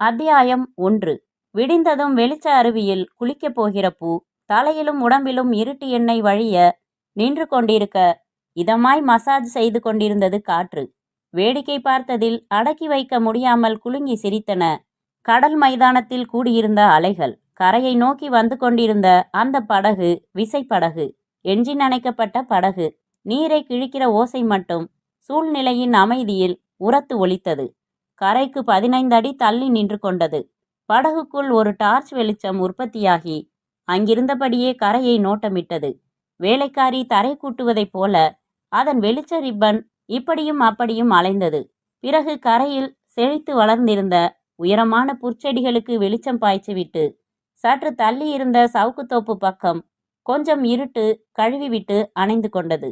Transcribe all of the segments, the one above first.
அத்தியாயம் 1. விடிந்ததும் வெளிச்ச அருவியில் குளிக்கப் போகிற பூ, தலையிலும் உடம்பிலும் இருட்டு எண்ணெய் வழிய நின்று கொண்டிருக்க, இதமாய் மசாஜ் செய்து கொண்டிருந்தது காற்று. வேடிக்கை பார்த்ததில் அடக்கி வைக்க முடியாமல் குலுங்கி சிரித்தன கடல் மைதானத்தில் கூடியிருந்த அலைகள். கரையை நோக்கி வந்து கொண்டிருந்த அந்த படகு விசைப்படகு, என்ஜின் அணைக்கப்பட்ட படகு. நீரை கிழிக்கிற ஓசை மட்டும் சூழ்நிலையின் அமைதியில் உரத்து ஒலித்தது. கரைக்கு 15 அடி தள்ளி நின்று கொண்டது. படகுக்குள் ஒரு டார்ச் வெளிச்சம் உற்பத்தியாகி அங்கிருந்தபடியே கரையை நோட்டமிட்டது. வேலைக்காரி தரை கூட்டுவதைப் போல அதன் வெளிச்ச ரிப்பன் இப்படியும் அப்படியும் அலைந்தது. பிறகு கரையில் செழித்து வளர்ந்திருந்த உயரமான புற்செடிகளுக்கு வெளிச்சம் பாய்ச்சிவிட்டு சற்று தள்ளி இருந்த சவுக்குத்தோப்பு பக்கம் கொஞ்சம் இருட்டு கழுவிவிட்டு அணைந்து கொண்டது.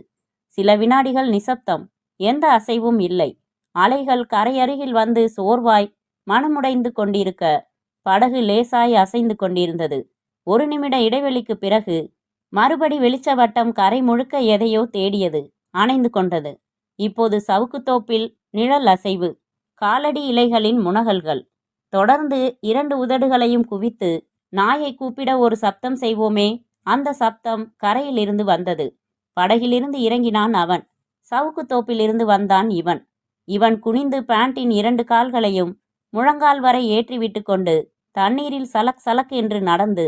சில வினாடிகள் நிசப்தம். எந்த அசைவும் இல்லை. அலைகள் கரையருகில் வந்து சோர்வாய் மனமுடைந்து கொண்டிருக்க, படகு லேசாய் அசைந்து கொண்டிருந்தது. ஒரு நிமிட இடைவெளிக்கு பிறகு மறுபடி வெளிச்ச வட்டம் கரை முழுக்க எதையோ தேடியது. அணைந்து கொண்டது. இப்போது சவுக்குத்தோப்பில் நிழல் அசைவு, காலடி இலைகளின் முனகல்கள். தொடர்ந்து 2 உதடுகளையும் குவித்து நாயை கூப்பிட ஒரு சப்தம் செய்வோமே, அந்த சப்தம் கரையிலிருந்து வந்தது. படகிலிருந்து இறங்கினான் அவன். சவுக்குத்தோப்பிலிருந்து வந்தான் இவன். இவன் குனிந்து பேண்டின் 2 கால்களையும் முழங்கால் வரை ஏற்றிவிட்டு கொண்டு தண்ணீரில் சலக் சலக் என்று நடந்து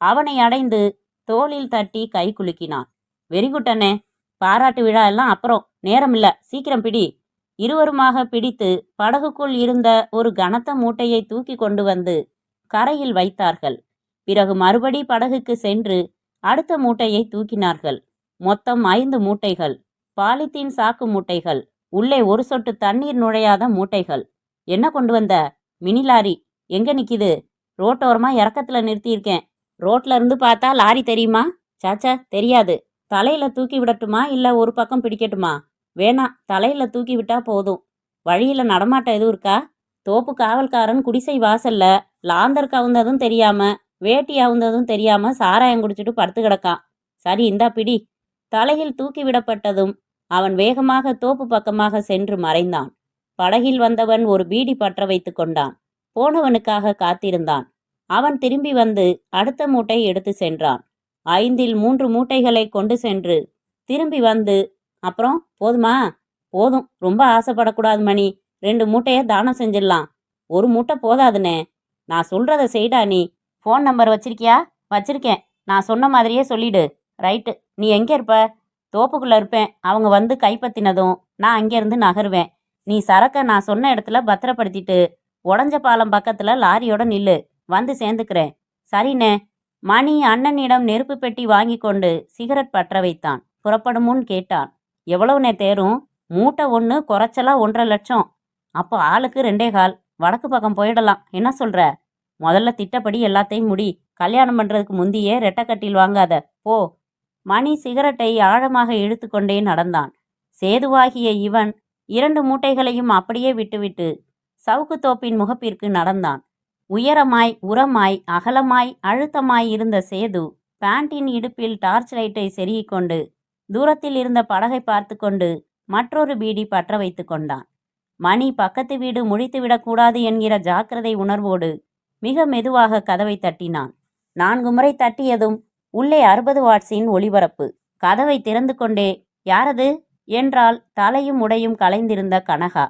அவனை அடைந்து தோளில் தட்டி கை குலுக்கினான். வெரிகுட் அண்ணே, பாராட்டு விழா எல்லாம் அப்புறம், நேரமில்ல, சீக்கிரம் பிடி. இருவருமாக பிடித்து படகுக்குள் இருந்த ஒரு கனத்த மூட்டையை தூக்கி கொண்டு வந்து கரையில் வைத்தார்கள். பிறகு மறுபடி படகுக்கு சென்று அடுத்த மூட்டையை தூக்கினார்கள். மொத்தம் 5 மூட்டைகள். பாலித்தீன் சாக்கு மூட்டைகள். உள்ளே ஒரு சொட்டு தண்ணீர் நுழையாத மூட்டைகள். என்ன கொண்டு வந்த? Mini lorry. எங்க நிக்குது? ரோட்டோரமா இறக்கத்துல நிறுத்தியிருக்கேன். ரோட்ல இருந்து பார்த்தா லாரி தெரியுமா? சாச்சா, தெரியாது. தலையில தூக்கி விடட்டுமா இல்ல ஒரு பக்கம் பிடிக்கட்டுமா? வேணாம், தலையில தூக்கி விட்டா போதும். வழியில நடமாட்டம் எதுவும் இருக்கா? தோப்பு காவல்காரன் குடிசை வாசல்ல லாந்தர் கவுந்ததும் தெரியாம வேட்டி அவுந்ததும் தெரியாம சாராயம் குடிச்சிட்டு படுத்து கிடக்கான். சரி, இந்தா பிடி. தலையில் தூக்கி விடப்பட்டதும் அவன் வேகமாக தோப்பு பக்கமாக சென்று மறைந்தான். படகில் வந்தவன் ஒரு பீடி பற்ற வைத்து கொண்டான். போனவனுக்காக காத்திருந்தான். அவன் திரும்பி வந்து அடுத்த மூட்டை எடுத்து சென்றான். 5இல் 3 மூட்டைகளை கொண்டு சென்று திரும்பி வந்து, அப்புறம் போதுமா? போதும், ரொம்ப ஆசைப்படக்கூடாது மணி. 2 மூட்டைய தானம் செஞ்சிடலாம். ஒரு மூட்டை போதாதுனே. நான் சொல்றத செய்டா நீ. ஃபோன் நம்பர் வச்சிருக்கியா? வச்சிருக்கேன். நான் சொன்ன மாதிரியே சொல்லிடு. ரைட்டு. நீ எங்க இருப்ப? தோப்புக்குள்ள இருப்பேன். அவங்க வந்து கைப்பற்றினதும் நான் அங்கேருந்து நகருவேன். நீ சரக்க நான் சொன்ன இடத்துல பத்திரப்படுத்திட்டு உடஞ்ச பாலம் பக்கத்துல லாரியோட நில்லு. வந்து சேர்ந்துக்கிறேன். சரிண்ணே. மணி அண்ணனிடம் நெருப்பு பெட்டி வாங்கி கொண்டு சிகரெட் பற்ற வைத்தான். புறப்படும் முன் கேட்டான், எவ்வளவுனே தேரும்? மூட்டை 1 குறைச்சலா 1.5 லட்சம். அப்போ ஆளுக்கு 2.25. வடக்கு பக்கம் போயிடலாம். என்ன சொல்ற? முதல்ல திட்டப்படி எல்லாத்தையும் முடி. கல்யாணம் பண்றதுக்கு முந்தியே ரெட்டக்கட்டில் வாங்காத. போ. மணி சிகரெட்டை ஆழமாக இழுத்து கொண்டே நடந்தான். சேதுவாகிய இவன் 2 மூட்டைகளையும் அப்படியே விட்டுவிட்டு சவுக்குத்தோப்பின் முகப்பிற்கு நடந்தான். உயரமாய் உரமாய் அகலமாய் அழுத்தமாய் இருந்த சேது பேண்டின் இடுப்பில் டார்ச் லைட்டை செருகிக் கொண்டு தூரத்தில் இருந்த படகை பார்த்து கொண்டு மற்றொரு பீடி பற்ற வைத்து கொண்டான். மணி பக்கத்து வீடு முழித்துவிடக்கூடாது என்கிற ஜாக்கிரதை உணர்வோடு மிக மெதுவாக கதவை தட்டினான். 4 முறை தட்டியதும் உள்ளே 60 வாட்ஸின் ஒளிபரப்பு. கதவை திறந்து கொண்டே, யாரது என்றால் தலையும் உடையும் கலைந்திருந்த கனகா.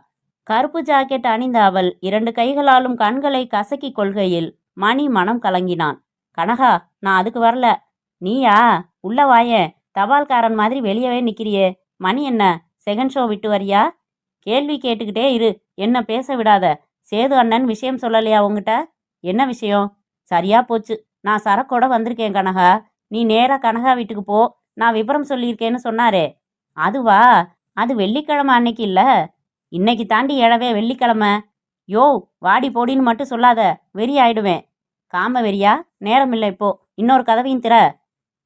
கருப்பு ஜாக்கெட் அணிந்த அவள் 2 கைகளாலும் கண்களை கசக்கி கொள்கையில் மணி மனம் கலங்கினான். கனகா, நான் அதுக்கு வரல. நீயா? உள்ள வாயே. தபால்காரன் மாதிரி வெளியவே நிக்கிறியே. மணி என்ன, செகண்ட் ஷோ விட்டு வரியா? கேள்வி கேட்டுக்கிட்டே இரு, என்ன பேச விடாத. சேது அண்ணன் விஷயம் சொல்லலையா உங்ககிட்ட? என்ன விஷயம்? சரியா போச்சு, நான் சரக்கோட வந்திருக்கேன் கனகா. நீ நேரா கனகா வீட்டுக்கு போ. நான் விபரம் சொல்லியிருக்கேன்னு சொன்னாரே. அதுவா? அது வெள்ளிக்கிழமை அன்னைக்கு இல்ல. இன்னைக்கு தாண்டி எழவே வெள்ளிக்கிழமை. யோ, வாடி போடின்னு மட்டும் சொல்லாத, வெறி ஆயிடுவேன். காம வெறியா? நேரமில்லை இப்போ. இன்னொரு கதவையும் திற.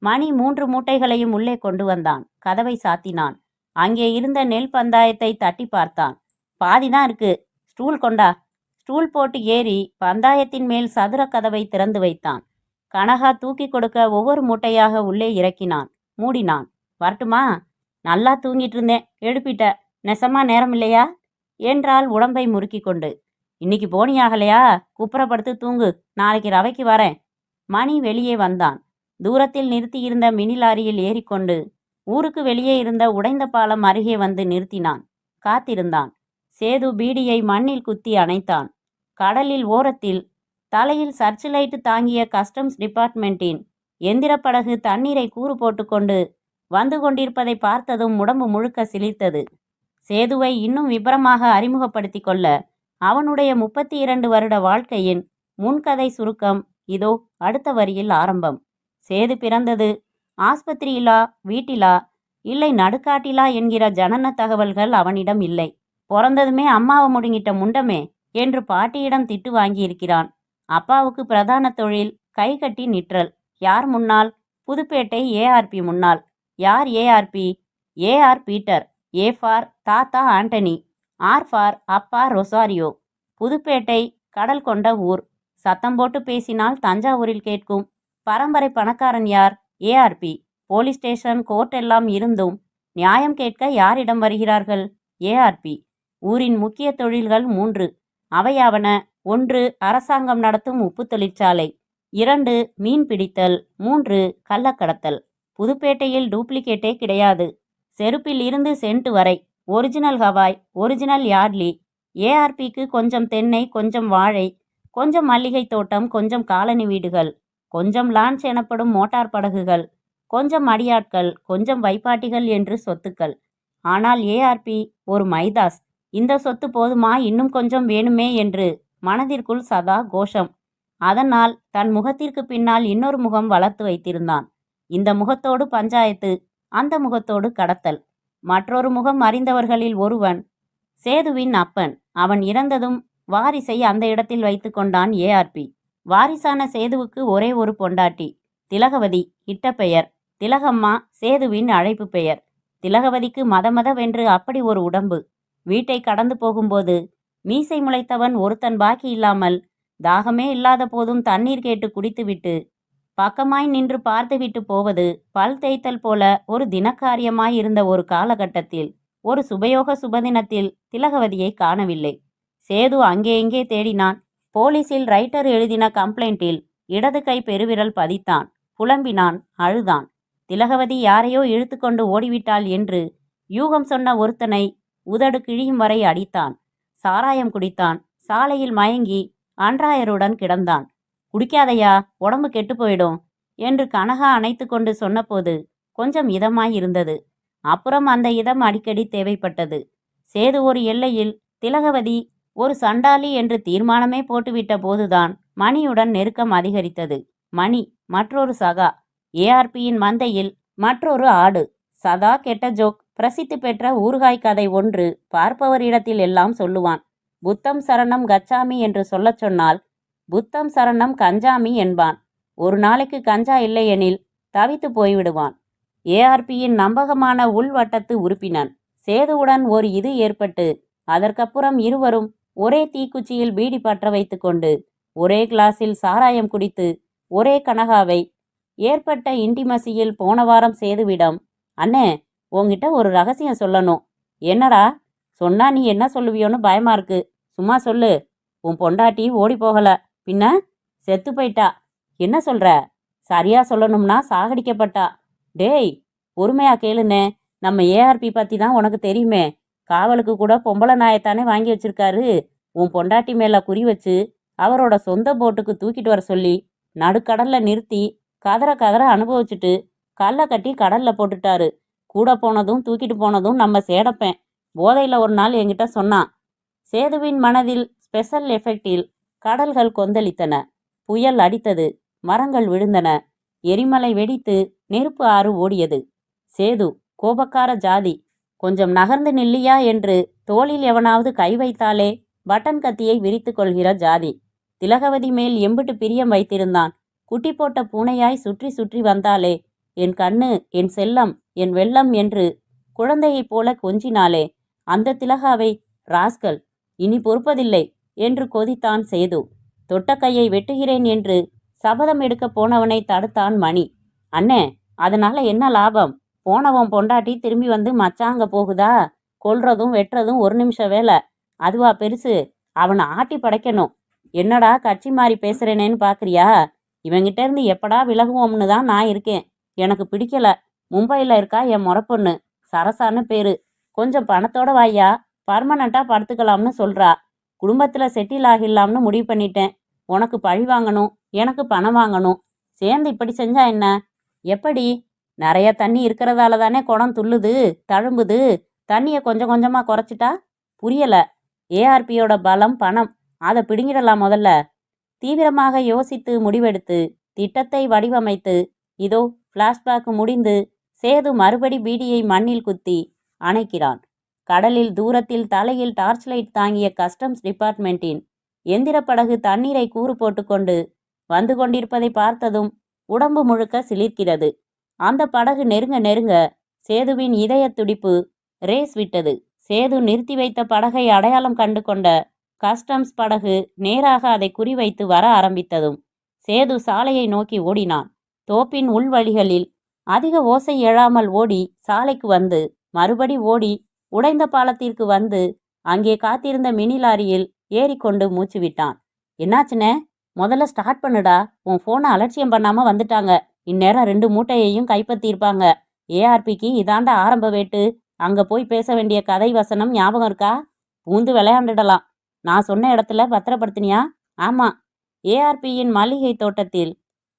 மணி 3 மூட்டைகளையும் உள்ளே கொண்டு வந்தான். கதவை சாத்தினான். அங்கே இருந்த நெல் பந்தாயத்தை தட்டி பார்த்தான். பாதிதான் இருக்கு. ஸ்டூல் கொண்டா. ஸ்டூல் போட்டு ஏறி பந்தாயத்தின் மேல் சதுர கதவை திறந்து வைத்தான். கனகா தூக்கி கொடுக்க ஒவ்வொரு மூட்டையாக உள்ளே இறக்கினான். மூடினான். வரட்டுமா? நல்லா தூங்கிட்டு இருந்தேன், எழுப்பிட்ட. நெசமா நேரம் இல்லையா என்றால் உடம்பை முறுக்கி கொண்டு. இன்னைக்கு போனியாகலையா? குப்புறப்படுத்து தூங்கு, நாளைக்கு ரவைக்கு வரேன். மணி வெளியே வந்தான். தூரத்தில் நிறுத்தியிருந்த மினி லாரியில் ஏறிக்கொண்டு ஊருக்கு வெளியே இருந்த உடைந்த பாலம் அருகே வந்து நிறுத்தினான். காத்திருந்தான். சேது பீடியை மண்ணில் குத்தி அணைத்தான். கடலில் ஓரத்தில் தலையில் சர்ச் லைட் தாங்கிய கஸ்டம்ஸ் டிபார்ட்மெண்ட்டின் எந்திரப்படகு தண்ணீரை கூறு போட்டுக்கொண்டு வந்து கொண்டிருப்பதை பார்த்ததும் உடம்பு முழுக்க சிலிர்த்தது. சேதுவை இன்னும் விபரமாக அறிமுகப்படுத்தி கொள்ள அவனுடைய 32 வருட வாழ்க்கையின் முன்கதை சுருக்கம் இதோ அடுத்த வரியில் ஆரம்பம். சேது பிறந்தது ஆஸ்பத்திரியிலா, வீட்டிலா, இல்லை நடுக்காட்டிலா என்கிற ஜனன தகவல்கள் அவனிடம் இல்லை. பிறந்ததுமே அம்மாவை முடுங்கிட்ட முண்டமே என்று பாட்டியிடம் திட்டு வாங்கியிருக்கிறான். அப்பாவுக்கு பிரதான தொழில் கை கட்டி நிற்றல். யார் முன்னால்? புதுப்பேட்டை ஏஆர்பி முன்னால். யார் ARP? AR Peter. A for தாத்தா ஆண்டனி. ஆர் ஃபார் அப்பா ரொசாரியோ. புதுப்பேட்டை கடல் கொண்ட ஊர். சத்தம் போட்டு பேசினால் தஞ்சாவூரில் கேட்கும். பரம்பரை பணக்காரன் யார்? ஏஆர்பி. போலீஸ் ஸ்டேஷன், கோர்ட் எல்லாம் இருந்தும் நியாயம் கேட்க யாரிடம் வருகிறார்கள்? ஏஆர்பி. ஊரின் முக்கிய தொழில்கள் 3. அவையாவன: 1 அரசாங்கம் நடத்தும் உப்பு தொழிற்சாலை, 2 மீன் பிடித்தல், 3 கள்ளக்கடத்தல். புதுப்பேட்டையில் டூப்ளிகேட்டே கிடையாது. செருப்பில் இருந்து சென்ட் வரை ஒரிஜினல் ஹவாய், ஒரிஜினல் யார்லி. ஏஆர்பிக்கு கொஞ்சம் தென்னை, கொஞ்சம் வாழை, கொஞ்சம் மல்லிகை தோட்டம், கொஞ்சம் காலனி வீடுகள், கொஞ்சம் லான்ச் எனப்படும் மோட்டார் படகுகள், கொஞ்சம் அடியாட்கள், கொஞ்சம் வைப்பாட்டிகள் என்று சொத்துக்கள். ஆனால் ஏஆர்பி ஒரு மைதாஸ். இந்த சொத்து போதுமா, இன்னும் கொஞ்சம் வேணுமே என்று மனதிற்குள் சதா கோஷம். அதனால் தன் முகத்திற்கு பின்னால் இன்னொரு முகம் வளர்த்து வைத்திருந்தான். இந்த முகத்தோடு பஞ்சாயத்து, அந்த முகத்தோடு கடத்தல். மற்றொரு முகம் அறிந்தவர்களில் ஒருவன் சேதுவின் அப்பன். அவன் இறந்ததும் வாரிசை அந்த இடத்தில் வைத்து கொண்டான் ஏஆர்பி. வாரிசான சேதுவுக்கு ஒரே ஒரு பொண்டாட்டி, திலகவதி. இட்ட பெயர் திலகம்மா, சேதுவின் அழைப்பு பெயர். திலகவதிக்கு மதமதவென்று அப்படி ஒரு உடம்பு. வீட்டை கடந்து போகும்போது மீசை முளைத்தவன் ஒருத்தன் பாக்கி இல்லாமல் தாகமே இல்லாத போதும் தண்ணீர் கேட்டு குடித்துவிட்டு பக்கமாய் நின்று பார்த்துவிட்டு போவது பல் தேய்த்தல் போல ஒரு தினக்காரியமாய் இருந்த ஒரு காலகட்டத்தில், ஒரு சுபயோக சுபதினத்தில் திலகவதியை காணவில்லை. சேது அங்கே இங்கே தேடினான். போலீஸில் ரைட்டர் எழுதின கம்ப்ளைண்டில் இடது கை பெருவிரல் பதித்தான். புலம்பினான், அழுதான். திலகவதி யாரையோ இழுத்து கொண்டு ஓடிவிட்டாள் என்று யூகம் சொன்ன ஒருத்தனை உதடு கிழியும் வரை அடித்தான். சாராயம் குடித்தான். சாலையில் மயங்கி அன்றாயருடன் கிடந்தான். குடிக்காதையா, உடம்பு கெட்டு போயிடும் என்று கனகா அணைத்து கொண்டு சொன்னபோது கொஞ்சம் இதமாய் இருந்தது. அப்புறம் அந்த இதம் அடிக்கடி தேவைப்பட்டது. சேது ஒரு எல்லையில் திலகவதி ஒரு சண்டாளி என்று தீர்மானமே போட்டுவிட்ட போதுதான் மணியுடன் நெருக்கம் அதிகரித்தது. மணி மற்றொரு சகா. ஏஆர்பியின் மந்தையில் மற்றொரு ஆடு. சதா கெட்ட ஜோக். பிரசித்தி பெற்ற ஊறுகாய் கதை ஒன்று பார்ப்பவரிடத்தில் எல்லாம் சொல்லுவான். புத்தம் சரணம் கச்சாமி என்று சொல்லச் சொன்னால் புத்தம் சரணம் கஞ்சாமி என்பான். ஒரு நாளைக்கு கஞ்சா இல்லையெனில் தவித்து போய்விடுவான். ஏஆர்பியின் நம்பகமான உள்வட்டத்து உறுப்பினன். சேதுவுடன் ஒரு இது ஏற்பட்டு அதற்கப்புறம் இருவரும் ஒரே தீக்குச்சியில் பீடி பற்ற வைத்து கொண்டு ஒரே கிளாஸில் சாராயம் குடித்து ஒரே கனகாவை ஏற்பட்ட இன்டிமசியில் போன வாரம் சேதுவிடம், அண்ணே, உன்கிட்ட ஒரு ரகசியம் சொல்லணும். என்னடா? சொன்னா நீ என்ன சொல்லுவியோன்னு பயமா இருக்கு. சும்மா சொல்லு. உன் பொண்டாட்டி ஓடி போகல, பின்ன செத்து போயிட்டா. என்ன சொல்ற? சரியா சொல்லணும்னா சாகடிக்கப்பட்டா. டேய், பொறுமையா கேளுனே. நம்ம ஏஆர்பி பத்தி தான் உனக்கு தெரியுமே. காவலுக்கு கூட பொம்பளை நாயத்தானே வாங்கி வச்சிருக்காரு. உன் பொண்டாட்டி மேல குறி வச்சு அவரோட சொந்த போட்டுக்கு தூக்கிட்டு வர சொல்லி நடுக்கடல்ல நிறுத்தி கதற கதற அனுபவிச்சுட்டு கல்லை கட்டி கடல்ல போட்டுட்டாரு. கூட போனதும் தூக்கிட்டு போனதும் நம்ம சேடப்பேன். போதையில் ஒரு நாள் என்கிட்ட சொன்னான். சேதுவின் மனதில் ஸ்பெஷல் எஃபெக்டில் கடல்கள் கொந்தளித்தன. புயல் அடித்தது. மரங்கள் விழுந்தன. எரிமலை வெடித்து நெருப்பு ஆறு ஓடியது. சேது கோபக்கார ஜாதி. கொஞ்சம் நகர்ந்து நில்லியா என்று தோளில் எவனாவது கை வைத்தாலே பட்டன் கத்தியை விரித்து கொள்கிற ஜாதி. திலகவதி மேல் எம்பிட்டு பிரியம் வைத்திருந்தான். குட்டி போட்ட பூனையாய் சுற்றி சுற்றி வந்தாலே என் கண்ணு, என் செல்லம், என் வெள்ளம் என்று குழந்தையைப் போல கொஞ்சினாலே அந்த திலகாவை ராஸ்கல் இனி பொறுப்பதில்லை என்று கொதித்தான் சேது. தொட்ட கையை வெட்டுகிறேன் என்று சபதம் எடுக்க போனவனை தடுத்தான் மணி. அண்ணே, அதனால என்ன லாபம்? போனவன் பொண்டாட்டி திரும்பி வந்து மச்சாங்க போகுதா? கொல்றதும் வெட்டுறதும் ஒரு நிமிஷம் வேலை. அதுவா பெருசு? அவனை ஆட்டி படைக்கணும். என்னடா கட்சி மாறி பேசுறேனேன்னு பார்க்குறியா? இவங்கிட்ட இருந்து எப்படா விலகுவோம்னு தான் நான் இருக்கேன். எனக்கு பிடிக்கல. மும்பையில் இருக்கா என் முறப்பொண்ணு, சரசான்னு பேரு. கொஞ்சம் பணத்தோட வாயா, பர்மனண்ட்டாக படுத்துக்கலாம்னு சொல்கிறா. குடும்பத்தில் செட்டில் ஆகிடலாம்னு முடிவு பண்ணிட்டேன். உனக்கு பழி வாங்கணும், எனக்கு பணம் வாங்கணும். சேர்ந்து இப்படி செஞ்சா என்ன? எப்படி? நிறைய தண்ணி இருக்கிறதால தானே குடம் துள்ளுது, தழும்புது. தண்ணியை கொஞ்சம் கொஞ்சமாக குறைச்சிட்டா? புரியலை. ஏஆர்பியோட பலம் பணம். அதை பிடுங்கிடலாம் முதல்ல. தீவிரமாக யோசித்து முடிவெடுத்து திட்டத்தை வடிவமைத்து இதோ ஃப்ளாஷ்பேக் முடிந்து சேது மறுபடி பீடியை மண்ணில் குத்தி அணைக்கிறான். கடலில் தூரத்தில் தலையில் டார்ச் லைட் தாங்கிய கஸ்டம்ஸ் டிபார்ட்மெண்ட்டின் எந்திரப்படகு தண்ணீரை கூறு போட்டுக்கொண்டு வந்து கொண்டிருப்பதை பார்த்ததும் உடம்பு முழுக்க சிலிர்க்கிறது. அந்த படகு நெருங்க நெருங்க சேதுவின் இதய துடிப்பு ரேஸ் விட்டது. சேது நிறுத்தி வைத்த படகை அடையாளம் கண்டு கொண்ட கஸ்டம்ஸ் படகு நேராக அதை குறிவைத்து வர ஆரம்பித்ததும் சேது சாலையை நோக்கி ஓடினான். தோப்பின் உள்வழிகளில் அதிக ஓசை எழாமல் ஓடி சாலைக்கு வந்து மறுபடி ஓடி உடைந்த பாலத்திற்கு வந்து அங்கே காத்திருந்த மினி லாரியில் ஏறிக்கொண்டு மூச்சு விட்டான். என்னாச்சுனே? முதல்ல ஸ்டார்ட் பண்ணுடா. உன் ஃபோனை அலட்சியம் பண்ணாம வந்துட்டாங்க. இந்நேரம் 2 மூட்டையையும் கைப்பற்றியிருப்பாங்க. ஏஆர்பிக்கு இதாண்ட ஆரம்ப வேட்டு. அங்க போய் பேச வேண்டிய கதை வசனம் ஞாபகம் இருக்கா? பூந்து விளையாண்டுடலாம். நான் சொன்ன இடத்துல பத்திரப்படுத்தினியா? ஆமா. ஏஆர்பியின் மல்லிகை தோட்டத்தில்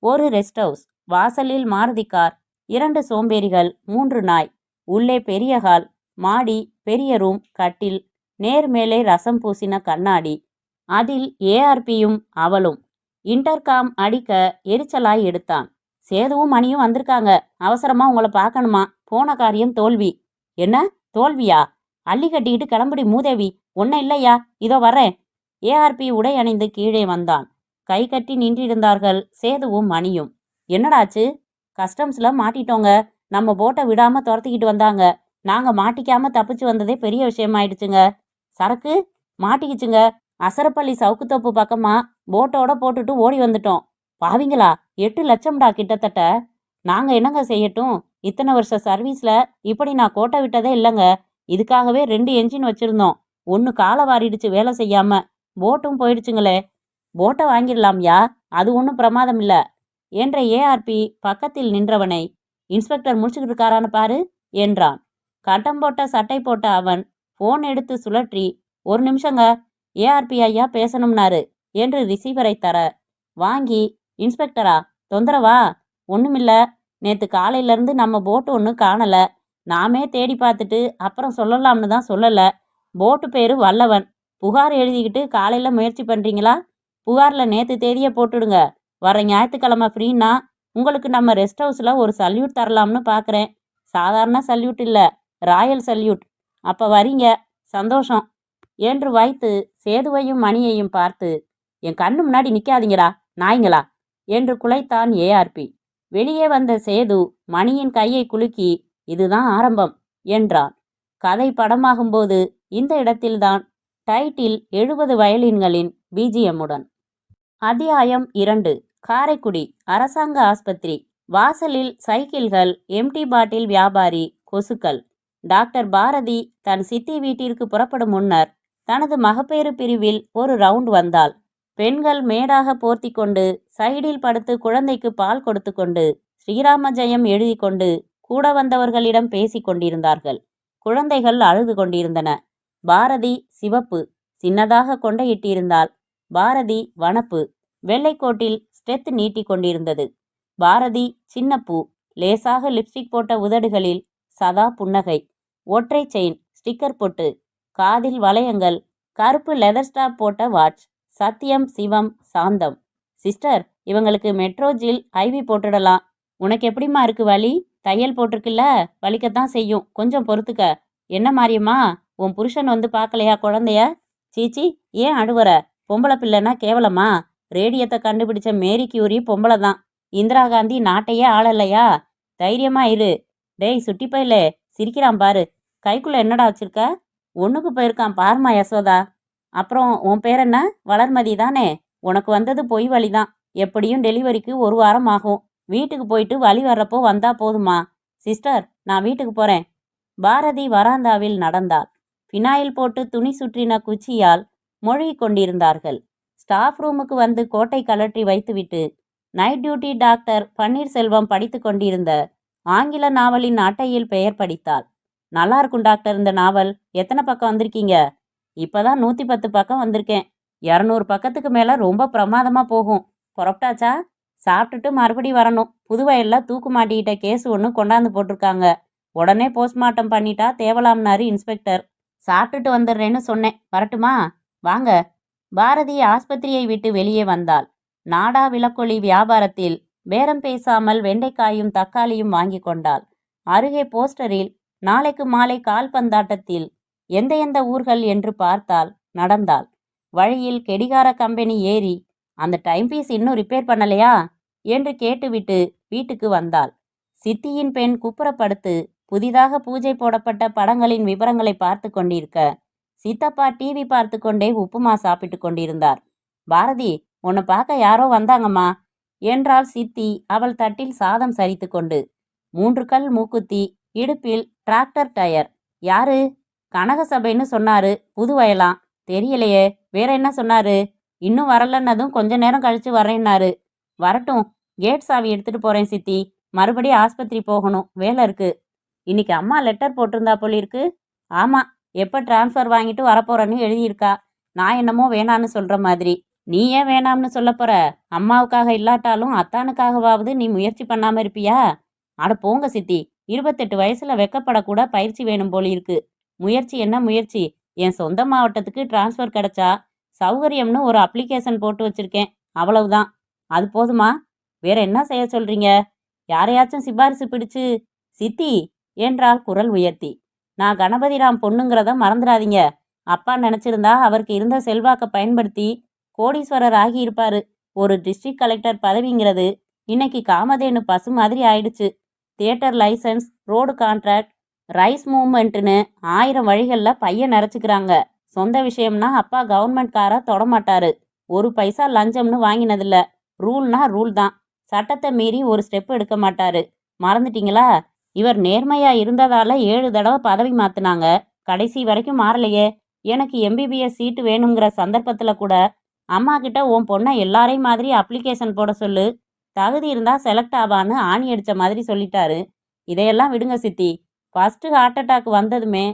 ஒரு ரெஸ்ட் ஹவுஸ். வாசலில் மாருதி கார், 2 சோம்பேறிகள், 3 நாய். உள்ளே பெரிய ஹால், மாடி, பெரிய ரூம், கட்டில், நேர் மேலே ரசம் பூசின கண்ணாடி. அதில் ஏஆர்பியும் அவளும். இன்டர்காம் அடிக்க எரிச்சலாய் எடுத்தான். சேதுவும் மணியும் வந்திருக்காங்க. அவசரமா உங்களை பார்க்கணுமா? போன காரியம் தோல்வி. என்ன தோல்வியா? அள்ளி கட்டிக்கிட்டு கிளம்புடி மூதேவி. ஒன்னும் இல்லையா, இதோ வரேன். ஏஆர்பி உடை அணிந்து கீழே வந்தான். கை கட்டி நின்றிருந்தார்கள் சேதுவும் மணியும். என்னடாச்சு? கஸ்டம்ஸ்ல மாட்டிட்டோங்க. நம்ம போட்டை விடாம துரத்திக்கிட்டு வந்தாங்க. நாங்க மாட்டிக்காம தப்பிச்சு வந்ததே பெரிய விஷயமாயிடுச்சுங்க. சரக்கு மாட்டிக்கிச்சுங்க. அசரப்பள்ளி சவுக்குத்தோப்பு பக்கமா போட்டோட போட்டுட்டு ஓடி வந்துட்டோம். பாவிங்களா, 8 லட்சம்டா கிட்டத்தட்ட. நாங்க என்னங்க செய்யட்டும்? இத்தனை வருஷ சர்வீஸ்ல இப்படி நான் கோட்டை விட்டதே இல்லைங்க. இதுக்காகவே 2 என்ஜின் வச்சிருந்தோம். 1 காலை வாரிடுச்சு வேலை செய்யாம. போட்டும் போயிடுச்சுங்களே. போட்டை வாங்கிடலாம்யா, அது ஒன்றும் பிரமாதம் இல்லை என்ற ஏஆர்பி பக்கத்தில் நின்றவனை, இன்ஸ்பெக்டர் முடிச்சுக்கிட்டு இருக்காரான்னு பாரு என்றான். கட்டம் போட்ட சட்டை போட்ட அவன் போன் எடுத்து சுழற்றி, 1 நிமிஷங்க, ஏஆர்பி ஐயா பேசணும்னாரு என்று ரிசீவரை தர வாங்கி, இன்ஸ்பெக்டரா தொந்தரவா? ஒன்றுமில்ல, நேற்று காலையிலேருந்து நம்ம போட்டு ஒன்றும் காணலை. நாமே தேடி பார்த்துட்டு அப்புறம் சொல்லலாம்னு தான் சொல்லலை. போட்டு பேரு வல்லவன். புகார் எழுதிக்கிட்டு காலையில் முயற்சி பண்ணுறீங்களா? புகாரில் நேற்று தேதியை போட்டுடுங்க. வர ஞாயிற்றுக்கிழமை ஃப்ரீன்னா உங்களுக்கு நம்ம ரெஸ்ட் ஹவுஸில் ஒரு சல்யூட் தரலாம்னு பார்க்குறேன். சாதாரண சல்யூட் இல்லை, ராயல் சல்யூட். அப்போ வரீங்க, சந்தோஷம் என்று வைத்து சேதுவையும் மணியையும் பார்த்து, என் கண்ணு முன்னாடி நிற்காதீங்கடா நாய்ங்களா என்று குலைத்தான் ஏஆர்பி. வெளியே வந்த சேது மணியின் கையை குலுக்கி, இதுதான் ஆரம்பம் என்றான். கதை படமாகும்போது இந்த இடத்தில்தான் டைட்டில் 70 வயலின்களின் பிஜிஎம்முடன். அத்தியாயம் 2. காரைக்குடி அரசாங்க ஆஸ்பத்திரி. வாசலில் சைக்கிள்கள், எம்டி பாட்டில் வியாபாரி, கொசுக்கள். டாக்டர் பாரதி தன் சித்தி வீட்டிற்கு புறப்படும் முன்னர் தனது மகப்பேறு பிரிவில் ஒரு ரவுண்ட் வந்தாள். பெண்கள் மேடாக போர்த்தி கொண்டு சைடில் படுத்து குழந்தைக்கு பால் கொடுத்து கொண்டு ஸ்ரீராம ஜெயம் எழுதி கொண்டு கூட வந்தவர்களிடம் பேசி கொண்டிருந்தார்கள். குழந்தைகள் அழுது கொண்டிருந்தன. பாரதி சிவப்பு, சின்னதாக கொண்டையிட்டிருந்தாள். பாரதி வனப்பு, வெள்ளைக்கோட்டில் ஸ்டெத் நீட்டி கொண்டிருந்தது. பாரதி சின்னப்பூ, லேசாக லிப்ஸ்டிக் போட்ட உதடுகளில் சதா புன்னகை, ஒற்றை செயின், ஸ்டிக்கர் பொட்டு, காதில் வளையங்கள், கருப்பு லெதர் ஸ்டாப் போட்ட வாட்ச். சத்தியம், சிவம், சாந்தம். சிஸ்டர், இவங்களுக்கு மெட்ரோஜில் ஐவி போட்டுடலாம். உனக்கு எப்படிம்மா இருக்கு வலி? தையல் போட்டிருக்குல்ல, வலிக்கத்தான் செய்யும், கொஞ்சம் பொறுத்துக்க. என்ன மாரியம்மா, உன் புருஷன் வந்து பார்க்கலையா குழந்தைய? சீச்சி, ஏன் அழுவற? பொம்பளை பிள்ளைன்னா கேவலமா? ரேடியத்தை கண்டுபிடிச்ச மேரி கியூரி பொம்பளை தான். இந்திரா காந்தி நாட்டையே ஆளலையா? தைரியமா இரு. டேய் சுட்டி பையலே, சிரிக்கிறான் பாரு. கைக்குள்ள என்னடா வச்சிருக்க? ஒன்றுக்கு போயிருக்கான் பாருமா யசோதா. அப்புறம் உன் பேர் என்ன? வளர்மதி தானே? உனக்கு வந்தது பொய் வழிதான். எப்படியும் டெலிவரிக்கு 1 வாரம் ஆகும். வீட்டுக்கு போயிட்டு வலி வர்றப்போ வந்தா போதுமா? சிஸ்டர், நான் வீட்டுக்கு போறேன். பாரதி வராந்தாவில் நடந்தாள். பினாயில் போட்டு துணி சுற்றின குச்சியால் மொழிகிக் கொண்டிருந்தார்கள். ஸ்டாஃப் ரூமுக்கு வந்து கோட்டை கழற்றி வைத்துவிட்டு நைட் டியூட்டி டாக்டர் பன்னீர்செல்வம் படித்து கொண்டிருந்த ஆங்கில நாவலின் அட்டையில் பெயர் படித்தாள். நல்லா இருக்கும் டாக்டர், இந்த நாவல். எத்தனை பக்கம் வந்திருக்கீங்க? இப்போதான் 110 பக்கம் வந்திருக்கேன். 200 பக்கத்துக்கு மேலே ரொம்ப பிரமாதமாக போகும். புறப்பட்டாச்சா? சாப்பிட்டுட்டு மறுபடி வரணும். புதுவயலில் தூக்கு மாட்டிக்கிட்ட கேஸ் ஒன்று கொண்டாந்து போட்டிருக்காங்க. உடனே போஸ்ட்மார்ட்டம் பண்ணிட்டா தேவலாம்னாரு இன்ஸ்பெக்டர். சாப்பிட்டுட்டு வந்துடுறேன்னு சொன்னேன். வரட்டுமா? வாங்க. பாரதி ஆஸ்பத்திரியை விட்டு வெளியே வந்தாள். நாடா விளக்கொளி வியாபாரத்தில் பேரம் பேசாமல் வெண்டைக்காயும் தக்காளியும் வாங்கி கொண்டாள். அருகே போஸ்டரில் நாளைக்கு மாலை கால்பந்தாட்டத்தில் எந்த எந்த ஊர்கள் என்று பார்த்தால் நடந்தாள். வழியில் கெடிகார கம்பெனி ஏறி, அந்த டைம்பீஸ் இன்னும் ரிப்பேர் பண்ணலையா என்று கேட்டுவிட்டு வீட்டுக்கு வந்தாள். சித்தியின் பெண் குப்புறப்படுத்து புதிதாக பூஜை போடப்பட்ட படங்களின் விவரங்களை பார்த்து கொண்டிருக்க சித்தப்பா டிவி பார்த்து கொண்டே உப்புமா சாப்பிட்டு கொண்டிருந்தார். பாரதி, உன்னை பார்க்க யாரோ வந்தாங்கம்மா என்றாள் சித்தி அவள் தட்டில் சாதம் சரித்து கொண்டு. 3 கல் மூக்குத்தி, இடுப்பில் டிராக்டர் டயர். யாரு? கனகசபைன்னு சொன்னாரு. புதுவயலாம். தெரியலையே. வேற என்ன சொன்னாரு? இன்னும் வரலன்னதும் கொஞ்ச நேரம் கழிச்சு வரேன்னாரு. வரட்டும், கேட் சாவி எடுத்துட்டு போறேன் சித்தி. மறுபடி ஆஸ்பத்திரி போகணும், வேலை இருக்கு. இன்னைக்கு அம்மா லெட்டர் போட்டிருந்தா போலிருக்கு. ஆமா, எப்போ டிரான்ஸ்ஃபர் வாங்கிட்டு வரப்போறேன்னு எழுதியிருக்கா. நான் என்னமோ வேணான்னு சொல்ற மாதிரி. நீ ஏன் வேணாம்னு சொல்ல போற? அம்மாவுக்காக இல்லாட்டாலும் அத்தானுக்காகவாவது நீ முயற்சி பண்ணாம இருப்பியா? அட போங்க சித்தி, 28 வயசுல வெக்கப்படக்கூட பயிற்சி வேணும் போல இருக்கு. முயற்சி என்ன முயற்சி? என் சொந்த மாவட்டத்துக்கு டிரான்ஸ்ஃபர் கிடைச்சா சௌகரியம்னு ஒரு அப்ளிகேஷன் போட்டு வச்சிருக்கேன், அவ்வளவுதான். அது போதுமா? வேற என்ன செய்ய சொல்றீங்க? யாரையாச்சும் சிபாரிசு பிடிச்சு? சித்தி என்றாள் குரல் உயர்த்தி. நான் கணபதிராம் பொண்ணுங்கிறத மறந்துடாதீங்க. அப்பா நினைச்சிருந்தா அவருக்கு இருந்த செல்வாக்கை பயன்படுத்தி கோடீஸ்வரர் ஆகியிருப்பாரு. ஒரு டிஸ்ட்ரிக்ட் கலெக்டர் பதவிங்கிறது இன்னைக்கு காமதேனு பசு மாதிரி ஆயிடுச்சு. Theatre license, road contract, rice மூவ்மெண்ட்டுன்னு 1000 வழிகளில் பையன் நிறச்சிக்கிறாங்க. சொந்த விஷயம்னா அப்பா கவர்மெண்ட் காரை தொடமாட்டாரு. 1 பைசா லஞ்சம்னு வாங்கினதில்ல. ரூல்னா ரூல் தான். சட்டத்தை மீறி ஒரு ஸ்டெப் எடுக்க மாட்டாரு. மறந்துட்டீங்களா? இவர் நேர்மையா இருந்ததால 7 தடவை பதவி மாத்தினாங்க. கடைசி வரைக்கும் மாறலையே. எனக்கு MBBS சீட்டு வேணுங்கிற சந்தர்ப்பத்தில் கூட அம்மா கிட்ட உன் பொண்ணை எல்லாரையும் மாதிரி அப்ளிகேஷன் போட சொல்லு, தகுதி இருந்தா செலக்ட் ஆவான்னு ஆணி அடித்த மாதிரி சொல்லிட்டாரு. இதையெல்லாம் விடுங்க சித்தி. ஃபஸ்ட்டு ஹார்ட் அட்டாக் வந்ததுமே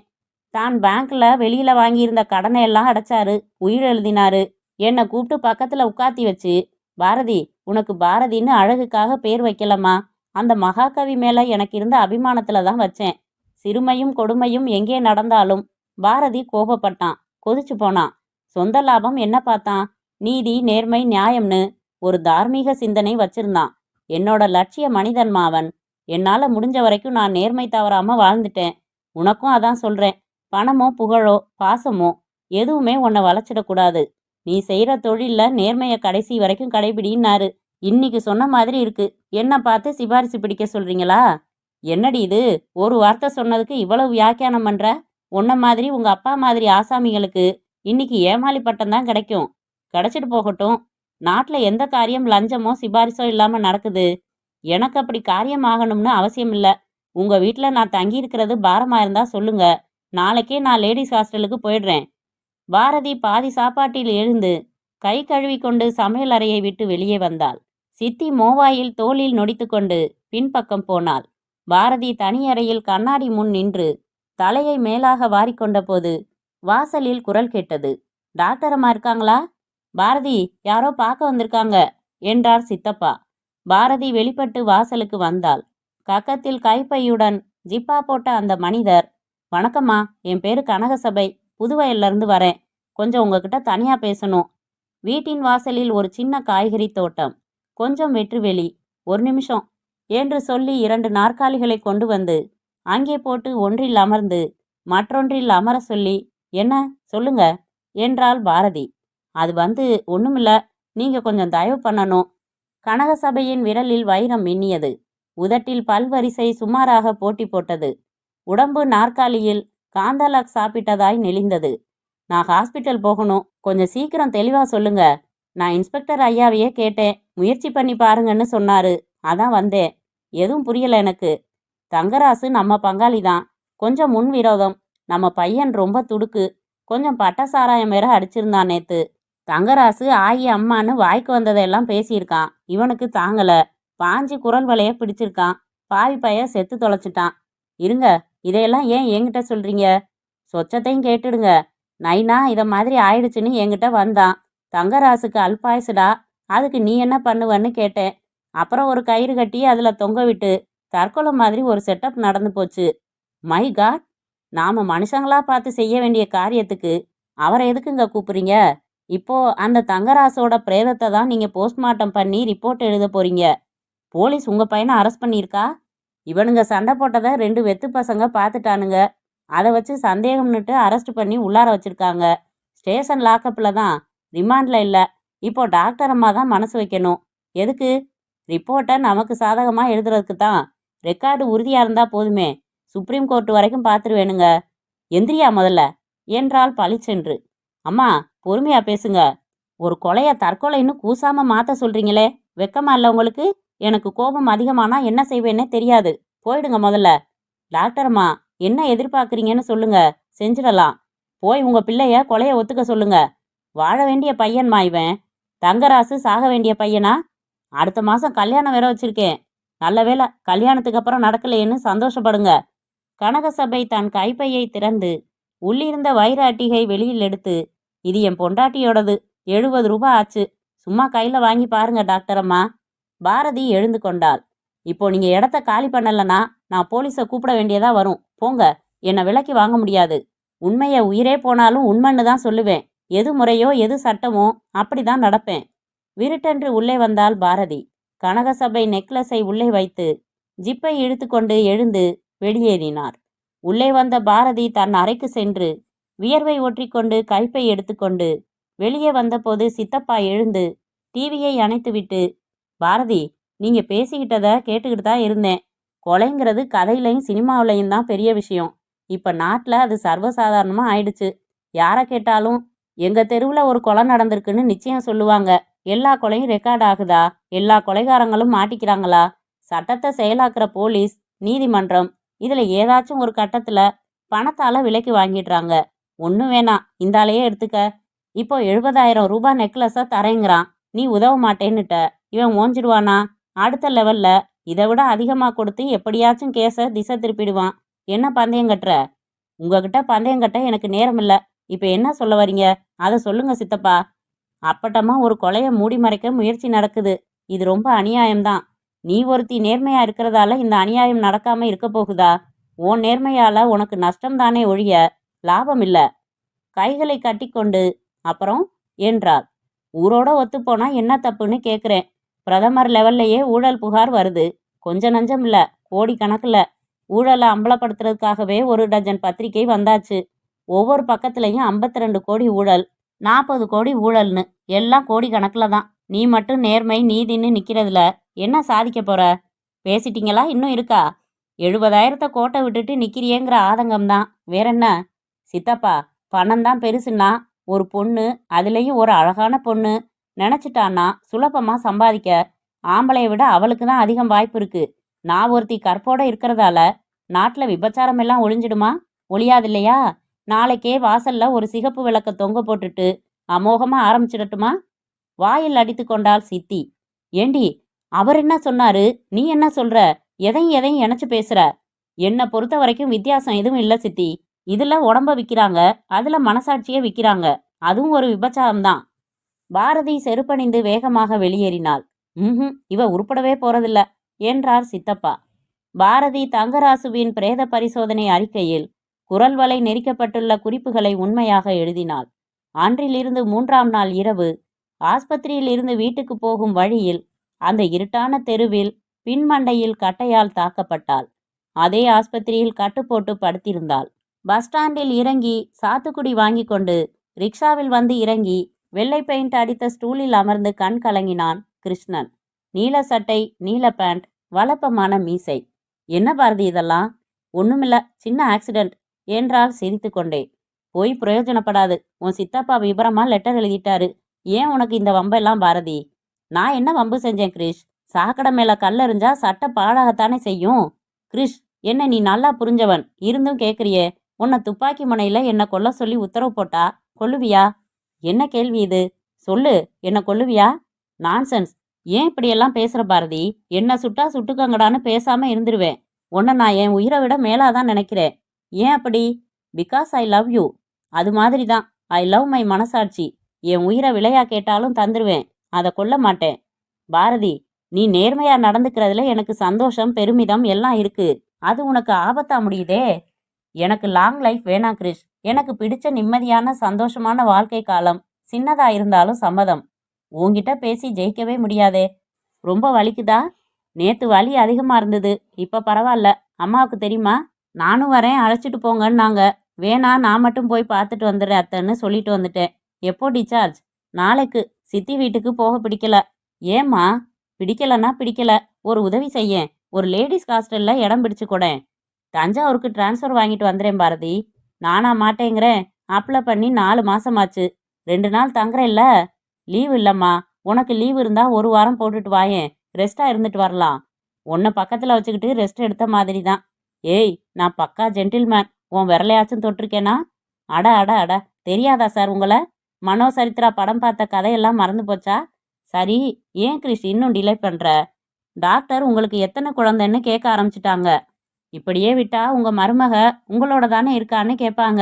தான் பேங்க்ல வெளியில வாங்கியிருந்த கடனை எல்லாம் அடைச்சாரு. உயிர் எழுதினாரு. என்னை கூப்பிட்டு பக்கத்தில் உட்காத்தி வச்சு, பாரதி, உனக்கு பாரதின்னு அழகுக்காக பேர் வைக்கலம்மா. அந்த மகாகவி மேலே எனக்கு இருந்த அபிமானத்தில் தான் வச்சேன். சிறுமையும் கொடுமையும் எங்கே நடந்தாலும் பாரதி கோபப்பட்டான், கொதிச்சு போனான். சொந்த லாபம் என்ன பார்த்தான்? நீதி, நேர்மை, நியாயம்னு ஒரு தார்மீக சிந்தனை வச்சிருந்தான். என்னோட லட்சிய மனிதன் மாவன். என்னால் முடிஞ்ச வரைக்கும் நான் நேர்மை தவறாமல் வாழ்ந்துட்டேன். உனக்கும் அதான் சொல்கிறேன். பணமோ புகழோ பாசமோ எதுவுமே உன்னை வளைச்சிடக்கூடாது. நீ செய்கிற தொழிலில் நேர்மையை கடைசி வரைக்கும் கடைபிடின்னாரு. இன்னைக்கு சொன்ன மாதிரி இருக்கு. என்னை பார்த்து சிபாரிசு பிடிக்க சொல்கிறீங்களா? என்னடி இது? ஒரு வார்த்தை சொன்னதுக்கு இவ்வளவு வியாக்கியானம் பண்ணுற? உன்ன மாதிரி உங்கள் அப்பா மாதிரி ஆசாமிகளுக்கு இன்னைக்கு ஏமாளி பட்டம் தான் கிடைக்கும். கிடைச்சிட்டு போகட்டும். நாட்டில் எந்த காரியம் லஞ்சமோ சிபாரிசோ இல்லாமல் நடக்குது? எனக்கு அப்படி காரியம் ஆகணும்னு அவசியம் இல்லை. உங்கள் வீட்டில் நான் தங்கியிருக்கிறது பாரமாக இருந்தால் சொல்லுங்க. நாளைக்கே நான் லேடிஸ் ஹாஸ்டலுக்கு போயிடுறேன். பாரதி பாதி சாப்பாட்டில் எழுந்து கை கழுவி கொண்டு சமையல் அறையை விட்டு வெளியே வந்தாள். சித்தி மோவாயில் தோளில் நொடித்து கொண்டு பின்பக்கம் போனாள். பாரதி தனியறையில் கண்ணாடி முன் நின்று தலையை மேலாக வாரிக்கொண்ட போது வாசலில் குரல் கேட்டது. டாக்டர் அம்மா இருக்காங்களா? பாரதி, யாரோ பார்க்க வந்திருக்காங்க என்றார் சித்தப்பா. பாரதி வெளிப்பட்டு வாசலுக்கு வந்தாள். கக்கத்தில் கைப்பையுடன் ஜிப்பா போட்ட அந்த மனிதர், வணக்கம்மா, என் பேரு கனகசபை, புதுவயல்லேருந்து வரேன். கொஞ்சம் உங்ககிட்ட தனியாக பேசணும். வீட்டின் வாசலில் ஒரு சின்ன காய்கறி தோட்டம், கொஞ்சம் வெற்றுவெளி. 1 நிமிஷம் என்று சொல்லி 2 நாற்காலிகளை கொண்டு வந்து அங்கே போட்டு ஒன்றில் அமர்ந்து மற்றொன்றில் அமர சொல்லி, என்ன சொல்லுங்க என்றாள் பாரதி. அது ஒண்ணுமில்ல, நீங்க கொஞ்சம் தயவு பண்ணணும். கனகசபையின் விரலில் வைரம் மின்னியது. உதட்டில் பல்வரிசை சுமாராக போட்டி போட்டது. உடம்பு நாற்காலியில் காந்தாலாக் சாப்பிட்டதாய் நெளிந்தது. நான் ஹாஸ்பிட்டல் போகணும். கொஞ்சம் சீக்கிரம் தெளிவா சொல்லுங்க. நான் இன்ஸ்பெக்டர் ஐயாவையே கேட்டேன். முயற்சி பண்ணி பாருங்கன்னு சொன்னாரு. அதான் வந்தேன். எதுவும் புரியல எனக்கு. தங்கராசு நம்ம பங்காளி தான். கொஞ்சம் முன் விரோதம். நம்ம பையன் ரொம்ப துடுக்கு. கொஞ்சம் பட்ட சாராயம் வேற அடிச்சிருந்தான் நேத்து. தங்கராசு ஆயி அம்மான்னு வாய்க்கு வந்ததையெல்லாம் பேசியிருக்கான். இவனுக்கு தாங்கல. பாஞ்சு குரல் வலைய பிடிச்சிருக்கான். பாவி பைய செத்து தொலைச்சிட்டான். இருங்க, இதையெல்லாம் ஏன் என்கிட்ட சொல்றீங்க? சொச்சத்தையும் கேட்டுடுங்க. நைனா இதை மாதிரி ஆயிடுச்சுன்னு என்கிட்ட வந்தான். தங்கராசுக்கு அல்பாயுசுடா, அதுக்கு நீ என்ன பண்ணுவன்னு கேட்டேன். அப்புறம் ஒரு கயிறு கட்டி அதில் தொங்க விட்டு தற்கொலை மாதிரி ஒரு செட்டப் நடந்து போச்சு. மை காட், நாம மனுஷங்களா பார்த்து செய்ய வேண்டிய காரியத்துக்கு அவரை எதுக்குங்க கூப்பிடுறீங்க? இப்போ அந்த தங்கராசோட பிரேதத்தை தான் நீங்க போஸ்ட்மார்ட்டம் பண்ணி ரிப்போர்ட் எழுத போறீங்க. போலீஸ் உங்க பையனை அரெஸ்ட் பண்ணியிருக்கா? இவனுங்க சண்டை போட்டதை 2 வெத்து பசங்க பார்த்துட்டானுங்க. அதை வச்சு சந்தேகம்னுட்டு அரெஸ்ட் பண்ணி உள்ளார வச்சிருக்காங்க. ஸ்டேஷன் லாக்கப்பில் தான், ரிமாண்டில் இல்லை. இப்போ டாக்டர் அம்மா தான் மனசு வைக்கணும். எதுக்கு? ரிப்போர்ட்டை நமக்கு சாதகமாக எழுதுறதுக்கு தான். ரெக்கார்டு உறுதியாக இருந்தால் போதுமே. சுப்ரீம் கோர்ட் வரைக்கும் பார்த்துருவேணுங்க. எந்திரியா முதல்ல என்றால் பளிச்சென்று. அம்மா பொறுமையா பேசுங்க. ஒரு கொலையை தற்கொலைன்னு கூசாம மாற்ற சொல்றீங்களே, வெக்கமா இல்லை உங்களுக்கு? எனக்கு கோபம் அதிகமானா என்ன செய்வேன்னே தெரியாது. போயிடுங்க முதல்ல. டாக்டர் அம்மா என்ன எதிர்பார்க்குறீங்கன்னு சொல்லுங்க, செஞ்சிடலாம். போய் உங்க பிள்ளைய கொலையை ஒத்துக்க சொல்லுங்க. வாழ வேண்டிய பையன்மா இவன். தங்கராசு சாக வேண்டிய பையனா? அடுத்த மாதம் கல்யாணம் வேற வச்சிருக்கேன். நல்ல வேளை கல்யாணத்துக்கு அப்புறம் நடக்கலையேன்னு சந்தோஷப்படுங்க. கனகசபை தன் கைப்பையை திறந்து உள்ளிருந்த வைர அட்டிகை வெளியில் எடுத்து, இது என் பொண்டாட்டியோடது, 70 ரூபாய் ஆச்சு. சும்மா கையில் வாங்கி பாருங்க டாக்டர் அம்மா. பாரதி எழுந்து கொண்டாள். இப்போ நீங்க இடத்த காலி பண்ணலன்னா நான் போலீஸை கூப்பிட வேண்டியதா வரும். போங்க, என்னை விலைக்கு வாங்க முடியாது. உண்மையை உயிரே போனாலும் உண்மைன்னு தான் சொல்லுவேன். எது முறையோ எது சட்டமோ அப்படிதான் நடப்பேன். விருட்டென்று உள்ளே வந்தாள் பாரதி. கனகசபை நெக்லஸை உள்ளே வைத்து ஜிப்பை இழுத்து கொண்டு எழுந்து வெளியேறினார். உள்ளே வந்த பாரதி தன் அறைக்கு சென்று வியர்வை ஒற்றிக்கொண்டு கைப்பை எடுத்துக்கொண்டு வெளியே வந்தபோது சித்தப்பா எழுந்து டிவியை அணைத்துவிட்டு, பாரதி, நீங்க பேசிக்கிட்டதை கேட்டுக்கிட்டு தான் இருந்தேன். கொலைங்கிறது கதையிலையும் சினிமாவிலையும் தான் பெரிய விஷயம். இப்ப நாட்டில் அது சர்வசாதாரணமாக ஆயிடுச்சு. யாரை கேட்டாலும் எங்க தெருவில் ஒரு கொலை நடந்திருக்குன்னு நிச்சயம் சொல்லுவாங்க. எல்லா கொலையும் ரெக்கார்ட் ஆகுதா? எல்லா கொலைகாரங்களும் மாட்டிக்கிறாங்களா? சட்டத்தை செயலாக்குற போலீஸ், நீதிமன்றம், இதுல ஏதாச்சும் ஒரு கட்டத்துல பணத்தால விலைக்கு வாங்கிடுறாங்க. ஒன்றும் வேணாம், இந்தாலேயே எடுத்துக்க. இப்போ 70,000 ரூபாய் நெக்லஸை தரேங்கிறான். நீ உதவ மாட்டேன்னுட்ட. இவன் ஓஞ்சிடுவானா? அடுத்த லெவல்ல இதை விட அதிகமாக கொடுத்து எப்படியாச்சும் கேஸை திசை திருப்பிடுவான். என்ன பந்தயம் கட்டுற? உங்ககிட்ட பந்தயம் கட்ட எனக்கு நேரம் இல்லை. இப்போ என்ன சொல்ல வரீங்க? அதை சொல்லுங்க சித்தப்பா. அப்பட்டமா ஒரு கொலையை மூடி மறைக்க முயற்சி நடக்குது. இது ரொம்ப அநியாயம்தான். நீ ஒருத்தி நேர்மையா இருக்கிறதால இந்த அநியாயம் நடக்காம இருக்க போகுதா? உன் நேர்மையால உனக்கு நஷ்டம் தானே ஒழிய லாபம் இல்ல. கைகளை கட்டிக்கொண்டு அப்புறம் என்றார். ஊரோட ஒத்துப்போனா என்ன தப்புன்னு கேட்குறேன். பிரதமர் லெவல்லையே ஊழல் புகார் வருது. கொஞ்ச நஞ்சம் இல்லை, கோடிக்கணக்கில். ஊழலை அம்பலப்படுத்துறதுக்காகவே 1 டஜன் பத்திரிகை வந்தாச்சு. ஒவ்வொரு பக்கத்துலையும் 52 கோடி ஊழல், 40 கோடி ஊழல்னு, எல்லாம் கோடி கணக்கில் தான். நீ மட்டும் நேர்மை நீதின்னு நிற்கிறதுல என்ன சாதிக்க போற? பேசிட்டீங்களா? இன்னும் இருக்கா? 70,000 கோட்டை விட்டுட்டு நிற்கிறியேங்கிற ஆதங்கம்தான், வேறென்ன? சித்தப்பா, பணம் தான் பெருசுன்னா ஒரு பொண்ணு, அதுலேயும் ஒரு அழகான பொண்ணு நினச்சிட்டான்னா சுலபமாக சம்பாதிக்க ஆம்பளையை விட அவளுக்கு தான் அதிகம் வாய்ப்பு இருக்கு. நான் ஒருத்தி கற்போட இருக்கிறதால நாட்டில் விபச்சாரம் எல்லாம் ஒழிஞ்சிடுமா? ஒழியாது இல்லையா? நாளைக்கே வாசல்ல ஒரு சிகப்பு விளக்க தொங்க போட்டுட்டு அமோகமா ஆரம்பிச்சிடட்டுமா? வாயில் அடித்து கொண்டாள் சித்தி. ஏண்டி, அவர் என்ன சொன்னாரு, நீ என்ன சொல்ற? எதையும் எதையும் இணைச்சு பேசுற? என்னை பொறுத்த வரைக்கும் வித்தியாசம் எதுவும் இல்லை சித்தி. இதுல உடம்ப விற்கிறாங்க, அதுல மனசாட்சியை விற்கிறாங்க. அதுவும் ஒரு விபச்சாரம்தான். பாரதி செருப்பணிந்து வேகமாக வெளியேறினாள். இவ உருப்படவே போறதில்ல என்றார் சித்தப்பா. பாரதி தங்கராசுவின் பிரேத பரிசோதனை அறிக்கையில் குரல் வலை நெரிக்கப்பட்டுள்ள குறிப்புகளை உண்மையாக எழுதினாள். அன்றிலிருந்து 3ஆம் நாள் இரவு ஆஸ்பத்திரியில் இருந்து வீட்டுக்கு போகும் வழியில் அந்த இருட்டான தெருவில் பின்மண்டையில் கட்டையால் தாக்கப்பட்டாள். அதே ஆஸ்பத்திரியில் கட்டுப்போட்டு படுத்திருந்தாள். பஸ் ஸ்டாண்டில் இறங்கி சாத்துக்குடி வாங்கி கொண்டு ரிக்ஷாவில் வந்து இறங்கி வெள்ளை பெயிண்ட் அடித்த ஸ்டூலில் அமர்ந்து கண் கலங்கினான் கிருஷ்ணன். நீல சட்டை, நீல பேண்ட், வளப்பமான மீசை. என்ன பாரதி இதெல்லாம்? ஒண்ணுமில்ல, சின்ன ஆக்சிடென்ட் என்றால் சிரித்து கொண்டே. போய் பிரயோஜனப்படாது. உன் சித்தப்பா விபரமா லெட்டர் எழுதிட்டாரு. ஏன் உனக்கு இந்த வம்பெல்லாம் பாரதி? நான் என்ன வம்பு செஞ்சேன் கிரிஷ்? சாக்கடை மேல கல்லெறிஞ்சா சட்டை பாழாகத்தானே செய்யும். கிரிஷ், என்ன நீ நல்லா புரிஞ்சவன் இருந்தும் கேட்குறியே, உன்னை துப்பாக்கி முனையில் என்னை கொல்ல சொல்லி உத்தரவு போட்டா கொல்லுவியா? என்ன கேள்வி இது? சொல்லு, என்னை கொல்லுவியா? நான்சென்ஸ். ஏன் இப்படியெல்லாம் பேசுகிற பாரதி? என்னை சுட்டா சுட்டுக்கங்கடான்னு பேசாமல் இருந்துருவேன். உன்னை நான் என் உயிரை விட மேலாதான் நினைக்கிறேன். ஏன் அப்படி? Because I love you. அது மாதிரி தான். ஐ லவ் மை மனசாட்சி. என் உயிரை விலையா கேட்டாலும் தந்துருவேன். அதை கொல்ல மாட்டேன். பாரதி, நீ நேர்மையா நடந்துக்கிறதுல எனக்கு சந்தோஷம், பெருமிதம் எல்லாம் இருக்கு. அது உனக்கு ஆபத்தா முடியுதே. எனக்கு லாங் லைஃப் வேணாம் கிரிஷ். எனக்கு பிடிச்ச நிம்மதியான சந்தோஷமான வாழ்க்கை காலம் சின்னதா இருந்தாலும் சம்மதம். உன்கிட்ட பேசி ஜெயிக்கவே முடியாதே. ரொம்ப வலிக்குதா? நேத்து வலி அதிகமா இருந்தது, இப்ப பரவாயில்ல. அம்மாவுக்கு தெரியுமா? நானும் வரேன், அழைச்சிட்டு போங்கன்னாங்க. வேணா, நான் மட்டும் போய் பார்த்துட்டு வந்துடுறேன் அத்தைன்னு சொல்லிட்டு வந்துட்டேன். எப்போ டிஸ்சார்ஜ்? நாளைக்கு. சித்தி வீட்டுக்கு போக பிடிக்கல. ஏம்மா? பிடிக்கலன்னா பிடிக்கல. ஒரு உதவி செய்யேன். ஒரு லேடிஸ் ஹாஸ்டல்ல இடம் பிடிச்சு கொடேன். தஞ்சாவூருக்கு டிரான்ஸ்ஃபர் வாங்கிட்டு வந்துடுறேன் பாரதி. நானா மாட்டேங்கிறேன்? அப்ளை பண்ணி 4 மாசமாச்சு. 2 நாள் தங்குறேன்ல. லீவு இல்லைம்மா. உனக்கு லீவு இருந்தா 1 வாரம் போட்டுட்டு வாயேன். ரெஸ்டா இருந்துட்டு வரலாம். உன்னை பக்கத்தில் வச்சுக்கிட்டு ரெஸ்ட் எடுத்த மாதிரி தான். ஏய், நான் பக்கா ஜென்டில்மேன். உன் விரலையாச்சும் தொட்டிருக்கேனா? அட அட அட, தெரியாதா சார் உங்களை? மனோசரித்ரா படம் பார்த்த கதையெல்லாம் மறந்து போச்சா? சரி, ஏன் கிறிஸ் இன்னும் டிலே பண்ற? டாக்டர் உங்களுக்கு எத்தனை குழந்தைன்னு கேட்க ஆரம்பிச்சிட்டாங்க. இப்படியே விட்டா உங்க மருமக உங்களோட தானே இருக்கான்னு கேட்பாங்க.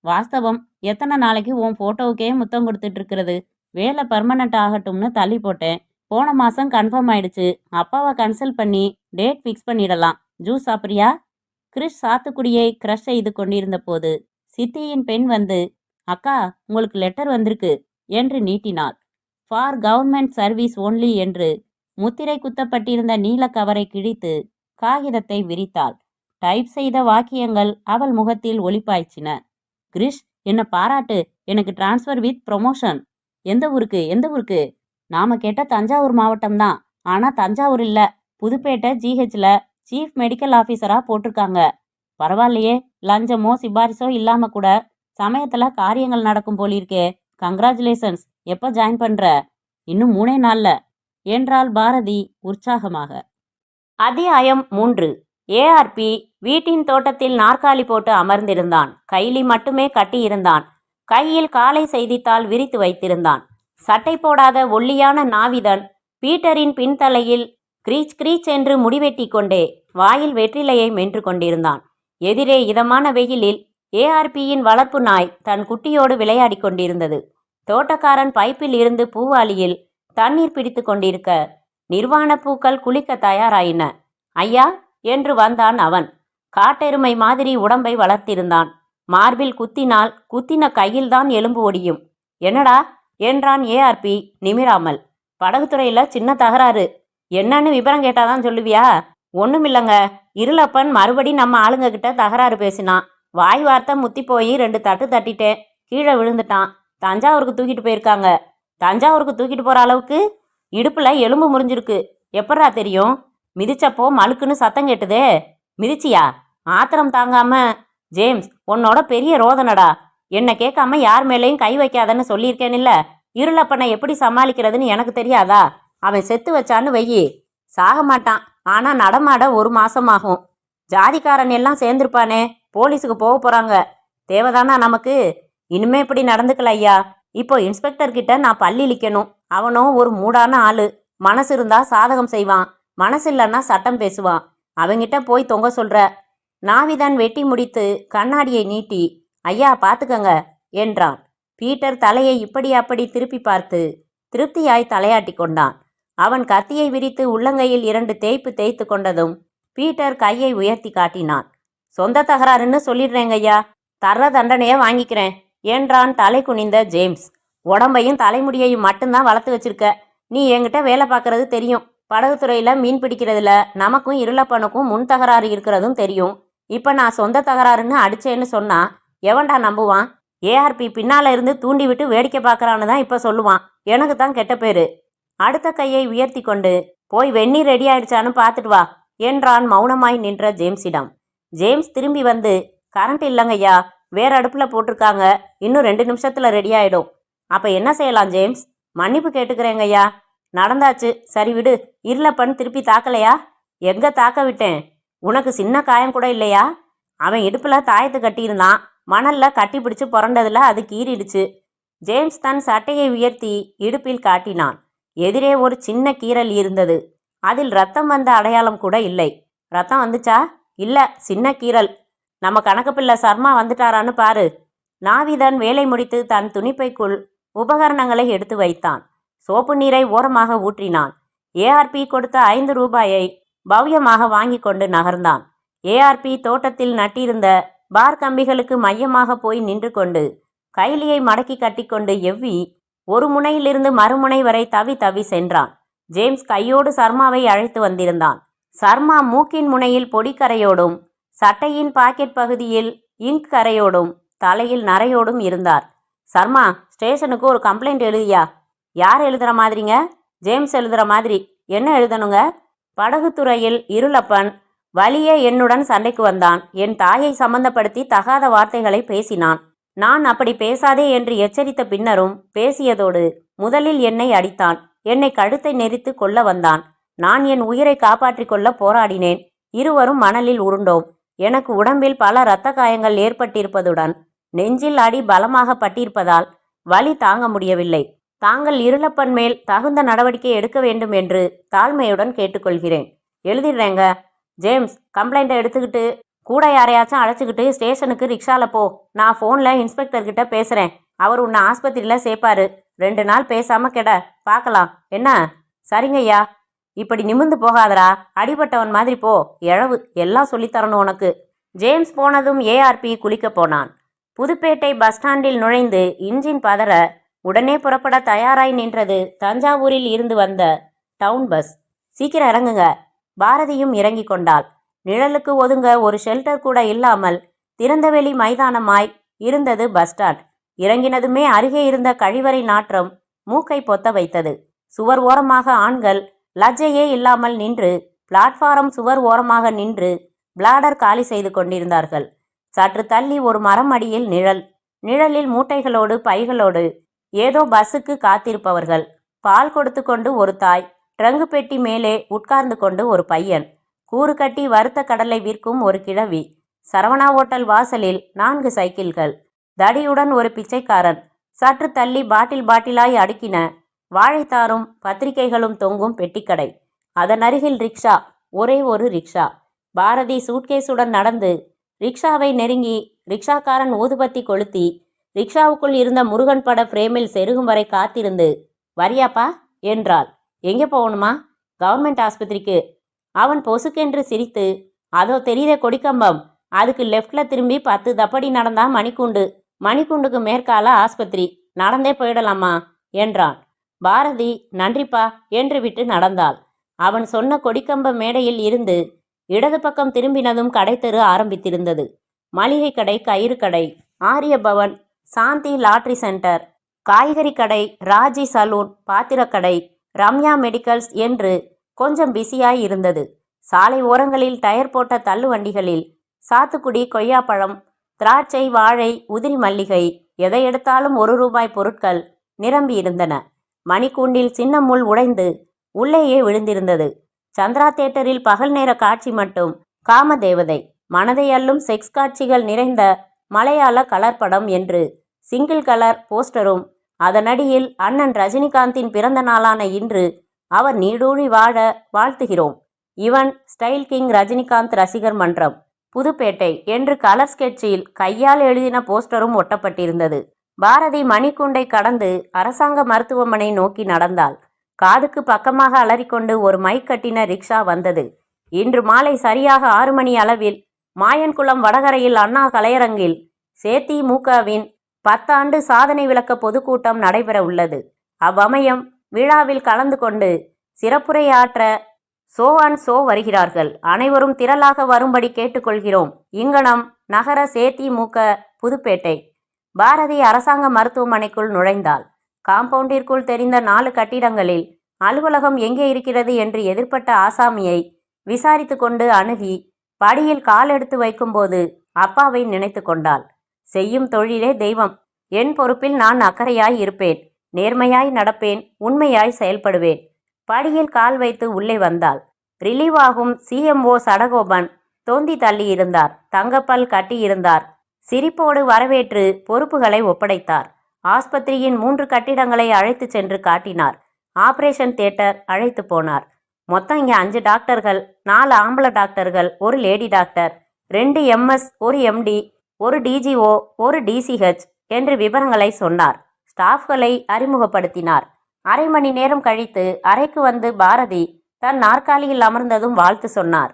வாஸ்தவம். எத்தனை நாளைக்கு உன் போட்டோவுக்கே முத்தம் கொடுத்துட்டு இருக்கிறது? வேலை பர்மனண்ட் ஆகட்டும்னு தள்ளி போட்டேன். போன மாசம் கன்ஃபார்ம் ஆயிடுச்சு. அப்பாவை கன்சல்ட் பண்ணி டேட் ஃபிக்ஸ் பண்ணிடலாம். ஜூஸ் சாப்பிட்றியா? கிறிஸ் சாத்துக்குடியை க்ரஷ் செய்து கொண்டிருந்த போது சித்தியின் பெண் வந்து, அக்கா, உங்களுக்கு லெட்டர் வந்திருக்கு என்று நீட்டினாள். ஃபார் கவர்மெண்ட் சர்வீஸ் ஒன்லி என்று முத்திரை குத்தப்பட்டிருந்த நீல கவரை கிழித்து காகிதத்தை விரித்தாள். டைப் செய்த வாக்கியங்கள் அவள் முகத்தில் ஒளிப்பாய்ச்சின. கிரிஷ், என்ன பாராட்டு. எனக்கு டிரான்ஸ்ஃபர் வித் ப்ரொமோஷன். எந்த ஊருக்கு? எந்த ஊருக்கு? நாம கேட்ட தஞ்சாவூர் மாவட்டம் தான். ஆனா தஞ்சாவூர் இல்ல, புதுப்பேட்டை ஜிஹெச்ல சீஃப் மெடிக்கல் ஆஃபீஸரா போட்டிருக்காங்க. பரவாயில்லையே. லஞ்சமோ சிபாரிசோ இல்லாம கூட சமயத்துல காரியங்கள் நடக்கும் போலிருக்கே. கங்க்ராச்சுலேஷன்ஸ். எப்போ ஜாயின் பண்ற? இன்னும் 3 நாள்ல என்றாள் பாரதி உற்சாகமாக. அத்தியாயம் 3. ஏஆர்பி வீட்டின் தோட்டத்தில் நாற்காலி போட்டு அமர்ந்திருந்தான். கைலி மட்டுமே கட்டியிருந்தான். கையில் காலை செய்தித்தாள் விரித்து வைத்திருந்தான். சட்டை போடாத ஒல்லியான நாவிதன் பீட்டரின் பின்தலையில் கிரீச் கிரீச் என்று முடிவெட்டி கொண்டே வாயில் வெற்றிலையை மென்று கொண்டிருந்தான். எதிரே இதமான வெயிலில் ஏஆர்பியின் வளர்ப்பு நாய் தன் குட்டியோடு விளையாடி கொண்டிருந்தது. தோட்டக்காரன் பைப்பில் இருந்து பூவாளியில் தண்ணீர் பிடித்து கொண்டிருக்க நிர்வாண பூக்கள் குளிக்க தயாராயின. ஐயா என்று வந்தான் அவன். காட்டெருமை மாதிரி உடம்பை வளர்த்திருந்தான். மார்பில் குத்தினால் குத்தின கையில்தான் எலும்பு ஒடியும். என்னடா என்றான் ஏஆர்பி நிமிராமல். படகுத்துறையில சின்ன தகராறு. என்னன்னு விபரம் கேட்டாதான் சொல்லுவியா? ஒண்ணுமில்லங்க. இருளப்பன் மறுபடி நம்ம ஆளுங்க கிட்ட தகராறு பேசினான். வாய் வார்த்தை முத்தி போய் 2 தட்டு தட்டிட்டேன். கீழே விழுந்துட்டான். தஞ்சாவூருக்கு தூக்கிட்டு போயிருக்காங்க. தஞ்சாவூருக்கு தூக்கிட்டு போற அளவுக்கு? இடுப்புல எலும்பு முறிஞ்சிருக்கு. எப்படா தெரியும்? மிதிச்சப்போ மழுக்குன்னு சத்தம் கேட்டுதே. மிதிச்சியா? ஆத்திரம் தாங்காம. ஜேம்ஸ், உன்னோட பெரிய ரோதனடா. என்னை கேட்காம யார் மேலேயும் கை வைக்காதன்னு சொல்லியிருக்கேனில்ல. இருளப்பனை எப்படி சமாளிக்கிறதுன்னு எனக்கு தெரியாதா? அவன் செத்து வச்சான்னு வெயி. சாக மாட்டான். ஆனா நடமாட 1 மாசமாகும். ஜாதிக்காரன் எல்லாம் சேர்ந்திருப்பானே. போலீஸுக்கு போக போறாங்க. தேவைதானா நமக்கு? இனிமே இப்படி நடந்துக்கல ஐயா. இப்போ இன்ஸ்பெக்டர் கிட்ட நான் பள்ளி இழிக்கணும். அவனும் ஒரு மூடான ஆளு. மனசு இருந்தா சாதகம் செய்வான், மனசு இல்லைன்னா சட்டம் பேசுவான். அவங்கிட்ட போய் தொங்க சொல்ற. நாவிதன் வெட்டி முடித்து கண்ணாடியை நீட்டி, ஐயா பாத்துக்கங்க என்றான். பீட்டர் தலையை இப்படி அப்படி திருப்பி பார்த்து திருப்தியாய் தலையாட்டி கொண்டான். அவன் கத்தியை விரித்து உள்ளங்கையில் 2 தேய்ப்பு தேய்த்து கொண்டதும் பீட்டர் கையை உயர்த்தி காட்டினான். சொந்த தகராறுன்னு சொல்லிடுறேங்க ஐயா. தர்ற தண்டனைய வாங்கிக்கிறேன் என்றான் தலை குனிந்த ஜேம்ஸ். உடம்பையும் தலைமுடியையும் மட்டும்தான் வளர்த்து வச்சிருக்க. நீ என்கிட்ட வேலை பார்க்கறது தெரியும். படகுத்துறையில மீன் பிடிக்கிறதுல நமக்கும் இருளப்பனுக்கும் முன் தகராறு இருக்கிறதும் தெரியும். இப்ப நான் சொந்த தகராறுன்னு அடிச்சேன்னு சொன்னா எவன்டா நம்புவான்? ஏஆர்பி பின்னால இருந்து தூண்டி விட்டு வேடிக்கை பார்க்கறான்னு தான் இப்ப சொல்லுவான். எனக்கு தான் கெட்ட பேரு. அடுத்த கையை உயர்த்தி கொண்டு, போய் வெந்நீர் ரெடி ஆயிடுச்சான்னு பார்த்துட்டு வா என்றான் மௌனமாய் நின்ற ஜேம்ஸிடம். ஜேம்ஸ் திரும்பி வந்து, கரண்ட் இல்லைங்கய்யா, வேற அடுப்புல போட்டிருக்காங்க. இன்னும் 2 நிமிஷத்துல ரெடி ஆயிடும். அப்ப என்ன செய்யலாம் ஜேம்ஸ்? மன்னிப்பு கேட்டுக்கிறேங்கய்யா. நடந்தாச்சு, சரி விடு. இருளப்பன் திருப்பி தாக்கலையா? எங்க தாக்க விட்டேன்? உனக்கு சின்ன காயம் கூட இல்லையா? அவன் இடுப்பில் தாயத்து கட்டியிருந்தான். மணலில் கட்டி பிடிச்சி புரண்டதில் அது கீறிடுச்சு. ஜேம்ஸ் தன் சட்டையை உயர்த்தி இடுப்பில் காட்டினான். எதிரே ஒரு சின்ன கீறல் இருந்தது. அதில் ரத்தம் வந்த அடையாளம் கூட இல்லை. ரத்தம் வந்துச்சா? இல்லை, சின்ன கீறல். நம்ம கணக்கு பிள்ளை சர்மா வந்துட்டாரான்னு பாரு. நாவிதன் வேலை முடித்து தன் துணிப்பைக்குள் உபகரணங்களை எடுத்து வைத்தான். சோப்பு நீரை ஓரமாக ஊற்றினான். ஏஆர்பி கொடுத்த 5 ரூபாயை பவ்யமாக வாங்கி கொண்டு நகர்ந்தான். ஏஆர்பி தோட்டத்தில் நட்டிருந்த பார் கம்பிகளுக்கு மையமாக போய் நின்று கொண்டு கைலியை மடக்கி கட்டிக்கொண்டு எவ்வி ஒரு முனையிலிருந்து மறுமுனை வரை தவி தவி சென்றான். ஜேம்ஸ் கையோடு சர்மாவை அழைத்து வந்திருந்தான். சர்மா மூக்கின் முனையில் பொடிக்கரையோடும் சட்டையின் பாக்கெட் பகுதியில் இங்க் கரையோடும் தலையில் நரையோடும் இருந்தார். சர்மா, ஸ்டேஷனுக்கு ஒரு கம்ப்ளைண்ட் எழுதியா? யார் எழுதுகிற மாதிரிங்க? ஜேம்ஸ் எழுதுகிற மாதிரி. என்ன எழுதணுங்க? படகுத்துறையில் இருளப்பன் வலியே என்னுடன் சண்டைக்கு வந்தான். என் தாயை சம்பந்தப்படுத்தி தகாத வார்த்தைகளை பேசினான். நான் அப்படி பேசாதே என்று எச்சரித்த பின்னரும் பேசியதோடு முதலில் என்னை அடித்தான். என்னை கழுத்தை நெரித்து கொல்ல வந்தான். நான் என் உயிரை காப்பாற்றிக் கொள்ள போராடினேன். இருவரும் மணலில் உருண்டோம். எனக்கு உடம்பில் பல இரத்த காயங்கள் ஏற்பட்டிருப்பதுடன் நெஞ்சில் அடி பலமாக பட்டிருப்பதால் வலி தாங்க முடியவில்லை. தாங்கள் இருளப்பன் மேல் தகுந்த நடவடிக்கை எடுக்க வேண்டும் என்று தாழ்மையுடன் கேட்டுக்கொள்கிறேன். எழுதிடுறேங்க. ஜேம்ஸ், கம்ப்ளைண்ட்டை எடுத்துக்கிட்டு கூட யாரையாச்சும் அழைச்சிக்கிட்டு ஸ்டேஷனுக்கு ரிக்ஷாவில் போ. நான் ஃபோனில் இன்ஸ்பெக்டர்கிட்ட பேசுகிறேன். அவர் உன்னை ஆஸ்பத்திரியில் சேர்ப்பாரு. 2 நாள் பேசாமல் கெட பார்க்கலாம். என்ன? சரிங்கய்யா. இப்படி நிமிர்ந்து போகாதரா. அடிபட்டவன் மாதிரி போ. எழவு எல்லாம் சொல்லித்தரணும் உனக்கு. ஜேம்ஸ் போனதும் ஏஆர்பி குளிக்க போனான். புதுப்பேட்டை பஸ் ஸ்டாண்டில் நுழைந்து இன்ஜின் பதற உடனே புறப்பட தயாராய் நின்றது தஞ்சாவூரில் இருந்து வந்த டவுன் பஸ். சீக்கிரம் இறங்குங்க. பாரதியும் இறங்கி கொண்டாள். நிழலுக்கு ஒதுங்க ஒரு ஷெல்டர் கூட இல்லாமல் திறந்தவெளி மைதானமாய் இருந்தது பஸ் ஸ்டாண்ட். இறங்கினதுமே அருகே இருந்த கழிவறை நாற்றம் மூக்கை பொத்த வைத்தது. சுவர் ஓரமாக ஆண்கள் லஜ்ஜையே இல்லாமல் நின்று பிளாட்பாரம் சுவர் ஓரமாக நின்று பிளாடர் காலி செய்து கொண்டிருந்தார்கள். சற்று தள்ளி ஒரு மரம் அடியில் நிழல். நிழலில் மூட்டைகளோடு பைகளோடு ஏதோ பஸ்ஸுக்கு காத்திருப்பவர்கள். பால் கொடுத்து கொண்டு ஒரு தாய், ட்ரங்கு பெட்டி மேலே உட்கார்ந்து கொண்டு ஒரு பையன், கூறு கட்டி வறுத்த கடலை விற்கும் ஒரு கிழவி, சரவணா ஓட்டல் வாசலில் 4 சைக்கிள்கள், தடியுடன் ஒரு பிச்சைக்காரன், சற்று தள்ளி பாட்டிலாய் அடுக்கின வாழைத்தாரும் பத்திரிகைகளும் தொங்கும் பெட்டிக்கடை, அதன் அருகில் ரிக்ஷா, ஒரே ஒரு ரிக்ஷா. பாரதி சூட்கேஸுடன் நடந்து ரிக்ஷாவை நெருங்கி ரிக்ஷாக்காரன் ஊதுபத்தி கொளுத்தி ரிக்ஷாவுக்குள் இருந்த முருகன் பட பிரேமில் செருகும் வரை காத்திருந்து, வரியாப்பா என்றாள். எங்கே போகணுமா? கவர்மெண்ட் ஆஸ்பத்திரிக்கு. அவன் பொசுக்கென்று சிரித்து, அதோ தெரியுதே கொடிக்கம்பம், அதுக்கு லெஃப்டில் திரும்பி 10 தப்படி நடந்தா மணிக்கூண்டு, மணிக்கூண்டுக்கு மேற்கால ஆஸ்பத்திரி, நடந்தே போயிடலாமா என்றான். பாரதி நன்றிப்பா என்று விட்டு நடந்தாள். அவன் சொன்ன கொடிக்கம்ப மேடையில் இருந்து இடது பக்கம் திரும்பினதும் கடைத்தெரு ஆரம்பித்திருந்தது. மளிகை கடை, கயிறு கடை, ஆரிய பவன், சாந்தி லாட்ரி சென்டர், காய்கறி கடை, ராஜி சலூன், பாத்திரக்கடை, ரம்யா மெடிக்கல்ஸ் என்று கொஞ்சம் பிஸியாய் இருந்தது. சாலை ஓரங்களில் டயர் போட்ட தள்ளு வண்டிகளில் சாத்துக்குடி, கொய்யாப்பழம், திராட்சை, வாழை, உதிரி மல்லிகை, எதை எடுத்தாலும் 1 ரூபாய் பொருட்கள் நிரம்பி இருந்தன. மணிக்கூண்டில் சின்ன முள் உடைந்து உள்ளேயே விழுந்திருந்தது. சந்திரா தியேட்டரில் பகல் நேர காட்சி மட்டும் காமதேவதை, மனதை அள்ளும் செக்ஸ் காட்சிகள் நிறைந்த மலையாள கலர் படம் என்று சிங்கிள் கலர் போஸ்டரும், அதனடியில் அண்ணன் ரஜினிகாந்தின் பிறந்த நாளான இன்று அவர் நீடூழி வாழ வாழ்த்துகிறோம், இவன் ஸ்டைல் கிங் ரஜினிகாந்த் ரசிகர் மன்றம் புதுப்பேட்டை என்று கலர் ஸ்கெட்சில் கையால் எழுதின போஸ்டரும் ஒட்டப்பட்டிருந்தது. பாரதி மணிக்கூண்டை கடந்து அரசாங்க மருத்துவமனை நோக்கி நடந்தாள். காதுக்கு பக்கமாக அலறிக்கொண்டு ஒரு மைக் கட்டின ரிக்ஷா வந்தது. இன்று மாலை சரியாக 6 மணி அளவில் மாயன்குளம் வடகரையில் அண்ணா கலையரங்கில் சேதிமுகவின் 10 ஆண்டு சாதனை விளக்க பொதுக்கூட்டம் நடைபெற உள்ளது. அவ்வமயம் விழாவில் கலந்து கொண்டு சிறப்புரையாற்ற சோ வருகிறார்கள். அனைவரும் திரளாக வரும்படி கேட்டுக்கொள்கிறோம். இங்கனம் நகர சேதிமுக புதுப்பேட்டை. பாரதி அரசாங்க மருத்துவமனைக்குள் நுழைந்தாள். காம்பவுண்டிற்குள் தெரிந்த 4 கட்டிடங்களில் அலுவலகம் எங்கே இருக்கிறது என்று எதிர்பட்ட ஆசாமியை விசாரித்து கொண்டு அணுகி படியில் கால் எடுத்து வைக்கும்போது அப்பாவை நினைத்து கொண்டாள். செய்யும் தொழிலே தெய்வம். என் பொறுப்பில் நான் அக்கறையாய் இருப்பேன், நேர்மையாய் நடப்பேன், உண்மையாய் செயல்படுவேன். படியில் கால் வைத்து உள்ளே வந்தாள். ரிலீவ் ஆகும் சிஎம்ஓ சடகோபன் தொந்தி தள்ளி இருந்தார். தங்கப்பல் கட்டியிருந்தார். சிரிப்போடு வரவேற்று பொறுப்புகளை ஒப்படைத்தார். ஆஸ்பத்திரியின் 3 கட்டிடங்களை அழைத்து சென்று காட்டினார். ஆபரேஷன் தியேட்டர் அழைத்து போனார். மொத்தம் இங்கே 5 டாக்டர்கள், 4 ஆம்பளை டாக்டர்கள், 1 lady doctor, 2 MS, 1 MD, 1 DGO, 1 DCH என்று விவரங்களை சொன்னார். ஸ்டாஃப்களை அறிமுகப்படுத்தினார். அரை மணி நேரம் கழித்து அறைக்கு வந்து பாரதி தன் நாற்காலியில் அமர்ந்ததும் வாழ்த்து சொன்னார்.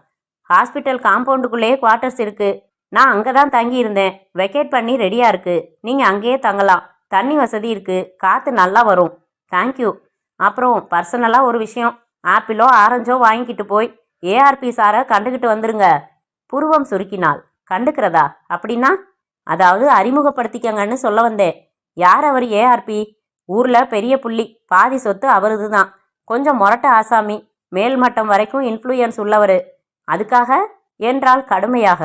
ஹாஸ்பிட்டல் காம்பவுண்டுக்குள்ளேயே குவார்ட்டர்ஸ் இருக்கு. நான் அங்கே தான் தங்கி இருந்தேன். வெக்கேட் பண்ணி ரெடியாக இருக்கு. நீங்கள் அங்கேயே தங்கலாம். தண்ணி வசதி இருக்கு. காற்று நல்லா வரும். தேங்க்யூ. அப்புறம் பர்சனலாக ஒரு விஷயம், ஆப்பிளோ ஆரஞ்சோ வாங்கிக்கிட்டு போய் ஏஆர்பி சாரை கண்டுக்கிட்டு வந்துருங்க. புருவம் சுருக்கினாள். கண்டுக்கிறதா? அப்படின்னா? அதாவது அறிமுகப்படுத்திக்கங்கன்னு சொல்ல வந்தேன். யார் அவர் ஏஆர்பி? ஊரில் பெரிய புள்ளி. பாதி சொத்து அவரது தான். கொஞ்சம் மொரட்ட ஆசாமி. மேல்மட்டம் வரைக்கும் இன்ஃப்ளூயன்ஸ் உள்ளவர். அதுக்காக என்றால் கடுமையாக.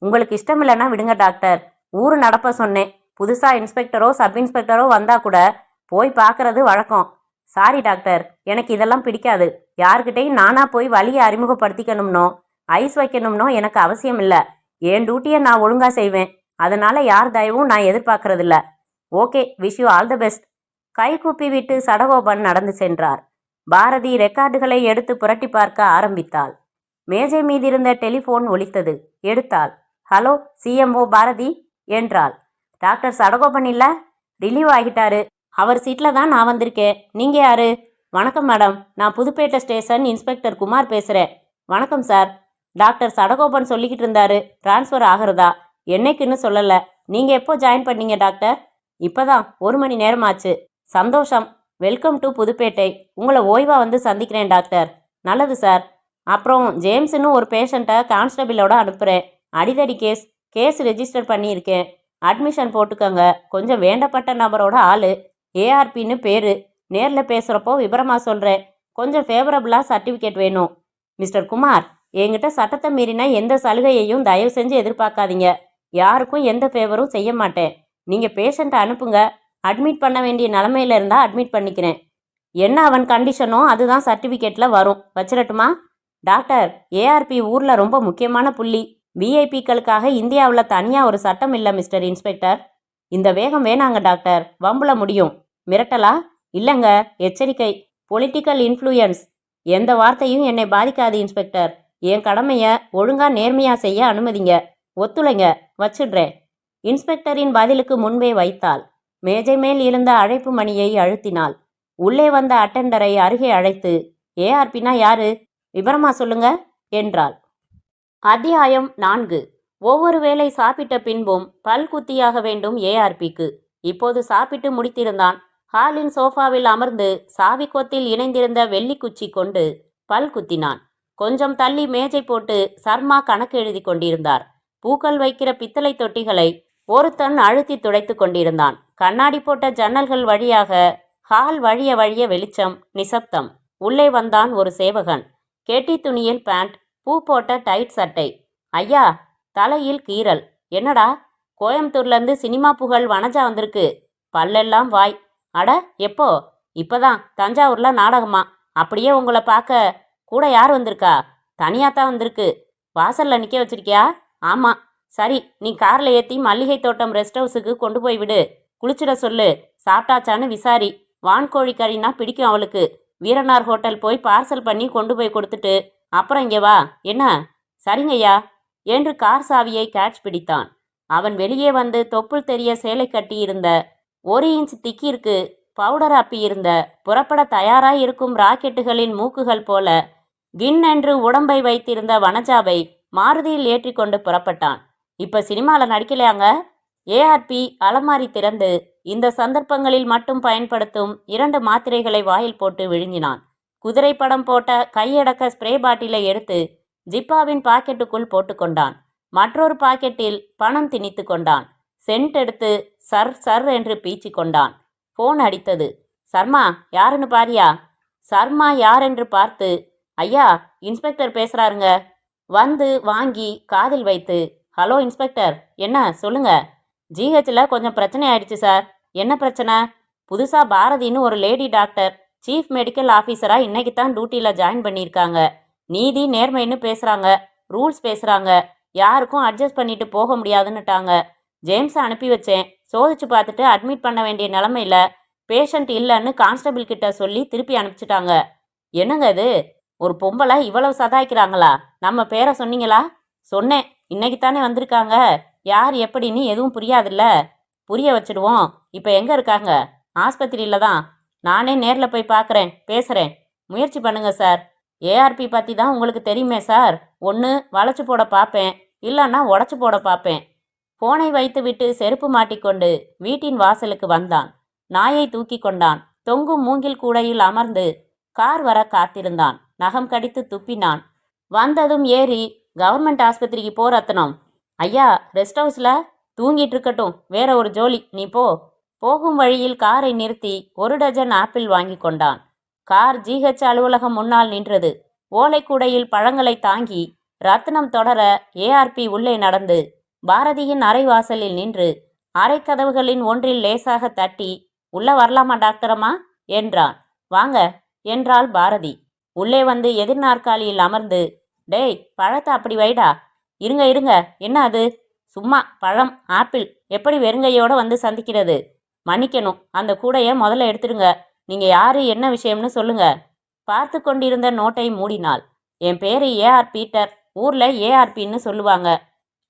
உங்களுக்கு இஷ்டம் இல்லைன்னா விடுங்க டாக்டர். ஊர் நடப்ப சொன்னேன். புதுசாக இன்ஸ்பெக்டரோ சப் இன்ஸ்பெக்டரோ வந்தால் கூட போய் பார்க்கறது வழக்கம். சாரி டாக்டர், எனக்கு இதெல்லாம் பிடிக்காது. யார்கிட்டையும் நானாக போய் வழியை அறிமுகப்படுத்திக்கணும்னோ ஐஸ் வைக்கணும்னோ எனக்கு அவசியம் இல்லை. என் டியூட்டியை நான் ஒழுங்காக செய்வேன். அதனால் யார் தயவும் நான் எதிர்பார்க்கறதில்ல. Okay, wish you all the best. கை கூப்பி விட்டு சடகோபன் நடந்து சென்றார். பாரதி ரெக்கார்டுகளை எடுத்து புரட்டி பார்க்க ஆரம்பித்தாள். மேஜை மீதிருந்த டெலிஃபோன் ஒலித்தது. எடுத்தாள். ஹலோ, CMO பாரதி என்றாள். டாக்டர் சடகோபன் இல்லை? ரிலீவ் ஆகிட்டாரு. அவர் சீட்டில் தான் நான் வந்திருக்கேன். நீங்கள் யாரு? வணக்கம் மேடம், நான் புதுப்பேட்டை ஸ்டேஷன் இன்ஸ்பெக்டர் குமார் பேசுகிறேன். வணக்கம் சார். டாக்டர் சடகோபன் சொல்லிக்கிட்டு இருந்தாரு டிரான்ஸ்ஃபர் ஆகிறதா. என்னைக்குன்னு சொல்லலை. நீங்கள் எப்போ ஜாயின் பண்ணீங்க டாக்டர்? இப்போதான் 1 மணி நேரம் ஆச்சு. சந்தோஷம். Welcome to Pudupettai. உங்களை ஓய்வாக வந்து சந்திக்கிறேன் டாக்டர். நல்லது சார். அப்புறம் ஜேம்ஸ்னு ஒரு பேஷண்ட்டை கான்ஸ்டபிளோட அனுப்புகிறேன். அடிதடி கேஸ் ரெஜிஸ்டர் பண்ணியிருக்கேன். அட்மிஷன் போட்டுக்கோங்க. கொஞ்சம் வேண்டப்பட்ட நபரோட ஆள். ஏஆர்பின்னு பேர். நேரில் பேசுகிறப்போ விபரமாக சொல்கிறேன். கொஞ்சம் ஃபேவரபுளாக சர்டிஃபிகேட் வேணும். மிஸ்டர் குமார், என்கிட்ட சட்டத்தை மீறினா எந்த சலுகையையும் தயவு செஞ்சு எதிர்பார்க்காதீங்க. யாருக்கும் எந்த ஃபேவரும் செய்ய மாட்டேன். நீங்கள் பேஷண்ட்டை அனுப்புங்க. அட்மிட் பண்ண வேண்டிய நிலமையில இருந்தால் அட்மிட் பண்ணிக்கிறேன். என்ன அவன் கண்டிஷனோ அதுதான் சர்டிஃபிகேட்டில் வரும். வச்சிரட்டுமா? டாக்டர், ஏஆர்பி ஊரில் ரொம்ப முக்கியமான புள்ளி. விஐபிக்களுக்காக இந்தியாவில் தனியாக ஒரு சட்டம் இல்லை மிஸ்டர் இன்ஸ்பெக்டர். இந்த வேகம் வேணாங்க டாக்டர். வம்புல முடியும். மிரட்டலா? இல்லைங்க, எச்சரிக்கை. Political influence. எந்த வார்த்தையும் என்னை பாதிக்காது இன்ஸ்பெக்டர். என் கடமையை ஒழுங்காக நேர்மையாக செய்ய அனுமதிங்க. ஒத்துழைங்க. வச்சிடுறேன். இன்ஸ்பெக்டரின் பதிலுக்கு முன்பே வைத்தாள். மேஜை மேல் இருந்த அழைப்பு மணியை அழுத்தினாள். உள்ளே வந்த அட்டெண்டரை அருகே அழைத்து, ஏஆர்பினா யாரு? விபரமா சொல்லுங்க என்றாள். அத்தியாயம் 4. ஒவ்வொரு வேளை சாப்பிட்ட பின்பும் பல் குத்தியாக வேண்டும் ஏஆர்பிக்கு. இப்போது சாப்பிட்டு முடித்திருந்தான். ஹாலின் சோஃபாவில் அமர்ந்து சாவிக்கோத்தில் இணைந்திருந்த வெள்ளிக்குச்சி கொண்டு பல் குத்தினான். கொஞ்சம் தள்ளி மேஜை போட்டு சர்மா கணக்கு எழுதி கொண்டிருந்தார். பூக்கள் வைக்கிற பித்தளை தொட்டிகளை ஒருத்தன் அழுத்தி துடைத்து கொண்டிருந்தான். கண்ணாடி போட்ட ஜன்னல்கள் வழியாக ஹால் வழிய வழிய வெளிச்சம், நிசப்தம். உள்ளே வந்தான் ஒரு சேவகன். கெட்டி துணியில் பேண்ட், பூ போட்ட டைட் சட்டை. ஐயா, தலையில் கீறல். என்னடா, கோயம்புத்தூர்லேருந்து சினிமா புகழ் வனஜா வந்திருக்கு. பல்லெல்லாம் வாய். அட, எப்போ? இப்போதான். தஞ்சாவூரில் நாடகமா. அப்படியே உங்களை பார்க்க கூட யார் வந்திருக்கா? தனியாத்தான் வந்திருக்கு. வாசலில் நிற்க வச்சிருக்கியா? ஆமாம். சரி, நீ காரில் ஏற்றி மல்லிகை தோட்டம் ரெஸ்ட் ஹவுஸுக்கு கொண்டு போய் விடு. குளிச்சிட சொல்லு. சாப்பிட்டாச்சான்னு விசாரி. வான்கோழி கறினா பிடிக்கும் அவளுக்கு. வீரனார் ஹோட்டல் போய் பார்சல் பண்ணி கொண்டு போய் கொடுத்துட்டு அப்புறம் இங்கே வா. என்ன? சரிங்கய்யா என்று கார் சாவியை கேட்ச் பிடித்தான். அவன் வெளியே வந்து தொப்புள் தெரிய சேலை கட்டியிருந்த 1 இன்ச் திக்கிற்கு பவுடர் அப்பியிருந்த புறப்பட தயாராய் இருக்கும் ராக்கெட்டுகளின் மூக்குகள் போல கின் என்று உடம்பை வைத்திருந்த வனஜாவை மாருதியில் ஏற்றி கொண்டு புறப்பட்டான். இப்போ சினிமாவில் நடிக்கலையாங்க? ஏஆர்பி அலமாரி திறந்து இந்த சந்தர்ப்பங்களில் மட்டும் பயன்படுத்தும் 2 மாத்திரைகளை வாயில் போட்டு விழுங்கினான். குதிரை படம் போட்ட கையடக்க ஸ்ப்ரே பாட்டிலை எடுத்து ஜிப்பாவின் பாக்கெட்டுக்குள் போட்டுக்கொண்டான். மற்றொரு பாக்கெட்டில் பணம் திணித்து கொண்டான். சென்ட் எடுத்து சர் சர் என்று பீச்சி கொண்டான். ஃபோன் அடித்தது. சர்மா, யாருன்னு பாரியா? சர்மா யாரென்று பார்த்து, ஐயா, இன்ஸ்பெக்டர் பேசுகிறாருங்க. வந்து வாங்கி காதில் வைத்து, ஹலோ இன்ஸ்பெக்டர், என்ன சொல்லுங்க. ஜிஹெச்சில் கொஞ்சம் பிரச்சனை ஆயிடுச்சு சார். என்ன பிரச்சனை? புதுசாக பாரதின்னு ஒரு லேடி டாக்டர் சீஃப் மெடிக்கல் ஆஃபீஸராக இன்னைக்கு தான் டியூட்டியில் ஜாயின் பண்ணியிருக்காங்க. நீதி நேர்மைன்னு பேசுகிறாங்க. ரூல்ஸ் பேசுகிறாங்க, யாருக்கும் அட்ஜஸ்ட் பண்ணிட்டு போக முடியாதுன்னுட்டாங்க. ஜேம்ஸை அனுப்பி வச்சேன். சோதிச்சு பார்த்துட்டு அட்மிட் பண்ண வேண்டிய நிலமையில பேஷண்ட் இல்லைன்னு கான்ஸ்டபிள் கிட்ட சொல்லி திருப்பி அனுப்பிச்சிட்டாங்க. என்னங்க இது, ஒரு பொம்பளை இவ்வளவு சதாய்க்கிறாங்களா? நம்ம பேரை சொன்னீங்களா? சொன்னேன், இன்னைக்கு தானே வந்திருக்காங்க, யார் எப்படின்னு எதுவும் புரியாதுல்ல. புரிய வச்சிடுவோம். இப்போ எங்கே இருக்காங்க? ஆஸ்பத்திரியில் தான். நானே நேரில் போய் பார்க்குறேன், பேசுகிறேன். முயற்சி பண்ணுங்க சார். ஏஆர்பி பற்றி தான் உங்களுக்கு தெரியுமே சார். ஒன்று வளைச்சு போட பார்ப்பேன், இல்லைன்னா உடச்சி போட பார்ப்பேன். ஃபோனை வைத்துவிட்டு செருப்பு மாட்டிக்கொண்டு வீட்டின் வாசலுக்கு வந்தான். நாயை தூக்கி கொண்டான். தொங்கும் மூங்கில் கூடையில் அமர்ந்து கார் வர காத்திருந்தான். நகம் கடித்து துப்பினான். வந்ததும் ஏறி கவர்மெண்ட் ஆஸ்பத்திரிக்கு போ ரத்னம். ஐயா, ரெஸ்ட் ஹவுஸில் தூங்கிட்டு இருக்கட்டும், வேற ஒரு ஜோலி, நீ போ. போகும் வழியில் காரை நிறுத்தி 1 டஜன் ஆப்பிள் வாங்கி கொண்டான். கார் ஜிஹெச் அலுவலகம் முன்னால் நின்றது. ஓலைக்கூடையில் பழங்களை தாங்கி ரத்னம் தொடர ஏஆர்பி உள்ளே நடந்து பாரதியின் அறை வாசலில் நின்று அறைக்கதவுகளின் ஒன்றில் லேசாக தட்டி, உள்ள வரலாமா டாக்டரம்மா என்றான். வாங்க என்றாள் பாரதி. உள்ளே வந்து எதிர் நாற்காலியில் அமர்ந்து, டேய், பழத்தை அப்படி வைடா. இருங்க இருங்க, என்ன அது? சும்மா பழம், ஆப்பிள். எப்படி வெறுங்கையோடு வந்து சந்திக்கிறது? மன்னிக்கணும், அந்த கூடையை முதல்ல எடுத்துடுங்க. நீங்கள் யார், என்ன விஷயம்னு சொல்லுங்க. பார்த்து கொண்டிருந்த நோட்டை மூடினாள். என் பேர் ஏஆர் பீட்டர், ஊரில் ஏஆர்பின்னு சொல்லுவாங்க.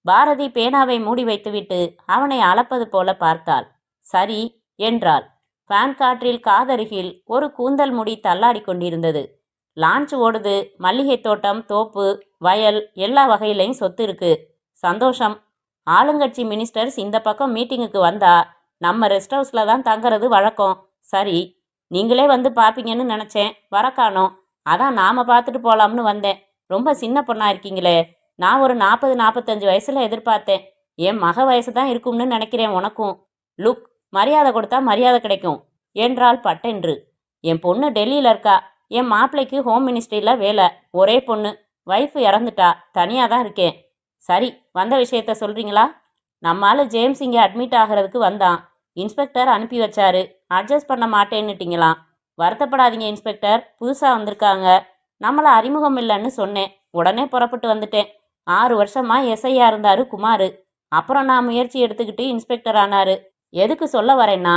பாரதி பேனாவை மூடி வைத்துவிட்டு அவனை அளப்பது போல பார்த்தாள். சரி என்றாள். ஃபேன் காற்றில் காதருகில் ஒரு கூந்தல் முடி தள்ளாடி கொண்டிருந்தது. லான்ச் ஓடுது, மல்லிகை தோட்டம், தோப்பு, வயல், எல்லா வகையிலையும் சொத்து இருக்கு. சந்தோஷம். ஆளுங்கட்சி மினிஸ்டர்ஸ் இந்த பக்கம் மீட்டிங்குக்கு வந்தா நம்ம ரெஸ்ட் ஹவுஸில் தான் தங்குறது வழக்கம். சரி, நீங்களே வந்து பார்ப்பீங்கன்னு நினச்சேன், வரக்கானோம். அதான் நாம் பார்த்துட்டு போகலாம்னு வந்தேன். ரொம்ப சின்ன பொண்ணாக இருக்கீங்களே. நான் ஒரு 40-45 வயசில் எதிர்பார்த்தேன். என் மக வயசு தான் இருக்கும்னு நினைக்கிறேன் உனக்கும். லுக், மரியாதை கொடுத்தா மரியாதை கிடைக்கும் என்றாள் பட்டென்று. என் பொண்ணு டெல்லியில் இருக்கா. என் மாப்பிள்ளைக்கு ஹோம் மினிஸ்ட்ரியில் வேலை. ஒரே பொண்ணு, ஒய்ஃபு இறந்துட்டா. தனியாக தான் இருக்கேன். சரி, வந்த விஷயத்த சொல்கிறீங்களா? நம்மால் ஜேம்ஸ் இங்கே அட்மிட் ஆகிறதுக்கு வந்தான். இன்ஸ்பெக்டர் அனுப்பி வச்சாரு. அட்ஜஸ்ட் பண்ண மாட்டேன்னுட்டிங்களாம். வருத்தப்படாதீங்க இன்ஸ்பெக்டர், புதுசாக வந்திருக்காங்க. நம்மளை அறிமுகம் இல்லைன்னு சொன்னேன். உடனே புறப்பட்டு வந்துட்டேன். 6 வருஷமாக எஸ்ஐயா இருந்தார் குமார். அப்புறம் நான் முயற்சி எடுத்துக்கிட்டு இன்ஸ்பெக்டர் ஆனார். எதுக்கு சொல்ல வரேன்னா,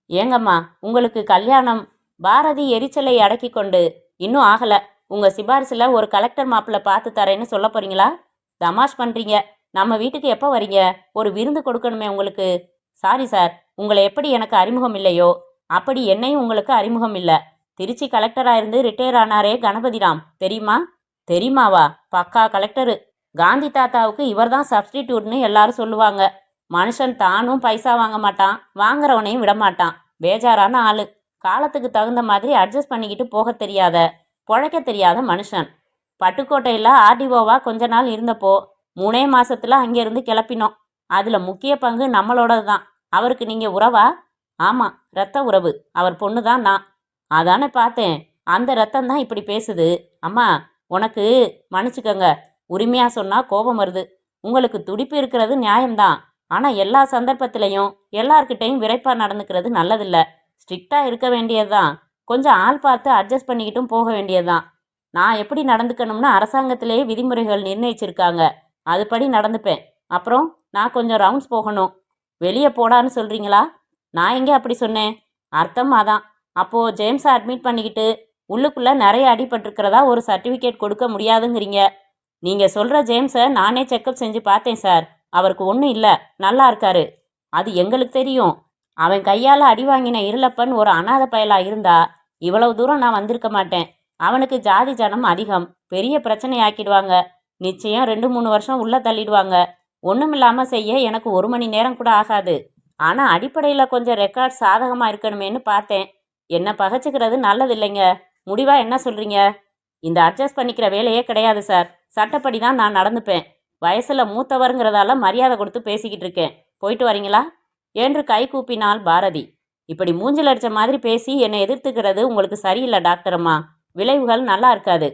ஏங்கம்மா, உங்களுக்கு கல்யாணம்? பாரதி எரிச்சலை அடக்கி கொண்டு, இன்னும் ஆகலை. உங்கள் சிபாரிசில் ஒரு கலெக்டர் மாப்பிள்ளை பார்த்து தரேன்னு சொல்ல போகிறீங்களா? தமாஷ் பண்ணுறீங்க. நம்ம வீட்டுக்கு எப்போ வரீங்க? ஒரு விருந்து கொடுக்கணுமே உங்களுக்கு. சாரி சார், உங்களை எப்படி எனக்கு அறிமுகம் இல்லையோ அப்படி என்னையும் உங்களுக்கு அறிமுகம் இல்லை. திருச்சி கலெக்டராக இருந்து ரிட்டையர் ஆனாரே கணபதிராம், தெரியுமா? தெரியுமாவா? பக்கா கலெக்டரு. காந்தி தாத்தாவுக்கு இவர் தான் சப்ஸ்டிடியூட்னு எல்லாரும் சொல்லுவாங்க. மனுஷன் தானும் பைசா வாங்க மாட்டான், வாங்குறவனையும் விடமாட்டான். பேஜாரான ஆளு. காலத்துக்கு தகுந்த மாதிரி அட்ஜஸ்ட் பண்ணிக்கிட்டு போக தெரியாத, பொழைக்க தெரியாத மனுஷன். பட்டுக்கோட்டையில் ஆர்டிஓவா கொஞ்ச நாள் இருந்தப்போ 3 மாசத்துல அங்கேருந்து கிளப்பினோம். அதில் முக்கிய பங்கு நம்மளோடது தான். அவருக்கு நீங்கள் உறவா? ஆமாம், ரத்த உறவு. அவர் பொண்ணு தான் நான். அதானே பார்த்தேன். அந்த ரத்தம் தான் இப்படி பேசுது. அம்மா, உனக்கு மன்னிச்சுக்கங்க, உரிமையாக சொன்னால் கோபம் வருது. உங்களுக்கு துடிப்பு இருக்கிறது நியாயம்தான். ஆனால் எல்லா சந்தர்ப்பத்திலையும் எல்லார்கிட்டையும் விரைப்பாக நடந்துக்கிறது நல்லதில்லை. ஸ்ட்ரிக்டாக இருக்க வேண்டியது தான். கொஞ்சம் ஆள் பார்த்து அட்ஜஸ்ட் பண்ணிக்கிட்டும் போக வேண்டியது தான். நான் எப்படி நடந்துக்கணும்னு அரசாங்கத்திலேயே விதிமுறைகள் நிர்ணயிச்சிருக்காங்க. அதுபடி நடந்துப்பேன். அப்புறம் நான் கொஞ்சம் ரவுண்ட்ஸ் போகணும். வெளியே போடான்னு சொல்கிறீங்களா? நான் எங்கே அப்படி சொன்னேன்? அர்த்தம் அதான். அப்போது ஜேம்ஸை அட்மிட் பண்ணிக்கிட்டு உள்ளுக்குள்ளே நிறைய அடிபட்டிருக்கிறதா ஒரு சர்டிஃபிகேட் கொடுக்க முடியாதுங்கிறீங்க. நீங்கள் சொல்கிற ஜேம்ஸை நானே செக்கப் செஞ்சு பார்த்தேன் சார். அவருக்கு ஒன்றும் இல்லை, நல்லா இருக்காரு. அது எங்களுக்கு தெரியும். அவன் கையால் அடி வாங்கின இருளப்பன் ஒரு அனாத பயலா இருந்தா இவ்வளவு தூரம் நான் வந்திருக்க மாட்டேன். அவனுக்கு ஜாதி ஜனம் அதிகம். பெரிய பிரச்சனை ஆக்கிடுவாங்க. நிச்சயம் 2-3 வருஷம் உள்ள தள்ளிடுவாங்க. ஒன்றுமில்லாமல் செய்ய எனக்கு 1 மணி நேரம் கூட ஆகாது. ஆனால் அடிப்படையில் கொஞ்சம் ரெக்கார்ட் சாதகமாக இருக்கணுமேன்னு பார்த்தேன். என்ன பகைச்சிக்கிறது நல்லது இல்லைங்க. முடிவாக என்ன சொல்கிறீங்க? இந்த அட்ஜஸ்ட் பண்ணிக்கிற வேலையே கிடையாது சார். சட்டப்படி தான் நான் நடந்துப்பேன். வயசில் மூத்தவருங்கிறதால மரியாதை கொடுத்து பேசிக்கிட்டு இருக்கேன். போயிட்டு வரீங்களா என்று கை கூப்பினாள் பாரதி. இப்படி மூஞ்சில் அடித்த மாதிரி பேசி என்னை எதிர்த்துக்கிறது உங்களுக்கு சரியில்லை டாக்டரம்மா. விளைவுகள் நல்லா இருக்காது.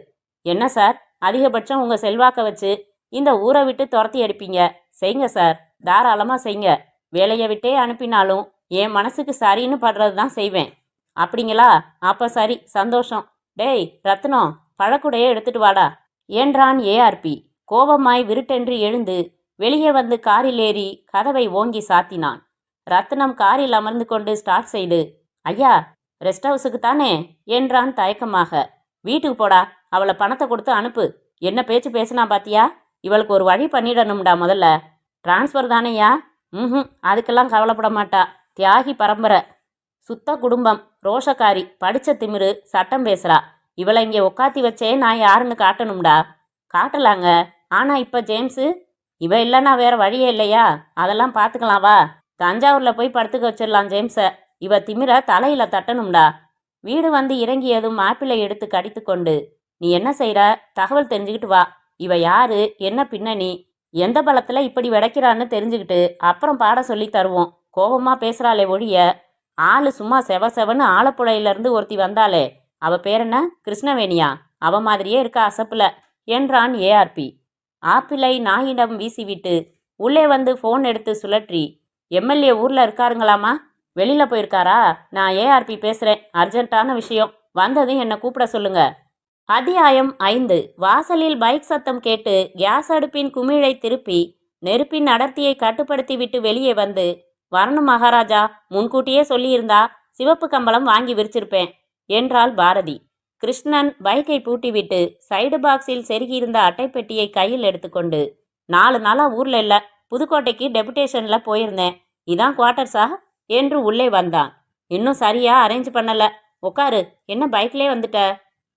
என்ன சார், அதிகபட்சம் உங்கள் செல்வாக்க வச்சு இந்த ஊரை விட்டு துரத்தி அடிப்பீங்க. செய்யுங்க சார், தாராளமாக செய்யுங்க. வேலையை விட்டே அனுப்பினாலும் என் மனசுக்கு சரின்னு படுறது தான் செய்வேன். அப்படிங்களா? அப்போ சரி, சந்தோஷம். டேய் ரத்னம், பழக்குடையை எடுத்துட்டு வாடா என்றான் ஏஆர்பி. கோபமாய் விருட்டென்று எழுந்து வெளியே வந்து காரில் ஏறி கதவை ஓங்கி சாத்தினான். ரத்னம் காரில் அமர்ந்து கொண்டு ஸ்டார்ட் செய்து, ஐயா, ரெஸ்ட் ஹவுஸுக்கு தானே என்றான் தயக்கமாக. வீட்டுக்கு போடா, அவளை பணத்தை கொடுத்து அனுப்பு. என்ன பேச்சு பேசினா பாத்தியா? இவளுக்கு ஒரு வழி பண்ணிடணும்டா. முதல்ல டிரான்ஸ்ஃபர் தானேயா? அதுக்கெல்லாம் கவலைப்பட மாட்டா. தியாகி பரம்பரை, சுத்த குடும்பம், ரோஷக்காரி, படிச்ச திமிரு, சட்டம் பேசுறா. இவளை இங்கே உக்காத்தி வச்சே நான் யாருன்னு காட்டணும்டா. காட்டலாங்க. ஆனா இப்ப ஜேம்ஸு இவ இல்லைன்னா வேற வழியே இல்லையா? அதெல்லாம் பார்த்துக்கலாம். வா, தஞ்சாவூர்ல போய் படுத்துக்க வச்சிடலாம் ஜேம்ஸை. இவ திமிர தலையில தட்டணும்டா. வீடு வந்து இறங்கியதும் ஆப்பிளை எடுத்து கடித்து கொண்டு, நீ என்ன செய்யற? தகவல் தெரிஞ்சுக்கிட்டு வா. இவ யாரு, என்ன பின்னணி, எந்த பலத்துல இப்படி விடைக்கிறான்னு தெரிஞ்சுக்கிட்டு அப்புறம் பாட சொல்லி தருவோம். கோபமா பேசுறாளே ஒழிய, ஆளு சும்மா செவன்னு ஆலப்புழையிலிருந்து ஒருத்தி வந்தாளே, அவ பேர் என்ன? கிருஷ்ணவேணியா? அவ மாதிரியே இருக்க அசப்புல என்றான் ஏஆர்பி. ஆப்பிளை நாயிடம் வீசிவிட்டு உள்ளே வந்து ஃபோன் எடுத்து சுழற்றி, எம்எல்ஏ ஊர்ல இருக்காருங்களாமா? வெளியில போயிருக்காரா? நான் ஏஆர்பி பேசுறேன், அர்ஜென்ட்டான விஷயம். வந்ததும் என்னை கூப்பிட சொல்லுங்க. அத்தியாயம் 5. வாசலில் பைக் சத்தம் கேட்டு கேஸ் அடுப்பின் குமிழை திருப்பி நெருப்பின் அடர்த்தியை கட்டுப்படுத்தி விட்டு வெளியே வந்து, வரணும் மகாராஜா, முன்கூட்டியே சொல்லியிருந்தா சிவப்பு கம்பளம் வாங்கி விரிச்சிருப்பேன் என்றாள் பாரதி. கிருஷ்ணன் பைக்கை பூட்டிவிட்டு சைடு பாக்ஸில் செருகியிருந்த அட்டைப்பெட்டியை கையில் எடுத்துக்கொண்டு, 4 நாளா ஊர்ல இல்ல, புதுக்கோட்டைக்கு டெபுடேஷன்ல போயிருந்தேன். இதான் குவார்ட்டர்ஸா என்று உள்ளே வந்தான். இன்னும் சரியா அரேஞ்ச் பண்ணல. உட்காரு. என்ன பைக்லே வந்துட்ட?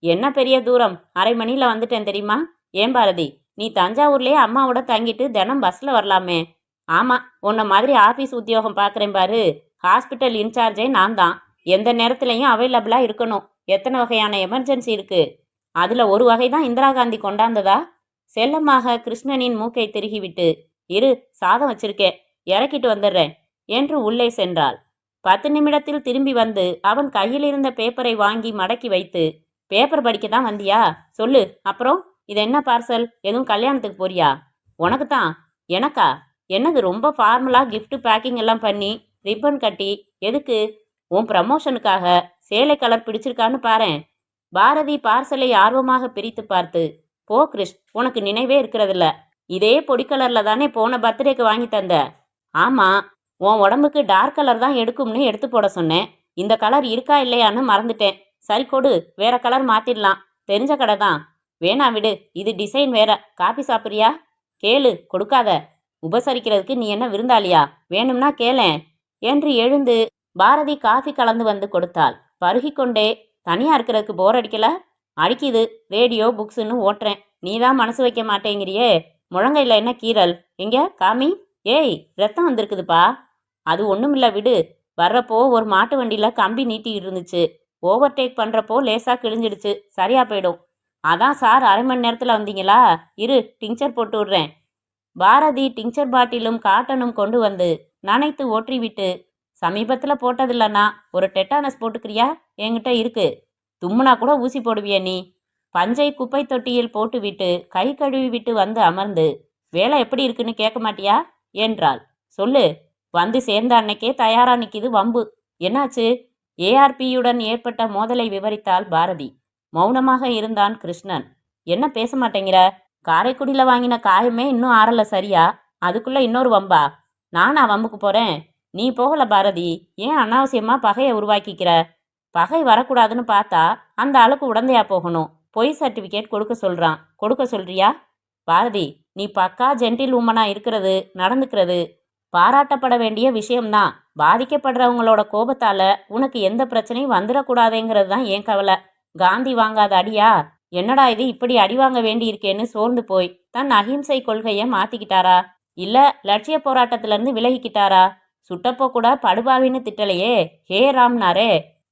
என்ன பெரிய தூரம், அரை மணியில் வந்துட்டேன் தெரியுமா? ஏன் பாரதி, நீ தஞ்சாவூர்லேயே அம்மாவோட தங்கிட்டு தினம் பஸ்ஸில் வரலாமே. ஆமாம், உன்னை மாதிரி ஆஃபீஸ் உத்தியோகம் பார்க்குறேன் பாரு. ஹாஸ்பிட்டல் இன்சார்ஜே நான் தான். எந்த நேரத்துலையும் அவைலபிளாக இருக்கணும். எத்தனை வகையான எமர்ஜென்சி இருக்குது. அதில் ஒரு வகை தான் இந்திரா காந்தி கொண்டாந்ததா? செல்லமாக கிருஷ்ணனின் மூக்கை திருகிவிட்டு, இரு, சாதம் வச்சிருக்கேன், இறக்கிட்டு வந்துடுறேன் என்று உள்ளே சென்றாள். 10 நிமிடத்தில் திரும்பி வந்து அவன் கையில் இருந்த பேப்பரை வாங்கி மடக்கி வைத்து, பேப்பர் படிக்க தான் வந்தியா? சொல்லு. அப்புறம் இது என்ன பார்சல்? எதுவும் கல்யாணத்துக்கு போறியா? உனக்கு தான். எனக்கா? என்னது ரொம்ப ஃபார்மலாக கிஃப்ட் பேக்கிங் எல்லாம் பண்ணி ரிப்பன் கட்டி? எதுக்கு? உன் ப்ரமோஷனுக்காக. சேலை கலர் பிடிச்சிருக்கான்னு பாரேன். பாரதி பார்சலை ஆர்வமாக பிரித்து பார்த்து, போ கிருஷ், உனக்கு நினைவே இருக்கிறதில்ல. இதே பொடி கலரில் தானே போன பர்த்டேக்கு வாங்கி தந்த. ஆமாம், உன் உடம்புக்கு டார்க் கலர் தான் எடுக்கும்னு எடுத்து போட சொன்னேன். இந்த கலர் இருக்கா இல்லையான்னு மறந்துட்டேன். சரி கொடு, வேற கலர் மாத்திடலாம். தெரிஞ்ச கடை தான். வேணா விடு, இது டிசைன் வேற. காபி சாப்பிட்றியா? கேளு. கொடுக்காத. உபசரிக்கிறதுக்கு நீ என்ன விருந்தாளியா? வேணும்னா கேளேன் என்று எழுந்து பாரதி காஃபி கலந்து வந்து கொடுத்தாள். பருகிக்கொண்டே, தனியா இருக்கிறதுக்கு போர் அடிக்கல? அடிக்குது. ரேடியோ புக்ஸுன்னு ஓட்டுறேன். நீ தான் மனசு வைக்க மாட்டேங்கிறியே. முழங்கையில் என்ன கீரல்? எங்க காமி? ஏய், ரத்தம் வந்திருக்குதுப்பா. அது ஒன்றுமில்ல, விடு. வர்றப்போ ஒரு மாட்டு வண்டியில் கம்பி நீட்டி இருந்துச்சு. ஓவர்டேக் பண்ணுறப்போ லேசாக கிழிஞ்சிடுச்சு. சரியா போயிடும். அதான் சார், அரை மணி நேரத்தில் வந்தீங்களா? இரு, டிங்சர் போட்டு விட்றேன். பாரதி டிங்சர் பாட்டிலும் காட்டனும் கொண்டு வந்து நனைத்து ஓற்றிவிட்டு, சமீபத்தில் போட்டதில்லண்ணா, ஒரு டெட்டானஸ் போட்டுக்கிறியா? என்கிட்ட இருக்கு. தும்முனா கூட ஊசி போடுவிய நீ. பஞ்சை குப்பை தொட்டியில் போட்டுவிட்டு கை கழுவி விட்டு வந்து அமர்ந்து, வேலை எப்படி இருக்குன்னு கேட்க மாட்டியா என்றாள். சொல்லு. வந்து சேர்ந்த அன்னைக்கே தயாரா நிற்கிது வம்பு. என்னாச்சு? ஏஆர்பியுடன் ஏற்பட்ட மோதலை விவரித்தாள் பாரதி. மௌனமாக இருந்தான் கிருஷ்ணன். என்ன பேச மாட்டேங்கிற? காரைக்குடியில் வாங்கின காயமே இன்னும் ஆறல. சரியா? அதுக்குள்ள இன்னொரு வம்பா? நானா வம்புக்கு போறேன்? நீ போகல பாரதி. ஏன் அனாவசியமா பகையை உருவாக்கிக்கிற? பகை வரக்கூடாதுன்னு பார்த்தா அந்த ஆளுக்கு உடந்தையா போகணும். பொய் சர்டிஃபிகேட் கொடுக்க சொல்றான். கொடுக்க சொல்றியா? பாரதி, நீ பக்கா ஜென்டில் உமனா இருக்கிறது, நடந்துக்கிறது பாராட்டப்பட வேண்டிய விஷயம்தான். பாதிக்கப்படுறவங்களோட கோபத்தால உனக்கு எந்த பிரச்சனையும் வந்துடக்கூடாதுங்கிறது தான் ஏன் கவலை. காந்தி வாங்காத அடியா? என்னடா இது, இப்படி அடி வாங்க வேண்டி இருக்கேன்னு சோர்ந்து போய் தன் அஹிம்சை கொள்கையை மாத்திக்கிட்டாரா? இல்ல லட்சிய போராட்டத்திலிருந்து விலகிக்கிட்டாரா? சுட்டப்போ கூட படுபாவின்னு திட்டலையே, ஹே ராம்னாரே.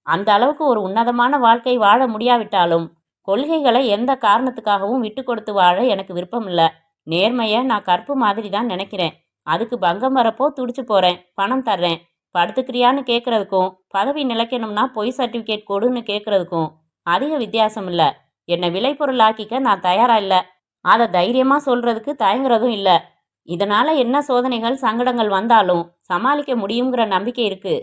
அந்த அளவுக்கு ஒரு உன்னதமான வாழ்க்கை வாழ முடியாவிட்டாலும் கொள்கைகளை எந்த காரணத்துக்காகவும் விட்டு கொடுத்து வாழ எனக்கு விருப்பம் இல்லை. நேர்மையை நான் கற்பு மாதிரி தான் நினைக்கிறேன். அதுக்கு பங்கம் வரப்போ துடிச்சு போறேன். பணம் தர்றேன். படுத்துக்கிறியான்னு கேட்கறதுக்கும் பதவி நிலைக்கணும்னா பொய் சர்டிஃபிகேட் கொடுன்னு கேட்கறதுக்கும் அதிக வித்தியாசம் இல்லை. என்னை விளைபொருளாக்கிக்க நான் தயாரா இல்லை. அதை தைரியமா சொல்றதுக்கு தயங்குறதும் இல்லை. இதனால என்ன சோதனைகள் சங்கடங்கள் வந்தாலும் சமாளிக்க முடியுங்கிற நம்பிக்கை இருக்கு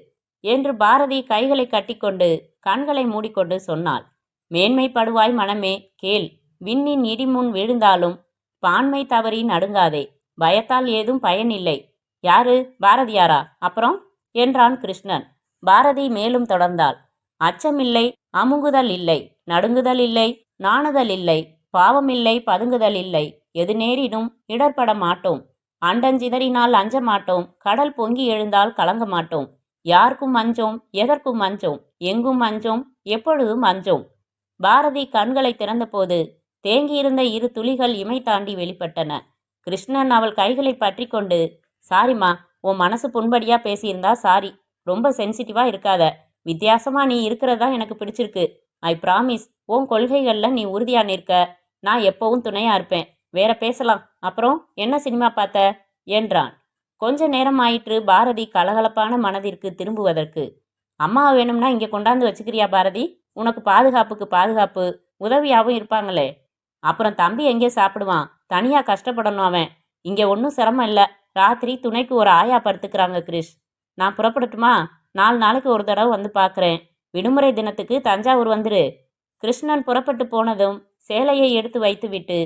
என்று பாரதி கைகளை கட்டிக்கொண்டு கண்களை மூடிக்கொண்டு சொன்னாள். மேன்மைப்படுவாய் மனமே, கேள். விண்ணின் இடிமுன் விழுந்தாலும் பான்மை தவறி நடுங்காதே. பயத்தால் ஏதும் பயன் இல்லை. யாரு, பாரதியாரா? அப்புறம் என்றான் கிருஷ்ணன். பாரதி மேலும் தொடர்ந்தாள். அச்சமில்லை, அமுங்குதல் இல்லை, நடுங்குதல் இல்லை, நாணுதல் இல்லை, பாவமில்லை, பதுங்குதல் இல்லை. எது நேரினும் இடர்பட மாட்டோம். அண்டஞ்சிதறினால் அஞ்ச மாட்டோம். கடல் பொங்கி எழுந்தால் கலங்க மாட்டோம். யாருக்கும் அஞ்சோம், எதற்கும் அஞ்சோம், எங்கும் அஞ்சோம், எப்பொழுதும் அஞ்சோம். பாரதி கண்களை திறந்தபோது தேங்கியிருந்த இரு துளிகள் இமை தாண்டி வெளிப்பட்டன. கிருஷ்ணன் அவள் கைகளை பற்றி கொண்டு, சாரிம்மா, உன் மனசு புண்படியா பேசியிருந்தா சாரி. ரொம்ப சென்சிட்டிவா இருக்காத. வித்தியாசமா நீ இருக்கிறதா எனக்கு பிடிச்சிருக்கு. ஐ ப்ராமிஸ், உன் கொள்கைகள்ல நீ உறுதியா நிற்க. நான் எப்பவும் துணையா இருப்பேன். வேற பேசலாம். அப்புறம் என்ன சினிமா பார்த்த என்றான். கொஞ்ச நேரம் ஆயிற்று பாரதி கலகலப்பான மனதிற்கு திரும்புவதற்கு. அம்மா வேணும்னா இங்கே கொண்டாந்து வச்சுக்கிறியா பாரதி? உனக்கு பாதுகாப்புக்கு பாதுகாப்பு, உதவியாகவும் இருப்பாங்களே. அப்புறம் தம்பி எங்கே சாப்பிடுவான்? தனியாக கஷ்டப்படணும் அவன். இங்கே ஒன்றும் சிரமம் இல்லை. ராத்திரி துணைக்கு ஒரு ஆயா படுத்துக்கிறாங்க கிரிஷ். நான் புறப்படட்டுமா? 4 நாளைக்கு ஒரு தடவை வந்து பார்க்குறேன். விடுமுறை தினத்துக்கு தஞ்சாவூர் வந்துரு. கிருஷ்ணன் புறப்பட்டு போனதும் சேலையை எடுத்து வைத்துவிட்டு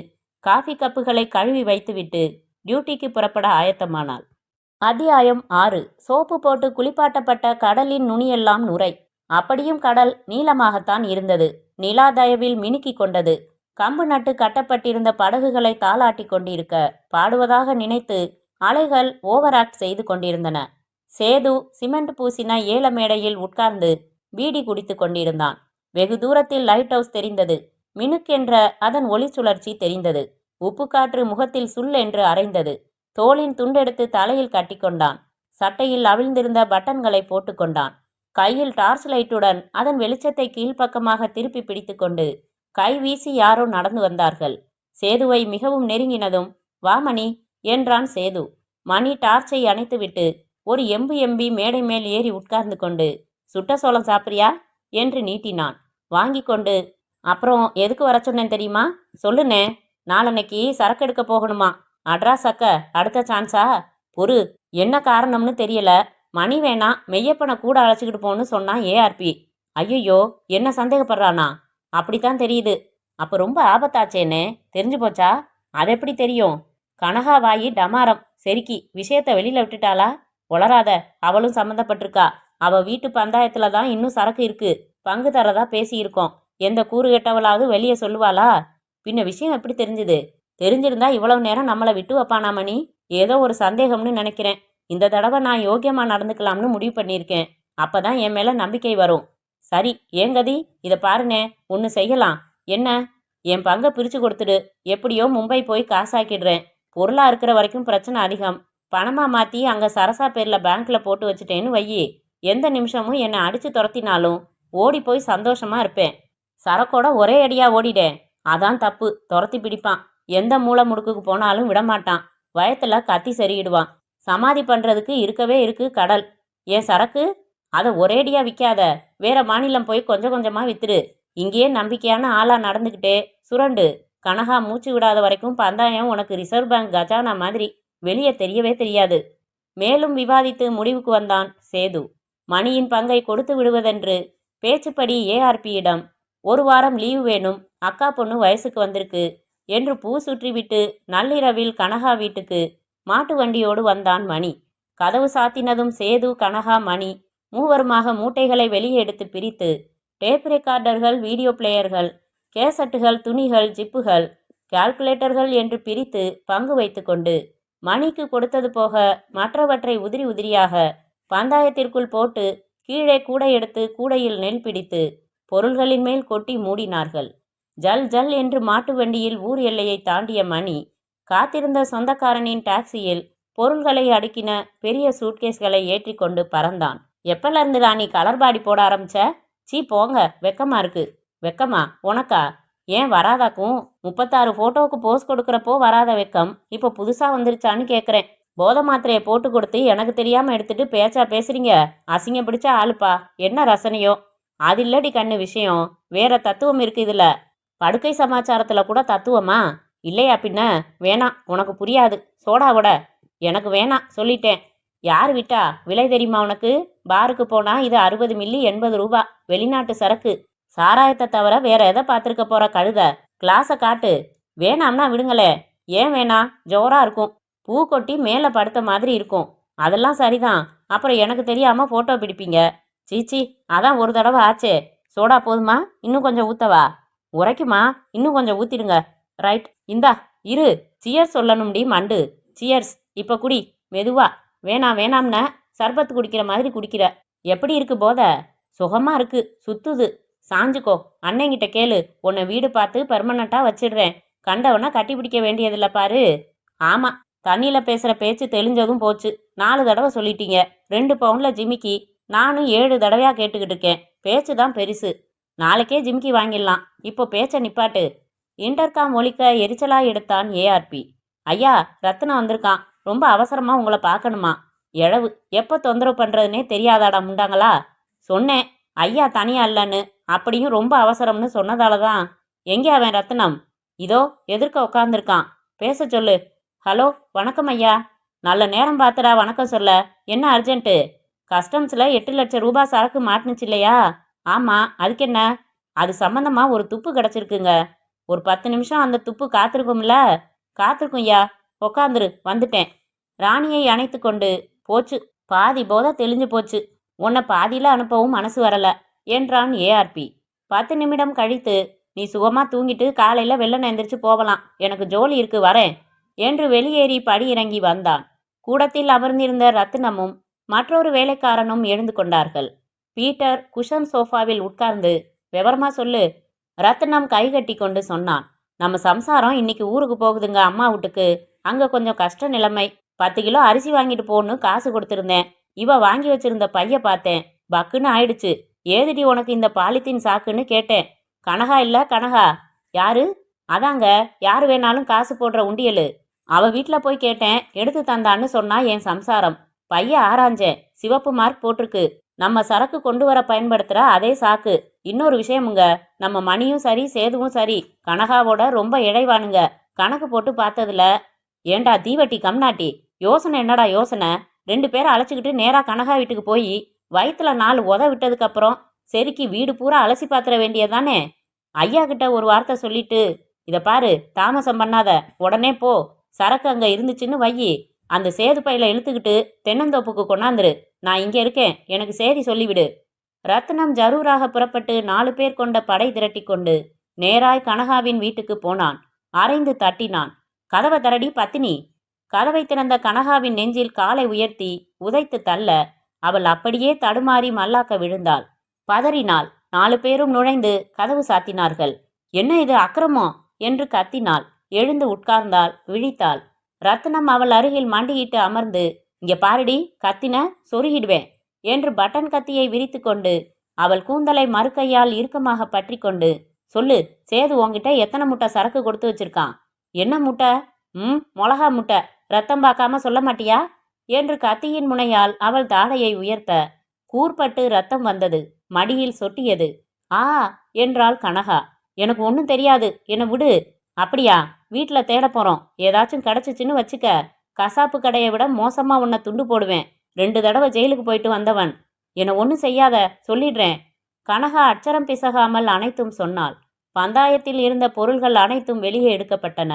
காஃபி கப்புகளை கழுவி வைத்துவிட்டு டியூட்டிக்கு புறப்பட ஆயத்தமானாள். அத்தியாயம் 6. சோப்பு போட்டு குளிப்பாட்டப்பட்ட கடலின் நுனியெல்லாம் நுரை. அப்படியும் கடல் நீளமாகத்தான் இருந்தது. நிலா தயவில் மினுக்கி கொண்டது. கம்பு நட்டு கட்டப்பட்டிருந்த படகுகளை தாளாட்டி கொண்டிருக்க பாடுவதாக நினைத்து அலைகள் ஓவர் ஆக்ட் செய்து கொண்டிருந்தன. சேது சிமெண்ட் பூசின ஏல மேடையில் உட்கார்ந்து பீடி குடித்து கொண்டிருந்தான். வெகு தூரத்தில் லைட் ஹவுஸ் தெரிந்தது. மினுக்கென்ற அதன் ஒளி சுழற்சி தெரிந்தது. உப்பு காற்று முகத்தில் சுல் என்று அரைந்தது. தோளின் துண்டெடுத்து தலையில் கட்டிக்கொண்டான். சட்டையில் அவிழ்ந்திருந்த பட்டன்களை போட்டுக்கொண்டான். கையில் டார்ச் லைட்டுடன் அதன் வெளிச்சத்தை கீழ்ப்பக்கமாக திருப்பி பிடித்து கொண்டு கை வீசி யாரோ நடந்து வந்தார்கள். சேதுவை மிகவும் நெருங்கினதும், வா மணி என்றான் சேது. மணி டார்ச்சை அணைத்துவிட்டு ஒரு எம்பி மேடை மேல் ஏறி உட்கார்ந்து கொண்டு, சுட்ட சோளம் சாப்பிட்றியா என்று நீட்டினான். வாங்கி கொண்டு, அப்புறம் எதுக்கு வர சொன்னேன் தெரியுமா? சொல்லுனே. நாளன்னைக்கு சரக்கு எடுக்க போகணுமா? அட்ராஸ் அக்க, அடுத்த சான்ஸா? பொறு, என்ன காரணம்னு தெரியல. மணி வேணா மெய்யப்பனை கூட அழைச்சிக்கிட்டு போன்னு சொன்னான் ஏஆர்பி. ஐயோ, என்ன சந்தேகப்படுறானா? அப்படித்தான் தெரியுது. அப்போ ரொம்ப ஆபத்தாச்சேனே. தெரிஞ்சு போச்சா? அது எப்படி தெரியும்? கனகா வாயி டமாரம் செருக்கி விஷயத்த வெளியில விட்டுட்டாளா? உளராத, அவளும் சம்மந்தப்பட்டிருக்கா. அவ வீட்டு பந்தாயத்துல தான் இன்னும் சரக்கு இருக்கு. பங்கு தரதா பேசியிருக்கோம். எந்த கூறு கெட்டவளாவது வெளியே சொல்லுவாளா? பின்ன விஷயம் எப்படி தெரிஞ்சுது? தெரிஞ்சிருந்தா இவ்வளவு நேரம் நம்மளை விட்டு வைப்பானா மணி? ஏதோ ஒரு சந்தேகம்னு நினைக்கிறேன். இந்த தடவை நான் யோக்கியமா நடந்துக்கலாம்னு முடிவு பண்ணியிருக்கேன். அப்பதான் என் மேல நம்பிக்கை வரும். சரி, ஏங்கதி, இதை பாருனே, ஒன்று செய்யலாம். என்ன? என் பங்கை பிரித்து கொடுத்துடு. எப்படியோ மும்பை போய் காசாக்கிடுறேன். பொருளாக இருக்கிற வரைக்கும் பிரச்சனை அதிகம். பணமாக மாற்றி அங்கே சரசா பேரில் பேங்க்கில் போட்டு வச்சுட்டேன்னு வையி. எந்த நிமிஷமும் என்னை அடித்து துரத்தினாலும் ஓடி போய் சந்தோஷமாக இருப்பேன். சரக்கோட ஒரே அடியாக ஓடிடேன். அதான் தப்பு. துரத்தி பிடிப்பான். எந்த மூளை முடுக்குக்கு போனாலும் விடமாட்டான். வயத்தில் கத்தி சரியிடுவான். சமாதி பண்ணுறதுக்கு இருக்கவே இருக்கு கடல். என் சரக்கு அதை ஒரேடியாக விற்காத. வேற மாநிலம் போய் கொஞ்சம் கொஞ்சமாக வித்துரு. இங்கேயே நம்பிக்கையான ஆளாக நடந்துக்கிட்டே சுரண்டு. கனகா மூச்சு விடாத வரைக்கும் பந்தாயம் உனக்கு ரிசர்வ் பேங்க் கஜானா மாதிரி வெளியே தெரியவே தெரியாது. மேலும் விவாதித்து முடிவுக்கு வந்தான் சேது. மணியின் பங்கை கொடுத்து விடுவதென்று பேச்சுப்படி ஏஆர்பியிடம், 1 வாரம் லீவு வேணும், அக்கா பொண்ணு வயசுக்கு வந்திருக்கு என்று பூ சுற்றிவிட்டு நள்ளிரவில் கனகா வீட்டுக்கு மாட்டு வண்டியோடு வந்தான் மணி. கதவு சாத்தினதும் சேது, கனகா, மணி மூவருமாக மூட்டைகளை வெளியே எடுத்து பிரித்து டேப் ரெக்கார்டர்கள், வீடியோ பிளேயர்கள், கேசட்டுகள், துணிகள், ஜிப்புகள், கால்குலேட்டர்கள் என்று பிரித்து பங்கு வைத்து கொண்டு மணிக்கு கொடுத்தது போக மற்றவற்றை உதிரி உதிரியாக பந்தாயத்திற்குள் போட்டு கீழே கூடை எடுத்து கூடையில் நெல் பிடித்து பொருள்களின் மேல் கொட்டி மூடினார்கள். ஜல் ஜல் என்று மாட்டு வண்டியில் ஊர் எல்லையை தாண்டிய மணி காத்திருந்த சொந்தக்காரனின் டாக்ஸியில் பொருள்களை அடுக்கின பெரிய சூட்கேஸ்களை ஏற்றி கொண்டு பறந்தான். எப்பல இருந்து ராணி கலர் பாடி போட ஆரம்பிச்ச? சீ போங்க, வெக்கமா இருக்கு. வெக்கமா? உனக்கா? ஏன் வராதாக்கும்? 36 ஃபோட்டோவுக்கு போஸ் கொடுக்குறப்போ வராத வெக்கம் இப்போ புதுசாக வந்துருச்சான்னு கேட்குறேன். போதை மாத்திரையை போட்டு கொடுத்து எனக்கு தெரியாமல் எடுத்துட்டு பேச்சா பேசுறீங்க. அசிங்க பிடிச்ச ஆளுப்பா. என்ன ரசனையோ? அது இல்லடி கண்ணு விஷயம். வேற தத்துவம் இருக்கு இதுல. படுக்கை சமாச்சாரத்தில் கூட தத்துவமா? இல்லையா பின்ன? வேணாம், உனக்கு புரியாது. சோடாவோட எனக்கு வேணாம் சொல்லிட்டேன். யார் விட்டா? விலை தெரியுமா உனக்கு? பாருக்கு போனால் இது 60 மில்லி 80 ரூபா. வெளிநாட்டு சரக்கு. சாராயத்தை தவிர வேற எதை பார்த்துருக்க போற கழுத? கிளாஸை காட்டு. வேணாம்னா விடுங்களே. ஏன் வேணா? ஜோரா இருக்கும். பூ கொட்டி மேலே படுத்த மாதிரி இருக்கும். அதெல்லாம் சரிதான். அப்புறம் எனக்கு தெரியாம போட்டோ பிடிப்பீங்க. சீச்சி, அதான் ஒரு தடவை ஆச்சே. சோடா போதுமா? இன்னும் கொஞ்சம் ஊத்தவா? உரைக்குமா? இன்னும் கொஞ்சம் ஊத்திடுங்க. ரைட், இந்தா இரு. சியர்ஸ் சொல்லணும்டி மண்டு. சியர்ஸ். இப்போ குடி, மெதுவா. வேணாம் வேணாம்ன சர்பத்து குடிக்கிற மாதிரி குடிக்கிற. எப்படி இருக்கு போத? சுகமா இருக்கு, சுத்துது. சாஞ்சுக்கோ, அண்ணங்கிட்ட கேளு. உன்னை வீடு பார்த்து பெர்மனண்டா வச்சிடுறேன். கண்டவனா கட்டி பிடிக்க வேண்டியதில்ல பாரு. ஆமா, தண்ணியில பேசுற பேச்சு தெளிஞ்சதும் போச்சு. 4 தடவை சொல்லிட்டீங்க. 2 பவுன்ல ஜிமிக்கி. நானும் 7 தடவையா கேட்டுக்கிட்டு இருக்கேன். பேச்சு தான் பெருசு. நாளைக்கே ஜிமிக்கி வாங்கிடலாம். இப்போ பேச்ச நிப்பாட்டு. இன்டர்காம் ஒலிக்க எரிச்சலா எடுத்தான் ஏஆர்பி. ஐயா, ரத்னம் வந்திருக்கான். ரொம்ப அவசரமா உங்களை பார்க்கணுமா? எழவு, எப்போ தொந்தரவு பண்றதுன்னே தெரியாதாடா முண்டாங்களா? சொன்னேன் ஐயா தனியா இல்லைன்னு. அப்படியும் ரொம்ப அவசரம்னு சொன்னதால தான். எங்கே அவன் ரத்னம்? இதோ எதிர்க்க உட்காந்துருக்கான். பேச சொல்லு. ஹலோ, வணக்கம் ஐயா. நல்ல நேரம் பார்த்துடா வணக்கம் சொல்ல. என்ன அர்ஜென்ட்டு? கஸ்டம்ஸில் 8 லட்சம் ரூபாய் சரக்கு மாட்டுனுச்சு இல்லையா? ஆமாம், அதுக்கு என்ன? அது சம்மந்தமாக ஒரு துப்பு கிடச்சிருக்குங்க. ஒரு 10 நிமிஷம் அந்த துப்பு காத்திருக்கும்ல? காத்திருக்கும் ஐயா. உக்காந்துரு, வந்துட்டேன். ராணியை அணைத்து கொண்டு, போச்சு, பாதி போத தெளிஞ்சு போச்சு. உன்னை பாதியில் அனுப்பவும் மனசு வரல என்றான் ஏஆர்பி. 10 நிமிடம் கழித்து, நீ சுகமாக தூங்கிட்டு காலையில் வெள்ளனை எந்திரிச்சு போகலாம். எனக்கு ஜோலி இருக்கு, வரேன் என்று வெளியேறி படி இறங்கி வந்தான். கூடத்தில் அமர்ந்திருந்த ரத்தினமும் மற்றொரு வேலைக்காரனும் எழுந்து கொண்டார்கள். பீட்டர் குஷன் சோஃபாவில் உட்கார்ந்து, விவரமா சொல்லு. ரத்தினம் கைகட்டி கொண்டு சொன்னான். நம்ம சம்சாரம் இன்னைக்கு ஊருக்கு போகுதுங்க, அம்மா வீட்டுக்கு. அங்கே கொஞ்சம் கஷ்ட நிலைமை. 10 கிலோ அரிசி வாங்கிட்டு போன்னு காசு கொடுத்துருந்தேன். இவ வாங்கி வச்சிருந்த பைய பார்த்தேன். பக்குன்னு ஆயிடுச்சு. ஏதுடி உனக்கு இந்த பாலித்தீன் சாக்குன்னு கேட்டேன். கனகா இல்ல கனகா? யாரு? அதாங்க, யார் வேணாலும் காசு போடுற உண்டியலு. அவ வீட்டில் போய் கேட்டேன், எடுத்து தந்தான்னு சொன்னா என் சம்சாரம். பைய ஆராய்ஞ்சேன், சிவப்பு மார்க் போட்டிருக்கு. நம்ம சரக்கு கொண்டு வர பயன்படுத்துகிற அதே சாக்கு. இன்னொரு விஷயமுங்க, நம்ம மணியும் சரி சேதுவும் சரி கனகாவோட ரொம்ப இழைவானுங்க. கணக்கு போட்டு பார்த்ததுல. ஏண்டா தீவட்டி கம்நாட்டி, யோசனை என்னடா யோசனை? 2 பேரை அழைச்சிக்கிட்டு நேராக கனகா வீட்டுக்கு போய் வயிற்றுல 4 உத விட்டதுக்கப்புறம் செருக்கி வீடு பூரா அலசி பாத்திர வேண்டியதானே? ஐயா கிட்ட ஒரு வார்த்தை சொல்லிட்டு, இதை பாரு, தாமசம் பண்ணாத, உடனே போ. சரக்கு அங்கே இருந்துச்சுன்னு வையி, அந்த சேது பையில இழுத்துக்கிட்டு தென்னந்தோப்புக்கு கொண்டாந்துரு. நான் இங்கே இருக்கேன், எனக்கு சேதி சொல்லிவிடு. ரத்னம் ஜரூராக புறப்பட்டு 4 பேர் கொண்ட படை திரட்டி கொண்டு நேராய் கனகாவின் வீட்டுக்கு போனான். அரைந்து தட்டினான். கதவை தரடி பத்தினி. கதவை திறந்த கனகாவின் நெஞ்சில் காலை உயர்த்தி உதைத்து தள்ள அவள் அப்படியே தடுமாறி மல்லாக்க விழுந்தாள். பதறினாள். 4 பேரும் நுழைந்து கதவு சாத்தினார்கள். என்ன இது அக்கிரமம் என்று கத்தினாள். எழுந்து உட்கார்ந்தாள், விழித்தாள். ரத்னம் அவள் அருகில் மண்டியிட்டு அமர்ந்து, இங்க பாருடி, கத்தின சொருகிடுவேன் என்று பட்டன் கத்தியை விரித்து கொண்டு அவள் கூந்தலை மறுக்கையால் இறுக்கமாக பற்றி கொண்டு, சொல்லு, சேது உன்கிட்ட எத்தனை முட்டை சரக்கு கொடுத்து வச்சிருக்கான்? என்ன முட்டை? மிளகா முட்டை. ரத்தம் பார்க்காம சொல்ல மாட்டியா என்று கத்தியின் முனையால் அவள் தாடையை உயர்த்த கூர்பட்டு ரத்தம் வந்தது. மடியில் சொட்டியது. ஆ என்றாள் கனகா. எனக்கு ஒன்றும் தெரியாது, என்னை விடு. அப்படியா? வீட்டில் தேட போகிறோம். ஏதாச்சும் கிடச்சிச்சின்னு வச்சுக்க. கசாப்பு கடையை விட மோசமாக உன்னை துண்டு போடுவேன். 2 தடவை ஜெயிலுக்கு போயிட்டு வந்தவன். என்னை ஒன்றும் செய்யாத, சொல்லிடுறேன். கனகா அச்சரம் பிசகாமல் அனைத்தும் சொன்னாள். பந்தாயத்தில் இருந்த பொருள்கள் அனைத்தும் வெளியே எடுக்கப்பட்டன.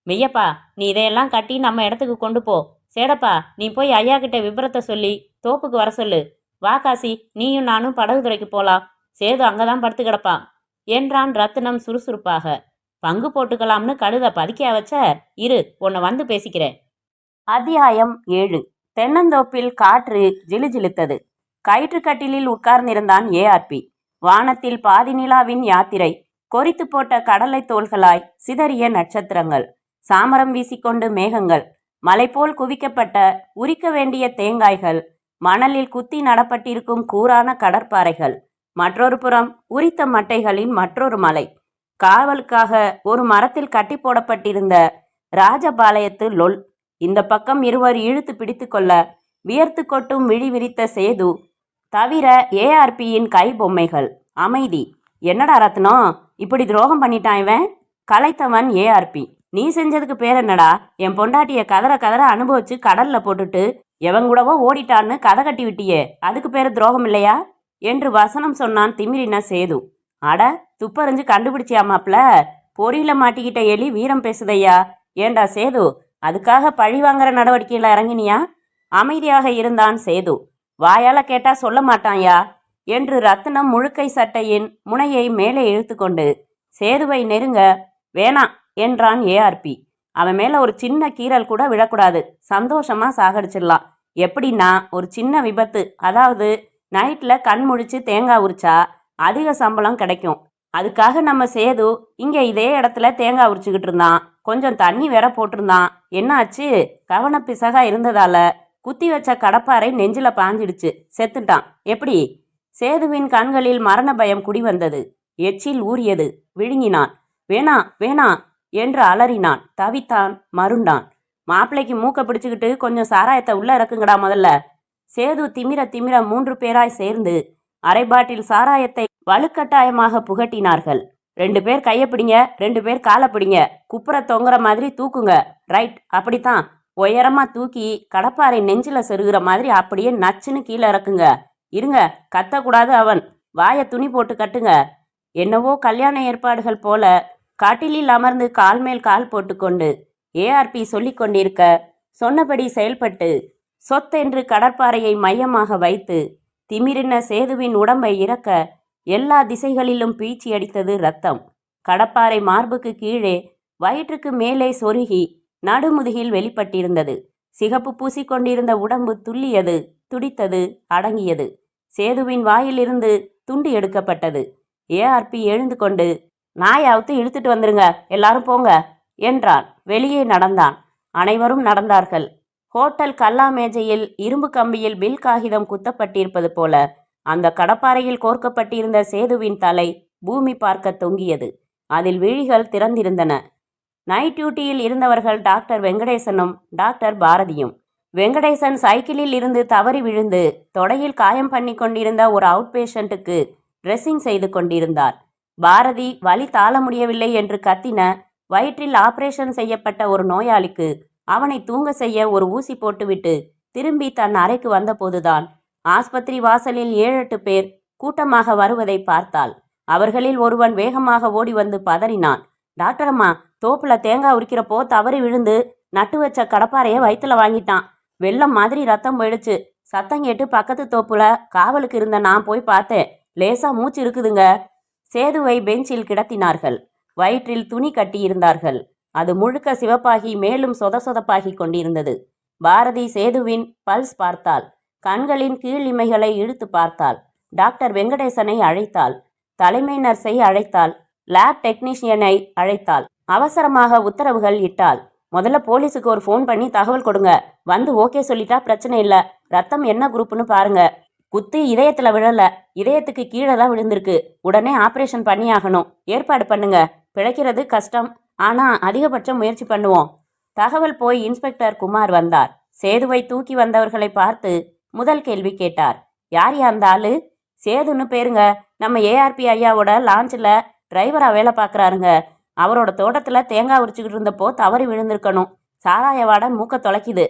மெய்யப்பா, நீ இதையெல்லாம் கட்டி நம்ம இடத்துக்கு கொண்டு போ. சேடப்பா, நீ போய் ஐயா கிட்ட விபரத்தை சொல்லி தோப்புக்கு வர சொல்லு. வா காசி, நீயும் நானும் படகு துறைக்கு போலாம். சேது அங்கதான் படுத்து கிடப்பான் என்றான் ரத்தினம் சுறுசுறுப்பாக. பங்கு போட்டுக்கலாம்னு கழுத பதுக்கியா வச்ச? இரு, உன்னை வந்து பேசிக்கிறேன். அத்தியாயம் 7. தென்னந்தோப்பில் காற்று ஜிலுஜிலுத்தது. கயிற்றுக்கட்டிலில் உட்கார்ந்திருந்தான் ஏஆர்பி. வானத்தில் பாதி நிலாவின் யாத்திரை. கொறித்து போட்ட கடலை தோள்களாய் சிதறிய நட்சத்திரங்கள். சாமரம் வீசிக்கொண்டு மேகங்கள். மலை போல் குவிக்கப்பட்ட உரிக்க வேண்டிய தேங்காய்கள். மணலில் குத்தி நடப்பட்டிருக்கும் கூரான கடற்பாறைகள். மற்றொரு புறம் உரித்த மட்டைகளின் மற்றொரு மலை. காவலுக்காக ஒரு மரத்தில் கட்டி போடப்பட்டிருந்த ராஜபாளையத்து லொல். இந்த பக்கம் இருவர் இழுத்து பிடித்து கொள்ள வியர்த்து கொட்டும் விழி விரித்த சேது. தவிர ஏஆர்பியின் கை பொம்மைகள். அமைதி. என்னடா ரத்னம், இப்படி துரோகம் பண்ணிட்டான் இவன்? கலைத்தவன் ஏஆர்பி. நீ செஞ்சதுக்கு பேர் என்னடா? என் பொண்டாட்டிய கதற கதற அனுபவிச்சு கடல்ல போட்டுட்டு எவங்கூடவோ ஓடிட்டான்னு கதை கட்டி விட்டியே, அதுக்கு பேரு துரோகம் இல்லையா என்று வசனம் சொன்னான் திமிரின சேது. அட, துப்பறிஞ்சு கண்டுபிடிச்சியாமாப்ல? பொறியில மாட்டிக்கிட்ட எலி வீரம் பேசுதையா ஏண்டா சேது, அதுக்காக பழி வாங்குற நடவடிக்கையில் இறங்கினியா? அமைதியாக இருந்தான் சேது. வாயால கேட்டா சொல்ல மாட்டான்யா என்று ரத்தினம் முழுக்கை சட்டையின் முனையை மேலே இழுத்து கொண்டு சேதுவை நெருங்க வேணாம் என்றான் ஏஆர்பி. அவன் மேல ஒரு சின்ன கீறல் கூட விழக்கூடாது, சந்தோஷமா சாகடிச்சிடலாம். எப்படின்னா, ஒரு சின்ன விபத்து, அதாவது நைட்ல கண் முழிச்சு தேங்காய் உரிச்சா அதிக சம்பளம் கிடைக்கும். அதுக்காக நம்ம சேது இங்க இதே இடத்துல தேங்காய் உரிச்சுக்கிட்டு இருந்தான். கொஞ்சம் தண்ணி வேற போட்டிருந்தான். என்ன ஆச்சு? கவனப்பிசகா இருந்ததால குத்தி வச்ச கடப்பாரை நெஞ்சில பாஞ்சிடுச்சு, செத்துட்டான். எப்படி? சேதுவின் கண்களில் மரண பயம் குடிவந்தது. எச்சில் ஊறியது. விழுங்கினான். வேணா வேணா என்று அலறினான். தவித்தான், மருண்டான். மாப்பிள்ளைக்கு மூக்க பிடிச்சுக்கிட்டு கொஞ்சம் சாராயத்தை உள்ள இறக்குங்கடா முதல்ல. சேது திமிர திமிர 3 பேராய் சேர்ந்து அரை பாட்டில் சாராயத்தை வலுக்கட்டாயமாக புகட்டினார்கள். 2 பேர் கையை பிடிங்க, 2 பேர் காலை பிடிங்க, குப்புற தொங்குற மாதிரி தூக்குங்க. ரைட், அப்படித்தான். உயரமா தூக்கி கடப்பாரை நெஞ்சில செருகிற மாதிரி அப்படியே நச்சுன்னு கீழே இறக்குங்க. இருங்க, கத்தக்கூடாது. அவன் வாயை துணி போட்டு கட்டுங்க. என்னவோ கல்யாண ஏற்பாடுகள் போல காட்டிலில் அமர்ந்து கால் மேல் கால் போட்டுக்கொண்டு ஏஆர்பி சொல்லிக் கொண்டிருக்க சொன்னபடி செயல்பட்டு சொத்தென்று கடற்பாறையை மையமாக வைத்து திமிரின சேதுவின் உடம்பை இறக்க எல்லா திசைகளிலும் பீச்சி அடித்தது ரத்தம். கடப்பாறை மார்புக்கு கீழே வயிற்றுக்கு மேலே சொருகி நடுமுதுகில் வெளிப்பட்டிருந்தது. சிகப்பு பூசிக்கொண்டிருந்த உடம்பு துள்ளியது, துடித்தது, அடங்கியது. சேதுவின் வாயிலிருந்து துண்டு எடுக்கப்பட்டது. ஏஆர்பி எழுந்து கொண்டு, நாயாவுத்து இழுத்துட்டு வந்துருங்க, எல்லாரும் போங்க என்றான். வெளியே நடந்தான். அனைவரும் நடந்தார்கள். ஹோட்டல் கல்லா மேஜையில் இரும்பு கம்பியில் பில் காகிதம் குத்தப்பட்டிருப்பது போல அந்த கடப்பாறையில் கோர்க்கப்பட்டிருந்த சேதுவின் தலை பூமி பார்க்க தொங்கியது. அதில் விழிகள் திறந்திருந்தன. நைட் டியூட்டியில் இருந்தவர்கள் டாக்டர் வெங்கடேசனும் டாக்டர் பாரதியும். வெங்கடேசன் சைக்கிளில் இருந்து தவறி விழுந்து தொடையில் காயம் பண்ணி கொண்டிருந்த ஒரு அவுட் பேஷண்ட்டுக்கு ட்ரெஸ்ஸிங் செய்து கொண்டிருந்தார். பாரதி வலி தாள முடியவில்லை என்று கத்தின வயிற்றில் ஆபரேஷன் செய்யப்பட்ட ஒரு நோயாளிக்கு அவனை தூங்க செய்ய ஒரு ஊசி போட்டுவிட்டு திரும்பி தன் அறைக்கு வந்தபோதுதான் ஆஸ்பத்திரி வாசலில் 7-8 பேர் கூட்டமாக வருவதை பார்த்தாள். அவர்களில் ஒருவன் வேகமாக ஓடி வந்து பதறினான். டாக்டர் அம்மா, தோப்புல தேங்காய் உரிக்கிறப்போ தவறி விழுந்து நட்டு வச்ச கடப்பாறைய வயிற்றுல வாங்கிட்டான். வெள்ளம் மாதிரி ரத்தம் போயிடுச்சு. சத்தம் கேட்டு பக்கத்து தோப்புல காவலுக்கு இருந்த நான் போய் பார்த்தேன். லேசா மூச்சு இருக்குதுங்க. சேதுவை பெஞ்சில் கிடத்தினார்கள். வயிற்றில் துணி கட்டியிருந்தார்கள். அது முழுக்க சிவப்பாகி மேலும் சொதசொதப்பாகி கொண்டிருந்தது. பாரதி சேதுவின் பல்ஸ் பார்த்தாள். கண்களின் கீழ் இமைகளை இழுத்து பார்த்தாள். டாக்டர் வெங்கடேசனை அழைத்தாள். தலைமை நர்ஸை அழைத்தாள். லேப் டெக்னீஷியனை அழைத்தாள். அவசரமாக உத்தரவுகள் இட்டாள். முதல்ல போலீஸுக்கு ஒரு ஃபோன் பண்ணி தகவல் கொடுங்க. வந்து ஓகே சொல்லிட்டா பிரச்சனை இல்லை. ரத்தம் என்ன குரூப்னு பாருங்க. குத்து இதயத்தில் விழல, இதயத்துக்கு கீழே தான் விழுந்திருக்கு. உடனே ஆப்ரேஷன் பண்ணியாகணும். ஏற்பாடு பண்ணுங்க. பிழைக்கிறது கஷ்டம், ஆனால் அதிகபட்சம் முயற்சி பண்ணுவோம். தகவல் போய் இன்ஸ்பெக்டர் குமார் வந்தார். சேதுவை தூக்கி வந்தவர்களை பார்த்து முதல் கேள்வி கேட்டார். யார் அந்த ஆளு? சேதுன்னு பேருங்க. நம்ம ஏஆர்பி ஐயாவோட லான்ச்சில் டிரைவராக வேலை பார்க்குறாருங்க. அவரோட தோட்டத்தில் தேங்காய் உரிச்சுக்கிட்டு இருந்தப்போ தவறி விழுந்திருக்கணும். சாராய வாடை மூக்க தொலைக்குது.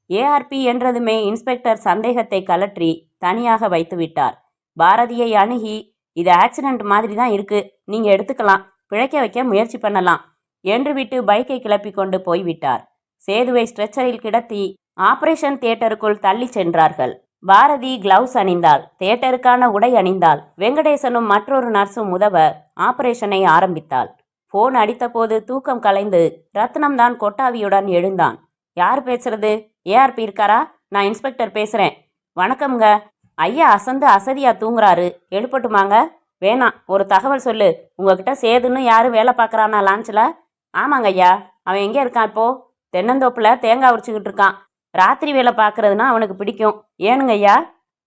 ஏஆர்பி என்றதுமே இன்ஸ்பெக்டர் சந்தேகத்தை கலற்றி தனியாக வைத்து விட்டார். பாரதியை அணுகி, இது ஆக்சிடென்ட் மாதிரி தான் இருக்கு, நீங்கள் எடுத்துக்கலாம், பிழைக்க வைக்க முயற்சி பண்ணலாம் என்று விட்டு பைக்கை கிளப்பி கொண்டு போய்விட்டார். சேதுவை ஸ்ட்ரெச்சரில் கிடத்தி ஆபரேஷன் தியேட்டருக்குள் தள்ளி சென்றார்கள். பாரதி கிளவுஸ் அணிந்தாள். தியேட்டருக்கான உடை அணிந்தாள். வெங்கடேசனும் மற்றொரு நர்ஸும் உதவ ஆபரேஷனை ஆரம்பித்தாள். போன் அடித்தபோது தூக்கம் கலைந்து ரத்னம்தான் கொட்டாவியுடன் எழுந்தான். யார் பேசுறது? ஏஆர்பி இருக்காரா? நான் இன்ஸ்பெக்டர் பேசுகிறேன். வணக்கம்ங்க. ஐயா அசந்து அசதியா தூங்குறாரு, எழுப்பட்டுமாங்க? வேணாம், ஒரு தகவல் சொல்லு. உங்ககிட்ட சேதுன்னு யாரும் வேலை பார்க்குறானா லான்ச்சில்? ஆமாங்க ஐயா. அவன் எங்கே இருக்கான் இப்போ? தென்னந்தோப்பில் தேங்காய் உரிச்சுக்கிட்டு இருக்கான். ராத்திரி வேலை பார்க்குறதுனா அவனுக்கு பிடிக்கும். ஏனுங்க ஐயா?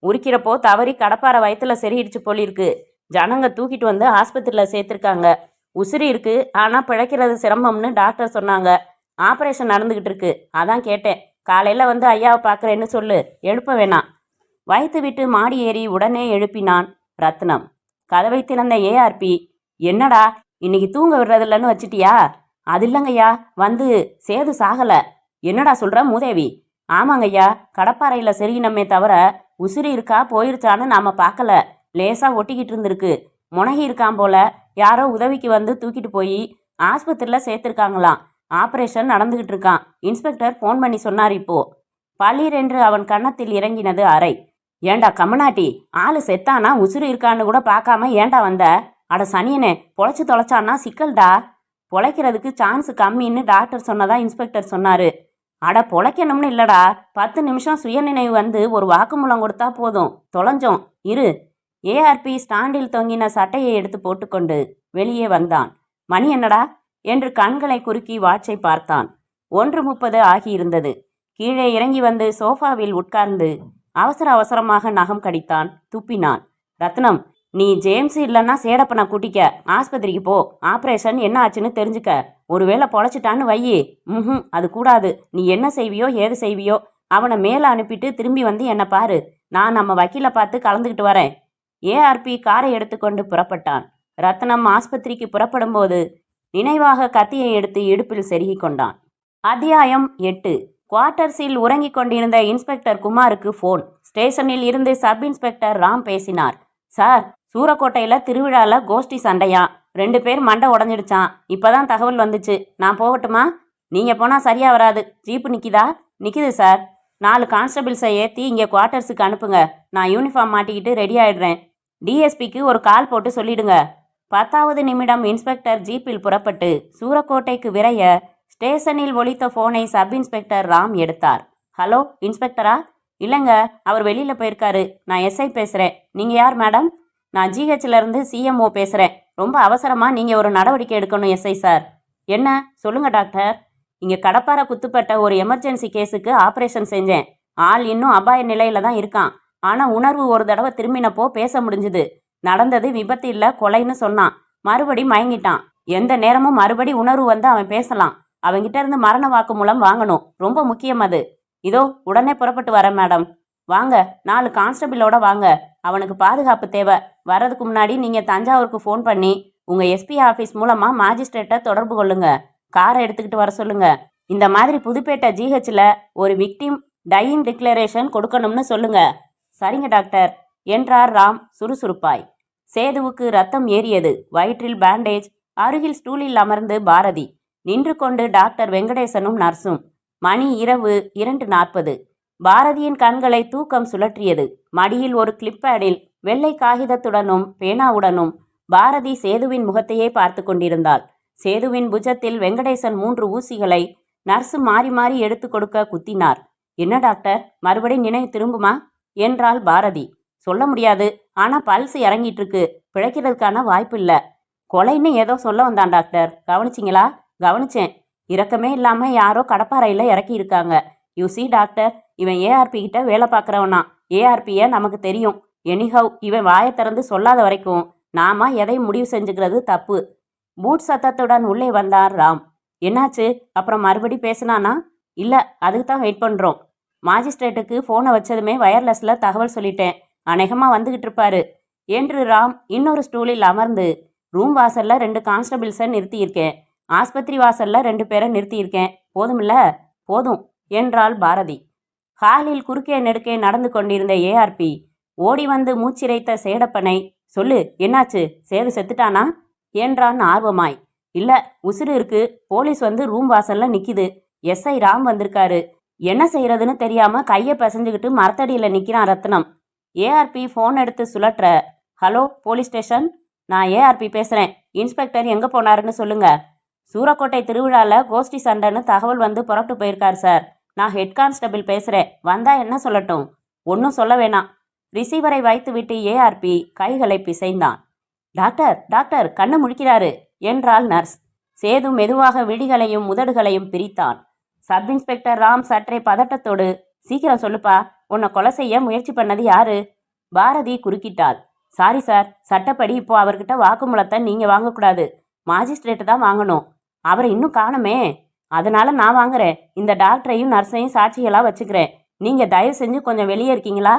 உரிக்கிறப்போ தவறி கடப்பாரை வயிற்றுல செருகிடுச்சு போலிருக்கு. ஜனங்க தூக்கிட்டு வந்து ஆஸ்பத்திரியில் சேர்த்துருக்காங்க. உசிரி இருக்கு, ஆனால் பிழைக்கிறது சிரமம்னு டாக்டர் சொன்னாங்க. ஆப்ரேஷன் நடந்துக்கிட்டு இருக்கு, அதான் கேட்டேன். காலையில் வந்து ஐயாவை பார்க்குறேன்னு சொல்லு, எழுப்ப வேணாம். வயிற்று விட்டு மாடி ஏறி உடனே எழுப்பினான் ரத்னம். கதவை திறந்த ஏஆர்பி, என்னடா இன்னைக்கு தூங்க விடுறதில்லன்னு வச்சிட்டியா? அது இல்லைங்கய்யா, வந்து சேது சாகலை. என்னடா சொல்கிற மூதேவி? ஆமாங்கய்யா, கடப்பாறையில் செருகினமே தவிர உசிரி இருக்கா போயிருச்சான்னு நாம் பார்க்கல. லேசாக ஒட்டிக்கிட்டு இருந்திருக்கு. முனகி இருக்கான் போல. யாரோ உதவிக்கு வந்து தூக்கிட்டு போய் ஆஸ்பத்திரியில் சேர்த்துருக்காங்களாம். ஆபரேஷன் நடந்துகிட்டு இருக்கான். இன்ஸ்பெக்டர் ஃபோன் பண்ணி சொன்னார் இப்போ. பளீர் என்று அவன் கன்னத்தில் இறங்கினது அறை. ஏண்டா கம்மநாட்டி, ஆளு செத்தானா உசுறு இருக்கான்னு கூட பார்க்காம ஏண்டா வந்த? அட சனியனே, பொழைச்சு தொலைச்சான்னா சிக்கல்டா. பொழைக்கிறதுக்கு சான்ஸ் கம்மின்னு டாக்டர் சொன்னதா இன்ஸ்பெக்டர் சொன்னாரு. அட பொழைக்கணும்னு இல்லடா, 10 நிமிஷம் சுயநினைவு வந்து ஒரு வாக்குமூலம் கொடுத்தா போதும். தொலைஞ்சோம் இரு. ஏஆர்பி ஸ்டாண்டில் தொங்கின சட்டையை எடுத்து போட்டுக்கொண்டு வெளியே வந்தான். மணி என்னடா என்று கண்களை குறுக்கி வாட்சை பார்த்தான். 1:30 ஆகியிருந்தது. கீழே இறங்கி வந்து சோஃபாவில் உட்கார்ந்து அவசர அவசரமாக நகம் கடித்தான். துப்பினான். ரத்னம், நீ ஜேம்ஸ் இல்லைன்னா சேடப்பனை கூட்டிக்க, ஆஸ்பத்திரிக்கு போ. ஆப்ரேஷன் என்ன ஆச்சுன்னு தெரிஞ்சுக்க. ஒருவேளை பொழைச்சிட்டான்னு வையி. அது கூடாது. நீ என்ன செய்வியோ ஏது செய்வியோ, அவனை மேலே அனுப்பிட்டு திரும்பி வந்து என்னை பாரு. நான் நம்ம வக்கீலை பார்த்து கலந்துக்கிட்டு வரேன். ஏஆர்பி காரை எடுத்துக்கொண்டு புறப்பட்டான். ரத்னம் ஆஸ்பத்திரிக்கு புறப்படும் போது நினைவாக கத்தியை எடுத்து இடுப்பில் செருகி கொண்டான். அத்தியாயம் 8. குவார்ட்டர்ஸில் உறங்கிக் கொண்டிருந்த இன்ஸ்பெக்டர் குமாருக்கு ஃபோன். ஸ்டேஷனில் இருந்து சப் இன்ஸ்பெக்டர் ராம் பேசினார். சார், சூரக்கோட்டையில் திருவிழாவில் கோஷ்டி சண்டையா, 2 பேர் மண்டை உடஞ்சிடுச்சான். இப்போதான் தகவல் வந்துச்சு. நான் போகட்டுமா? நீங்கள் போனால் சரியாக வராது. ஜீப்பு நிற்கிதா? நிற்கிது சார். 4 கான்ஸ்டபிள்ஸை ஏற்றி இங்கே குவார்ட்டர்ஸுக்கு அனுப்புங்க. நான் யூனிஃபார்ம் மாட்டிக்கிட்டு ரெடி ஆகிடுறேன். டிஎஸ்பிக்கு ஒரு கால் போட்டு சொல்லிடுங்க. 10வது நிமிடம் இன்ஸ்பெக்டர் ஜீப்பில் புறப்பட்டு சூரக்கோட்டைக்கு விரைய ஸ்டேஷனில் ஒலித்த ஃபோனை சப் இன்ஸ்பெக்டர் ராம் எடுத்தார். ஹலோ இன்ஸ்பெக்டரா? இல்லைங்க, அவர் வெளியில் போயிருக்காரு. நான் எஸ்ஐ பேசுகிறேன். நீங்கள் யார் மேடம்? நான் ஜிஹெச்லேருந்து சிஎம்ஓ பேசுகிறேன். ரொம்ப அவசரமாக நீங்கள் ஒரு நடவடிக்கை எடுக்கணும் எஸ்ஐ சார். என்ன சொல்லுங்கள் டாக்டர். இங்கே கடப்பாரை குத்துப்பட்ட ஒரு எமர்ஜென்சி கேஸுக்கு ஆப்ரேஷன் செஞ்சேன். ஆள் இன்னும் அபாய நிலையில் தான் இருக்கான். ஆனால் உணர்வு ஒரு தடவை திரும்பினப்போ பேச முடிஞ்சுது. நடந்தது விபத்து இல்லை, கொலைன்னு சொன்னான். மறுபடி மயங்கிட்டான். எந்த நேரமும் மறுபடி உணர்வு வந்து அவன் பேசலாம். அவங்கிட்ட இருந்து மரண வாக்குமூலம் வாங்கணும். ரொம்ப முக்கியம் அது. இதோ உடனே புறப்பட்டு வரேன் மேடம். வாங்க, 4 கான்ஸ்டபிளோட வாங்க. அவனுக்கு பாதுகாப்பு தேவை. வர்றதுக்கு முன்னாடி நீங்கள் தஞ்சாவூருக்கு ஃபோன் பண்ணி உங்கள் எஸ்பி ஆஃபீஸ் மூலமாக மாஜிஸ்ட்ரேட்டை தொடர்பு கொள்ளுங்க. காரை எடுத்துக்கிட்டு வர சொல்லுங்க. இந்த மாதிரி புதுப்பேட்டை ஜிஹெச்சில் ஒரு விக்டிம் டையிங் டிக்ளரேஷன் கொடுக்கணும்னு சொல்லுங்க. சரிங்க டாக்டர் என்றார் ராம் சுறுசுறுப்பாய். சேதுவுக்கு ரத்தம் ஏறியது. வயிற்றில் பேண்டேஜ். அருகில் ஸ்டூலில் அமர்ந்து பாரதி. நின்று கொண்டு டாக்டர் வெங்கடேசனும் நர்ஸும். மணி இரவு 2:40. பாரதியின் கண்களை தூக்கம் சுழற்றியது. மடியில் ஒரு கிளிப்பேடில் வெள்ளை காகிதத்துடனும் பேனாவுடனும் பாரதி சேதுவின் முகத்தையே பார்த்து கொண்டிருந்தாள். சேதுவின் புஜத்தில் வெங்கடேசன் 3 ஊசிகளை நர்ஸு மாறி மாறி எடுத்து கொடுக்க குத்தினார். என்ன டாக்டர், மறுபடி நினைவு திரும்புமா என்றாள் பாரதி. சொல்ல முடியாது, ஆனால் பல்ஸ் இறங்கிட்டு இருக்கு. பிழைக்கிறதுக்கான வாய்ப்பு இல்லை. கொலைன்னு ஏதோ சொல்ல வந்தான் டாக்டர். கவனிச்சிங்களா? கவனிச்சேன். இரக்கமே இல்லாமல் யாரோ கடப்பாறையில் இறக்கி இருக்காங்க. யூசி டாக்டர், இவன் ஏஆர்பி கிட்ட வேலை பார்க்குறவனா. ஏஆர்பியை நமக்கு தெரியும். எனிஹவ் இவன் வாயை திறந்து சொல்லாத வரைக்கும் நாம எதை முடிவு செஞ்சுக்கிறது தப்பு. பூட் சத்தத்துடன் உள்ளே வந்தார் ராம். என்னாச்சு? அப்புறம் மறுபடி பேசினானா? இல்லை, அதுக்கு தான் வெயிட் பண்ணுறோம். மாஜிஸ்ட்ரேட்டுக்கு ஃபோனை வச்சதுமே வயர்லெஸில் தகவல் சொல்லிட்டேன். அநேகமாக வந்துக்கிட்டு இருப்பாரு என்று ராம் இன்னொரு ஸ்டூலில் அமர்ந்து, ரூம் வாசலில் 2 கான்ஸ்டபிள்ஸை நிறுத்தியிருக்கேன். ஆஸ்பத்திரி வாசலில் 2 பேரை நிறுத்தியிருக்கேன். போதுமில்ல? போதும் என்றாள் பாரதி. ஹாலில் குறுக்கே நெடுக்கே நடந்து கொண்டிருந்த ஏஆர்பி ஓடி வந்து மூச்சிரைத்த சேடப்பனை, சொல்லு என்னாச்சு? சேது செத்துட்டானா என்றான் ஆர்வமாய். இல்லை, உசுறு இருக்கு. போலீஸ் வந்து ரூம் வாசலில் நிற்கிது. எஸ்ஐ ராம் வந்திருக்காரு. என்ன செய்யறதுன்னு தெரியாம கையை பிசைஞ்சுக்கிட்டு மரத்தடியில் நிற்கிறான் ரத்னம். ஏஆர்பி ஃபோன் எடுத்து சுழற்ற, ஹலோ போலீஸ் ஸ்டேஷன், நான் ஏஆர்பி பேசுகிறேன். இன்ஸ்பெக்டர் எங்கே போனாருன்னு சொல்லுங்க. சூரக்கோட்டை திருவிழாவில் கோஷ்டி சண்டைன்னு தகவல் வந்து புறப்பட்டு போயிருக்கார் சார். நான் ஹெட் கான்ஸ்டபிள் பேசுகிறேன். வந்தா என்ன சொல்லட்டும்? ஒன்றும் சொல்ல வேணாம். ரிசீவரை வைத்துவிட்டு ஏஆர்பி கைகளை பிசைந்தான். டாக்டர் டாக்டர், கண்ணு முழிக்கிறாரு என்றாள் நர்ஸ். சேது மெதுவாக விழிகளையும் உதடுகளையும் பிரித்தான். சப் இன்ஸ்பெக்டர் ராம் சற்றே பதட்டத்தோடு, சீக்கிரம் சொல்லுப்பா, உன்னை கொலை செய்ய முயற்சி பண்ணது யாரு? பாரதி குறுக்கிட்டாள். சாரி சார், சட்டப்படி இப்போ அவர்கிட்ட வாக்குமூலத்தை நீங்கள் வாங்கக்கூடாது. மாஜிஸ்ட்ரேட்டு தான் வாங்கணும். அவரை இன்னும் காணுமே. அதனால நான் வாங்குறேன். இந்த டாக்டரையும் நர்ஸையும் சாட்சிகளாக வச்சுக்கிறேன். நீங்கள் தயவு செஞ்சு கொஞ்சம் வெளியே இருக்கீங்களா?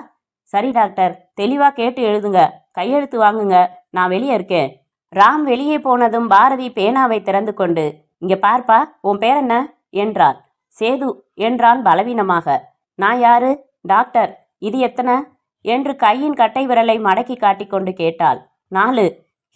சரி டாக்டர், தெளிவாக கேட்டு எழுதுங்க. கையெழுத்து வாங்குங்க. நான் வெளியே இருக்கேன். ராம் வெளியே போனதும் பாரதி பேனாவை திறந்து கொண்டு, இங்கே பார்ப்பா, உன் பேர் என்ன என்றாள். சேது என்றான் பலவீனமாக. நான் யாரு? டாக்டர். இது எத்தனை என்று கையின் கட்டை விரலை மடக்கி காட்டிக்கொண்டு கேட்டாள். 4.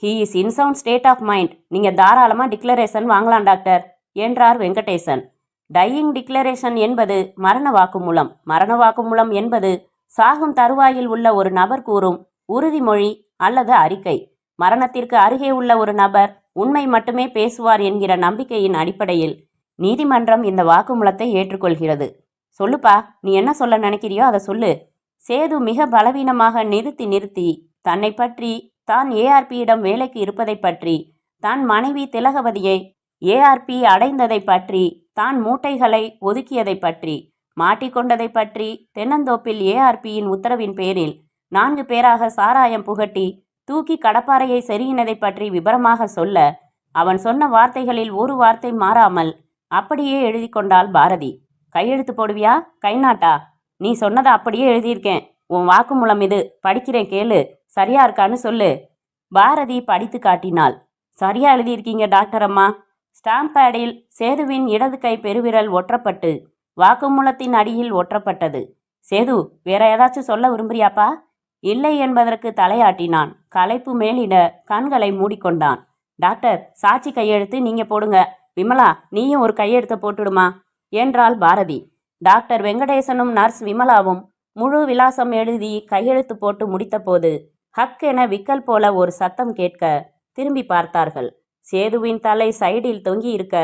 He is in sound state of mind. நீங்கள் தாராளமாக டிக்ளரேஷன் வாங்கலாம் டாக்டர். என்றார் வெங்கடேசன். டையிங் டிக்ளரேஷன் என்பது மரண வாக்குமூலம். மரண வாக்குமூலம் என்பது சாகும் தருவாயில் உள்ள ஒரு நபர் கூறும் உறுதிமொழி அல்லது அறிக்கை. மரணத்திற்கு அருகே உள்ள ஒரு நபர் உண்மை மட்டுமே பேசுவார் என்கிற நம்பிக்கையின் அடிப்படையில் நீதிமன்றம் இந்த வாக்குமூலத்தை ஏற்றுக்கொள்கிறது. சொல்லுப்பா, நீ என்ன சொல்ல நினைக்கிறியோ அதை சொல்லு. சேது மிக பலவீனமாக நிறுத்தி தன்னை பற்றி, தான் ஏஆர்பியிடம் வேலைக்கு இருப்பதை பற்றி, தான் மனைவி திலகவதியை ஏஆர்பி அடைந்ததை பற்றி, தான் மூட்டைகளை ஒதுக்கியதை பற்றி, மாட்டிக்கொண்டதை பற்றி, தென்னந்தோப்பில் ஏஆர்பியின் உத்தரவின் பேரில் 4 பேராக சாராயம் புகட்டி தூக்கி கடப்பாறையை செருகினதை பற்றி விபரமாக சொல்ல, அவன் சொன்ன வார்த்தைகளில் ஒரு வார்த்தை மாறாமல் அப்படியே எழுதி கொண்டாள் பாரதி. கையெழுத்து போடுவியா, கைநாட்டா? நீ சொன்னதை அப்படியே எழுதியிருக்கேன். உன் வாக்குமூலம் இது, படிக்கிறேன் கேளு. சரியா இருக்கான்னு சொல்லு. பாரதி படித்து காட்டினாள். சரியா எழுதியிருக்கீங்க டாக்டர் அம்மா. ஸ்டாம்ப் பேடில் சேதுவின் இடது கை பெருவிரல் ஒற்றப்பட்டு வாக்குமூலத்தின் அடியில் ஒற்றப்பட்டது. சேது, வேற ஏதாச்சும் சொல்ல விரும்புறியாப்பா? இல்லை என்பதற்கு தலையாட்டினான். களைப்பு மேலிட கண்களை மூடிக்கொண்டான். டாக்டர், சாட்சி கையெழுத்து நீங்க போடுங்க. விமலா, நீயும் ஒரு கையெழுத்தை போட்டுடுமா என்றாள் பாரதி. டாக்டர் வெங்கடேசனும் நர்ஸ் விமலாவும் முழு விலாசம் எழுதி கையெழுத்து போட்டு முடித்தபோது ஹக் என விக்கல் போல ஒரு சத்தம் கேட்க திரும்பி பார்த்தார்கள். சேதுவின் தலை சைடில் தொங்கி இருக்க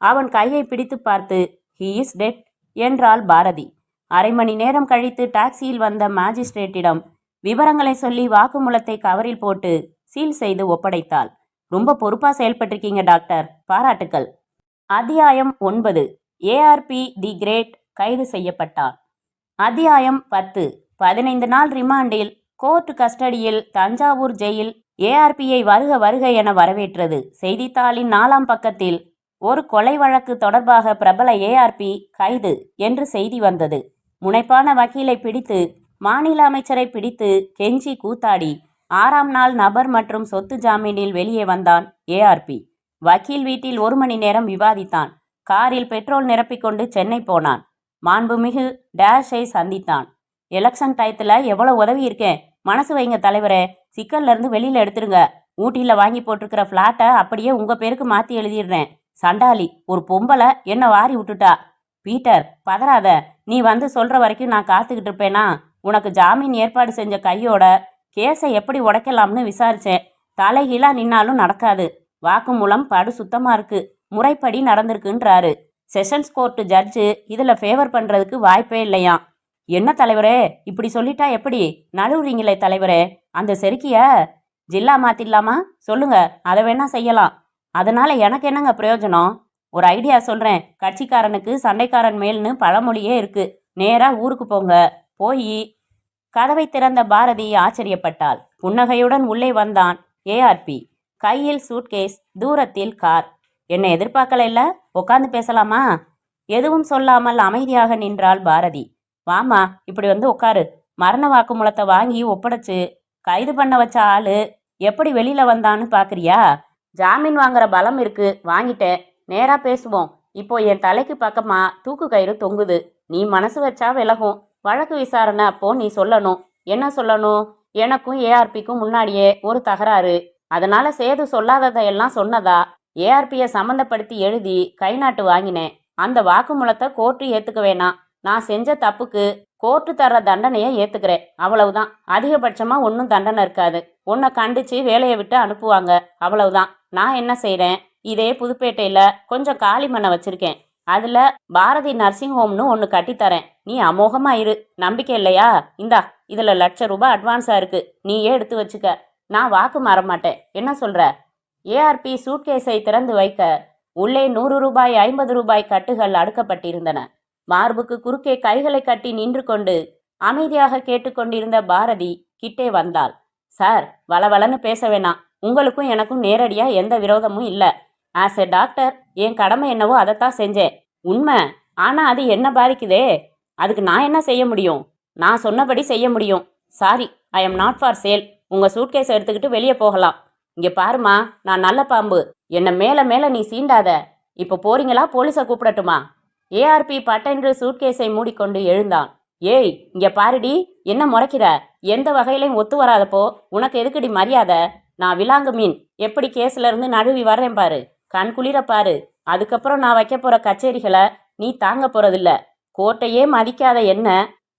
அவன் கையை பிடித்து பார்த்து ஹி இஸ் டெட் என்றாள் பாரதி. அரை மணி நேரம் கழித்து டாக்ஸியில் வந்த மாஜிஸ்ட்ரேட்டிடம் விவரங்களை சொல்லி வாக்குமூலத்தை கவரில் போட்டு சீல் செய்து ஒப்படைத்தாள். ரொம்ப பொறுப்பா செயல்பட்டிருக்கீங்க டாக்டர், பாராட்டுக்கள். அத்தியாயம் 9. ஏஆர்பி தி கிரேட் கைது செய்யப்பட்டான். அத்தியாயம் 10. 15 நாள் ரிமாண்டில் கோர்ட் கஸ்டடியில் தஞ்சாவூர் ஜெயில் ஏஆர்பியை வருக வருக என வரவேற்றது. செய்தித்தாளின் 4ஆம் பக்கத்தில் ஒரு கொலை வழக்கு தொடர்பாக பிரபல ஏஆர்பி கைது என்று செய்தி வந்தது. முனைப்பான வக்கீலை பிடித்து, மாநில அமைச்சரை பிடித்து கெஞ்சி கூத்தாடி 6ஆம் நாள் நபர் மற்றும் சொத்து ஜாமீனில் வெளியே வந்தான் ஏஆர்பி. வக்கீல் வீட்டில் 1 மணி நேரம் விவாதித்தான். காரில் பெட்ரோல் நிரப்பிக்கொண்டு சென்னை போனான். மாண்புமிகு டேஷை சந்தித்தான். எலெக்ஷன் டயத்தில் எவ்வளோ உதவி இருக்கேன், மனசு வைங்க தலைவரே. சிக்கல்ல இருந்து வெளியில் எடுத்துருங்க. ஊட்டியில் வாங்கி போட்டிருக்கிற ஃப்ளாட்டை அப்படியே உங்கள் பேருக்கு மாற்றி எழுதிடுறேன். சண்டாளி ஒரு பொம்பளை என்ன வாரி விட்டுட்டா. பீட்டர், பதறாத. நீ வந்து சொல்கிற வரைக்கும் நான் காத்துக்கிட்டு இருப்பேனா? உனக்கு ஜாமீன் ஏற்பாடு செஞ்ச கையோட கேஸை எப்படி உடைக்கலாம்னு விசாரித்தேன். தலைகீழாக நின்னாலும் நடக்காது. வாக்குமூலம் படு சுத்தமாக இருக்கு, முறைப்படி நடந்திருக்குன்றாரு. செஷன்ஸ் கோர்ட்டு ஜட்ஜு இதில் ஃபேவர் பண்ணுறதுக்கு வாய்ப்பே இல்லையாம். என்ன தலைவரே, இப்படி சொல்லிட்டா எப்படி? நழுவுறீங்களே தலைவரே. அந்த செருக்கிய ஜில்லா மாற்றிடலாமா? சொல்லுங்க, அதை வேணா செய்யலாம். அதனால எனக்கு என்னங்க பிரயோஜனம்? ஒரு ஐடியா சொல்கிறேன். கட்சிக்காரனுக்கு சண்டைக்காரன் மேல்னு பழமொழியே இருக்கு. நேராக ஊருக்கு போங்க. போய் கதவை திறந்த பாரதி ஆச்சரியப்பட்டாள். புன்னகையுடன் உள்ளே வந்தான் ஏஆர்பி. கையில் சூட்கேஸ், தூரத்தில் கார். என்னை எதிர்பார்க்கல இல்ல? உட்காந்து பேசலாமா? எதுவும் சொல்லாமல் அமைதியாக நின்றாள் பாரதி. வாமா, இப்படி வந்து உட்காரு. மரண வாக்குமூலத்தை வாங்கி ஒப்படைச்சு கைது பண்ண வச்ச ஆளு எப்படி வெளியில வந்தான்னு பாக்குறியா? ஜாமீன் வாங்குற பலம் இருக்கு, வாங்கிட்டேன். நேரா பேசுவோம். இப்போ என் தலைக்கு பக்கமா தூக்கு கயிறு தொங்குது. நீ மனசு வச்சா விலகும். வழக்கு விசாரணை அப்போ நீ சொல்லணும். என்ன சொல்லணும்? எனக்கும் ஏஆர்பிக்கும் முன்னாடியே ஒரு தகராறு. அதனால சேது சொல்லாததையெல்லாம் சொன்னதா ஏஆர்பியை சம்மந்தப்படுத்தி எழுதி கை நாட்டு வாங்கினேன். அந்த வாக்குமூலத்தை கோர்ட்டு ஏத்துக்க வேணாம். நான் செஞ்ச தப்புக்கு கோர்ட்டு தர்ற தண்டனையை ஏத்துக்கிறேன், அவ்வளவுதான். அதிகபட்சமா ஒன்றும் தண்டனை இருக்காது. உன்னை கண்டிச்சு வேலையை விட்டு அனுப்புவாங்க, அவ்வளவுதான். நான் என்ன செய்கிறேன், இதே புதுப்பேட்டையில கொஞ்சம் காலி மண்ணை வச்சிருக்கேன். அதுல பாரதி நர்சிங் ஹோம்னு ஒன்று கட்டித்தரேன். நீ அமோகமா இரு. நம்பிக்கை இல்லையா? இந்தா, இதுல ₹1,00,000 அட்வான்ஸா இருக்கு. நீயே எடுத்து வச்சுக்க. நான் வாக்கு மாற மாட்டேன். என்ன சொல்ற? ஏஆர்பி சூட்கேஸை திறந்து வைக்க உள்ளே ₹100, ₹50 கட்டுகள் அடுக்கப்பட்டிருந்தன. மார்புக்கு குறுக்கே கைகளை கட்டி நின்று கொண்டு அமைதியாக கேட்டுக்கொண்டிருந்த பாரதி கிட்டே வந்தாள். சார், வளவளன்னு பேச வேணாம். உங்களுக்கும் எனக்கும் நேரடியா எந்த விரோதமும் இல்லை. ஆஸ் எ டாக்டர் என் கடமை என்னவோ அதைத்தான் செஞ்சேன். உண்மை. ஆனால் அது என்ன பாதிக்குதே. அதுக்கு நான் என்ன செய்ய முடியும்? நான் சொன்னபடி செய்ய முடியும். Sorry, I am not for sale. உங்கள் சூட்கேஸை எடுத்துக்கிட்டு வெளியே போகலாம். இங்கே பாருமா, நான் நல்ல பாம்பு. என்னை மேலே மேலே நீ சீண்டாத. இப்போ போறீங்களா? போலீஸை கூப்பிடட்டுமா? ஏஆர்பி பட்டென்று சூட்கேஸை மூடிக்கொண்டு எழுந்தான். ஏய், இங்கே பாருடி. என்ன முறைக்கிற? எந்த வகையிலையும் ஒத்து வராதப்போ உனக்கு எதுக்குடி மரியாதை? நான் விலாங்கு மீன். எப்படி கேஸ்ல இருந்து நழுவி வர்றேன் பாரு. கண் குளிர பாரு. அதுக்கப்புறம் நான் வைக்க போற கச்சேரிகளை நீ தாங்க போறதில்ல. கோர்ட்டையே மதிக்காத என்ன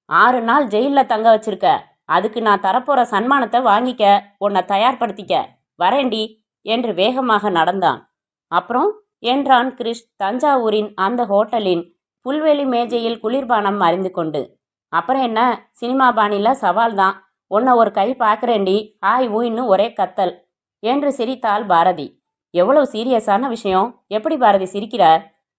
6 நாள் ஜெயிலில் தங்க வச்சிருக்க. அதுக்கு நான் தரப்போற சன்மானத்தை வாங்கிக்க உன்னை தயார்படுத்திக்க. வரேண்டி என்று வேகமாக நடந்தான். அப்புறம் என்றான் கிரிஷ் தஞ்சாவூரின் அந்த ஹோட்டலின் புல்வெளி மேஜையில் குளிர்பானம் அறிந்து கொண்டு. அப்புறம் என்ன, சினிமா பாணியில் சவால் தான். உன்னை ஒரு கை பார்க்குறேண்டி, ஆய் ஊயின்னு ஒரே கத்தல் என்று சிரித்தாள் பாரதி. எவ்வளவு சீரியஸான விஷயம். எப்படி பாரதி சிரிக்கிற?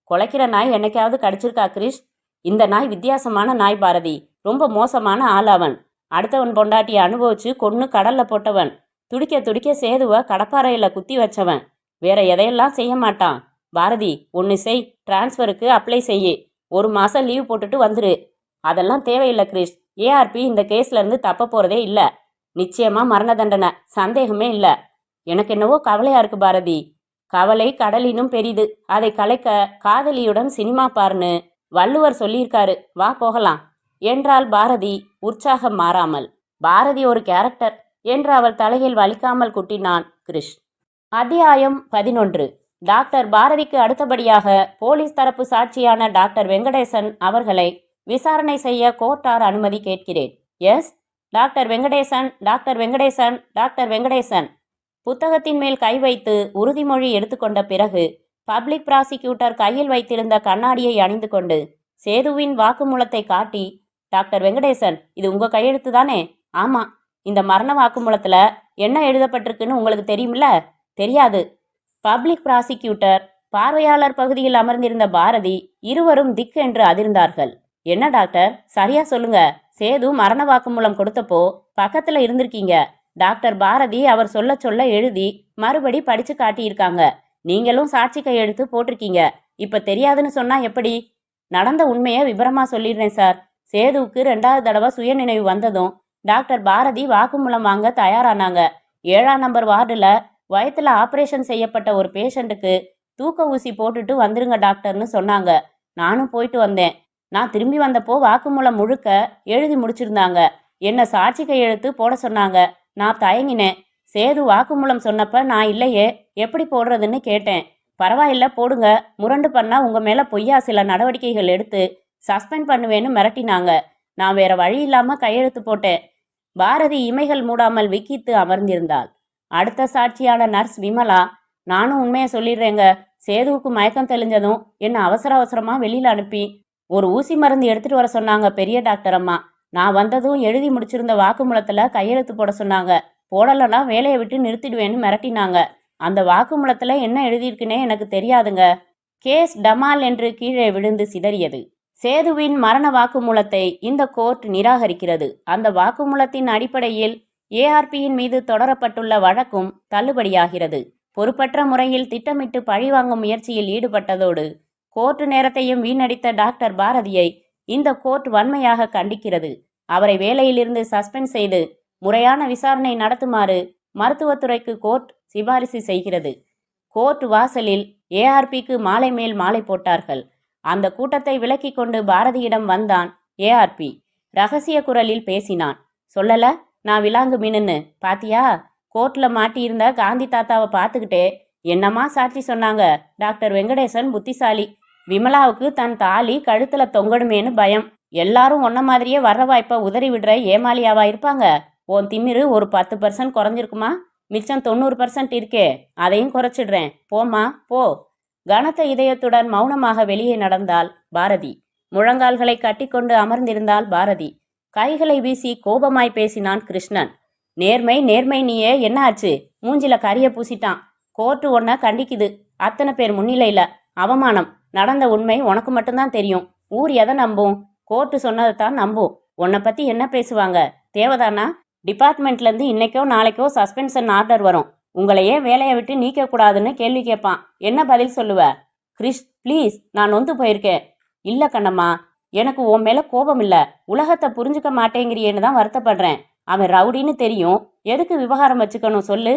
குலைக்கிற நாய் என்னைக்காவது கடிச்சிருக்கா கிரிஷ்? இந்த நாய் வித்தியாசமான நாய் பாரதி. ரொம்ப மோசமான ஆள் அவன். அடுத்தவன் பொண்டாட்டியை அனுபவிச்சு கொன்னு கடல்ல போட்டவன். துடிக்க துடிக்க சேதுவை கடப்பாறையில் குத்தி வச்சவன். வேற எதையெல்லாம் செய்ய மாட்டான். பாரதி, ஒன்று செய், டிரான்ஸ்ஃபருக்கு அப்ளை செய்யு. 1 மாதம் லீவ் போட்டுட்டு வந்துரு. அதெல்லாம் தேவையில்லை கிரிஷ். ஏஆர்பி இந்த கேஸ்ல இருந்து தப்ப போறதே இல்லை. நிச்சயமா மரண தண்டனை, சந்தேகமே இல்லை. எனக்கு என்னவோ கவலையா இருக்கு பாரதி. கவலை கடலினும் பெரிது, அதை கலைக்க காதலியுடன் சினிமா பாருன்னு வள்ளுவர் சொல்லியிருக்காரு. வா போகலாம் என்றாள் பாரதி உற்சாகம் மாறாமல். பாரதி ஒரு கேரக்டர் என்று அவள் தலையில் வலிக்காமல் குட்டினான் கிரிஷ். அத்தியாயம் 11. டாக்டர் பாரதிக்கு அடுத்தபடியாக போலீஸ் தரப்பு சாட்சியான டாக்டர் வெங்கடேசன் அவர்களை விசாரணை செய்ய கோர்ட்டார் அனுமதி கேட்கிறேன். Yes, doctor Venkatesan, doctor Venkatesan, doctor Venkatesan. புத்தகத்தின் மேல் கை வைத்து உறுதிமொழி எடுத்துக்கொண்ட பிறகு பப்ளிக் ப்ராசிக்யூட்டர் கையில் வைத்திருந்த கண்ணாடியை அணிந்து கொண்டு சேதுவின் வாக்குமூலத்தை காட்டி, டாக்டர் வெங்கடேசன், இது உங்க கையெழுத்து தானே? ஆமா. இந்த மரண வாக்குமூலத்துல என்ன எழுதப்பட்டிருக்குன்னு உங்களுக்கு தெரியுமில்ல? தெரியாது. பப்ளிக் ப்ராசிக்யூட்டர் பார்வையாளர் பகுதியில் அமர்ந்திருந்த பாரதி இருவரும் திக் என்று அதிர்ந்தார்கள். என்ன டாக்டர், சரியா சொல்லுங்க. சேது மரண வாக்குமூலம் கொடுத்தப்போ பக்கத்துல இருந்திருக்கீங்க. டாக்டர் பாரதி அவர் சொல்ல சொல்ல எழுதி மறுபடி படிச்சு காட்டியிருக்காங்க. நீங்களும் சாட்சி கையெழுத்து போட்டிருக்கீங்க. இப்ப தெரியாதுன்னு சொன்னா எப்படி? நடந்த உண்மையை விவரமா சொல்லிடுறேன் சார். சேதுவுக்கு 2வது தடவை சுயநினைவு வந்ததும் டாக்டர் பாரதி வாக்குமூலம் வாங்க தயாரானாங்க. 7ஆம் நம்பர் வார்டில் வயிற்றுல ஆப்ரேஷன் செய்யப்பட்ட ஒரு பேஷண்ட்டுக்கு தூக்க ஊசி போட்டுட்டு வந்துருங்க டாக்டர்னு சொன்னாங்க. நானும் போயிட்டு வந்தேன். நான் திரும்பி வந்தப்போ வாக்குமூலம் முழுக்க எழுதி முடிச்சிருந்தாங்க. என்ன சாட்சி கையெழுத்து போட சொன்னாங்க. நான் தயங்கினேன். சேது வாக்குமூலம் சொன்னப்ப நான் இல்லையே, எப்படி போடுறதுன்னு கேட்டேன். பரவாயில்ல போடுங்க, முரண்டு பண்ணா உங்க மேல பொய்யா சில நடவடிக்கைகள் எடுத்து சஸ்பெண்ட் பண்ணுவேன்னு மிரட்டினாங்க. நான் வேற வழி இல்லாம கையெழுத்து போட்டேன். பாரதி இமைகள் மூடாமல் விக்கித்து அமர்ந்திருந்தாள். அடுத்த சாட்சியான நர்ஸ் விமலா, நானும் உண்மையை சொல்லிடுறேங்க. சேதுவுக்கு மயக்கம் தெளிஞ்சதும் என்ன அவசர அவசரமா வெளியில அனுப்பி ஒரு ஊசி மருந்து எடுத்துட்டு வர சொன்னாங்க பெரிய டாக்டர் அம்மா. நான் வந்ததும் எழுதி முடிச்சிருந்த வாக்குமூலத்துல கையெழுத்து போட சொன்னாங்க. போடலைன்னா வேலையை விட்டு நிறுத்திடுவேன்னு மிரட்டினாங்க. அந்த வாக்குமூலத்துல என்ன எழுதியிருக்குன்னே எனக்கு தெரியாதுங்க. கேஸ் டமால் என்று கீழே விழுந்து சிதறியது. சேதுவின் மரண வாக்குமூலத்தை இந்த கோர்ட் நிராகரிக்கிறது. அந்த வாக்குமூலத்தின் அடிப்படையில் ஏஆர்பியின் மீது தொடரப்பட்டுள்ள வழக்கும் தள்ளுபடியாகிறது. பொறுப்பற்ற முறையில் திட்டமிட்டு பழிவாங்கும் முயற்சியில் ஈடுபட்டதோடு கோர்ட்டு நேரத்தையும் வீணடித்த டாக்டர் பாரதியை இந்த கோர்ட் வன்மையாக கண்டிக்கிறது. அவரை வேலையிலிருந்து சஸ்பெண்ட் செய்து முறையான விசாரணை நடத்துமாறு மருத்துவத்துறைக்கு கோர்ட் சிபாரிசு செய்கிறது. கோர்ட் வாசலில் ஏஆர்பிக்கு மாலை மேல் மாலை போட்டார்கள். அந்த கூட்டத்தை விலக்கி கொண்டு பாரதியிடம் வந்தான் ஏஆர்பி. ரகசிய குரலில் பேசினான். சொல்லல, நான் விலாங்கு மீனுன்னு பாத்தியா? கோர்ட்ல மாட்டியிருந்த காந்தி தாத்தாவை பார்த்துக்கிட்டே என்னமா சாட்சி சொன்னாங்க. டாக்டர் வெங்கடேசன் புத்திசாலி. விமலாவுக்கு தன் தாலி கழுத்துல தொங்கணுமேனு பயம். எல்லாரும் ஒன்ன மாதிரியே வர்ற வாய்ப்பை உதறி விடுற ஏமாலியாவா இருப்பாங்க? உன் திமிரு ஒரு 10% குறைஞ்சிருக்குமா? மிச்சம் 90% இருக்கே, அதையும் குறைச்சிடுறேன். போமா போ. கனத்த இதயத்துடன் மௌனமாக வெளியே நடந்தாள் பாரதி. முழங்கால்களை கட்டிக்கொண்டு அமர்ந்திருந்தாள் பாரதி. கைகளை வீசி கோபமாய் பேசினான் கிருஷ்ணன். நேர்மை நேர்மை, நீயே என்ன ஆச்சு? மூஞ்சில கரிய பூசிட்டான். கோர்ட்டு உன்னை கண்டிக்குது. அத்தனை பேர் முன்னிலையில அவமானம். நடந்த உண்மை உனக்கு மட்டும்தான் தெரியும். ஊர் எதை நம்பும்? கோர்ட்டு சொன்னதைத்தான் நம்பும். உன்னை பத்தி என்ன பேசுவாங்க? தேவைதானா? டிபார்ட்மெண்ட்லேருந்து இன்னைக்கோ நாளைக்கோ சஸ்பென்ஷன் ஆர்டர் வரும். உங்களையே வேலையை விட்டு நீக்கக்கூடாதுன்னு கேள்வி கேட்பான். என்ன பதில் சொல்லுவ? கிரிஷ் ப்ளீஸ், நான் நொந்து போயிருக்கேன். இல்லை கண்ணம்மா, எனக்கு உன் மேலே கோபம் இல்லை. உலகத்தை புரிஞ்சுக்க மாட்டேங்கிறியேன்னு தான் வருத்தப்படுறேன். அவன் ரவுடின்னு தெரியும். எதுக்கு விவகாரம் வச்சுக்கணும் சொல்லு?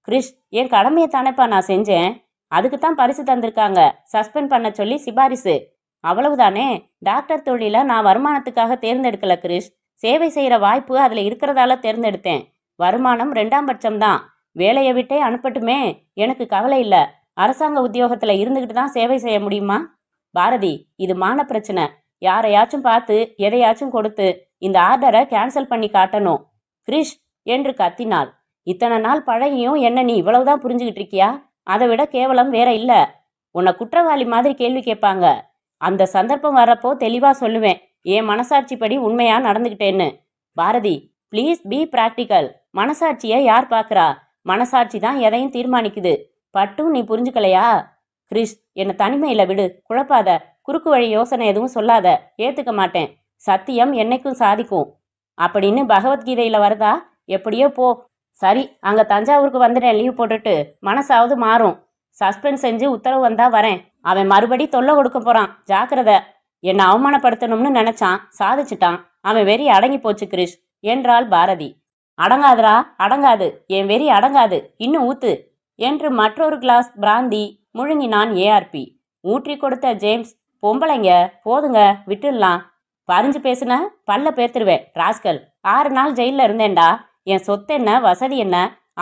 கிரிஷ், என் கடமையை தானேப்பா நான் செஞ்சேன். அதுக்கு தான் பரிசு தந்திருக்காங்க. சஸ்பெண்ட் பண்ண சொல்லி சிபாரிசு. அவ்வளவுதானே. டாக்டர் தொழிலை நான் வருமானத்துக்காக தேர்ந்தெடுக்கல கிரிஷ். சேவை செய்கிற வாய்ப்பு அதில் இருக்கிறதால தேர்ந்தெடுத்தேன். வருமானம் 2ஆம் பட்சம்தான். வேலையை விட்டே அனுப்பட்டுமே, எனக்கு கவலை இல்லை. அரசாங்க உத்தியோகத்துல இருந்துகிட்டு தான் சேவை செய்ய முடியுமா? பாரதி, இது மான பிரச்சனை. யாரையாச்சும் பார்த்து எதையாச்சும் கொடுத்து இந்த ஆர்டரை கேன்சல் பண்ணி காட்டணும். கிரிஷ் என்று கத்தினாள். இத்தனை நாள் பழகியும் என்ன நீ இவ்வளவுதான் புரிஞ்சுக்கிட்டு இருக்கியா? அதை விட கேவலம் வேற இல்ல. உன்னை குற்றவாளி மாதிரி கேள்வி கேட்பாங்க. அந்த சந்தர்ப்பம் வர்றப்போ தெளிவா சொல்லுவேன், என் மனசாட்சிப்படி உண்மையா நடந்துகிட்டேன்னு. Bharathi, please be practical. மனசாட்சியை யார் பார்க்கறா? மனசாட்சி தான் எதையும் தீர்மானிக்குது. பட்டும் நீ புரிஞ்சுக்கலையா? கிரிஷ், என்னை தனிமையில விடு, குழப்பாத. குறுக்கு வழி யோசனை எதுவும் சொல்லாத, ஏத்துக்க மாட்டேன். சத்தியம் என்னைக்கும் சாதிக்கும் அப்படின்னு பகவத்கீதையில வருதா? எப்படியோ போ. சரி, அங்க தஞ்சாவூருக்கு வந்துட்டேன், லீவ் போட்டுட்டு. மனசாவது மாறும். சஸ்பெண்ட் செஞ்சு உத்தரவு வந்தா வரேன். அவன் மறுபடி தொல்லை கொடுக்க போறான், ஜாக்கிரதை. என்னை அவமானப்படுத்தணும்னு நினைச்சான், சாதிச்சிட்டான். அவன் வெறி அடங்கி போச்சு கிரிஷ் என்றாள் பாரதி. அடங்காதுரா, அடங்காது. என் வெறி அடங்காது, இன்னும் ஊத்து என்று மற்றொரு கிளாஸ் பிராந்தி முழுங்கினான் ஏஆர்பி. ஊற்றி கொடுத்த ஜேம்ஸ், பொம்பளைங்க போதுங்க, விட்டுடலாம். பறிஞ்சு பேசுன பல்ல பேத்துருவேன் ராஸ்கல். 6 நாள் ஜெயிலில் இருந்தேன்டா. என் சொத்து என்ன, வசதி என்ன,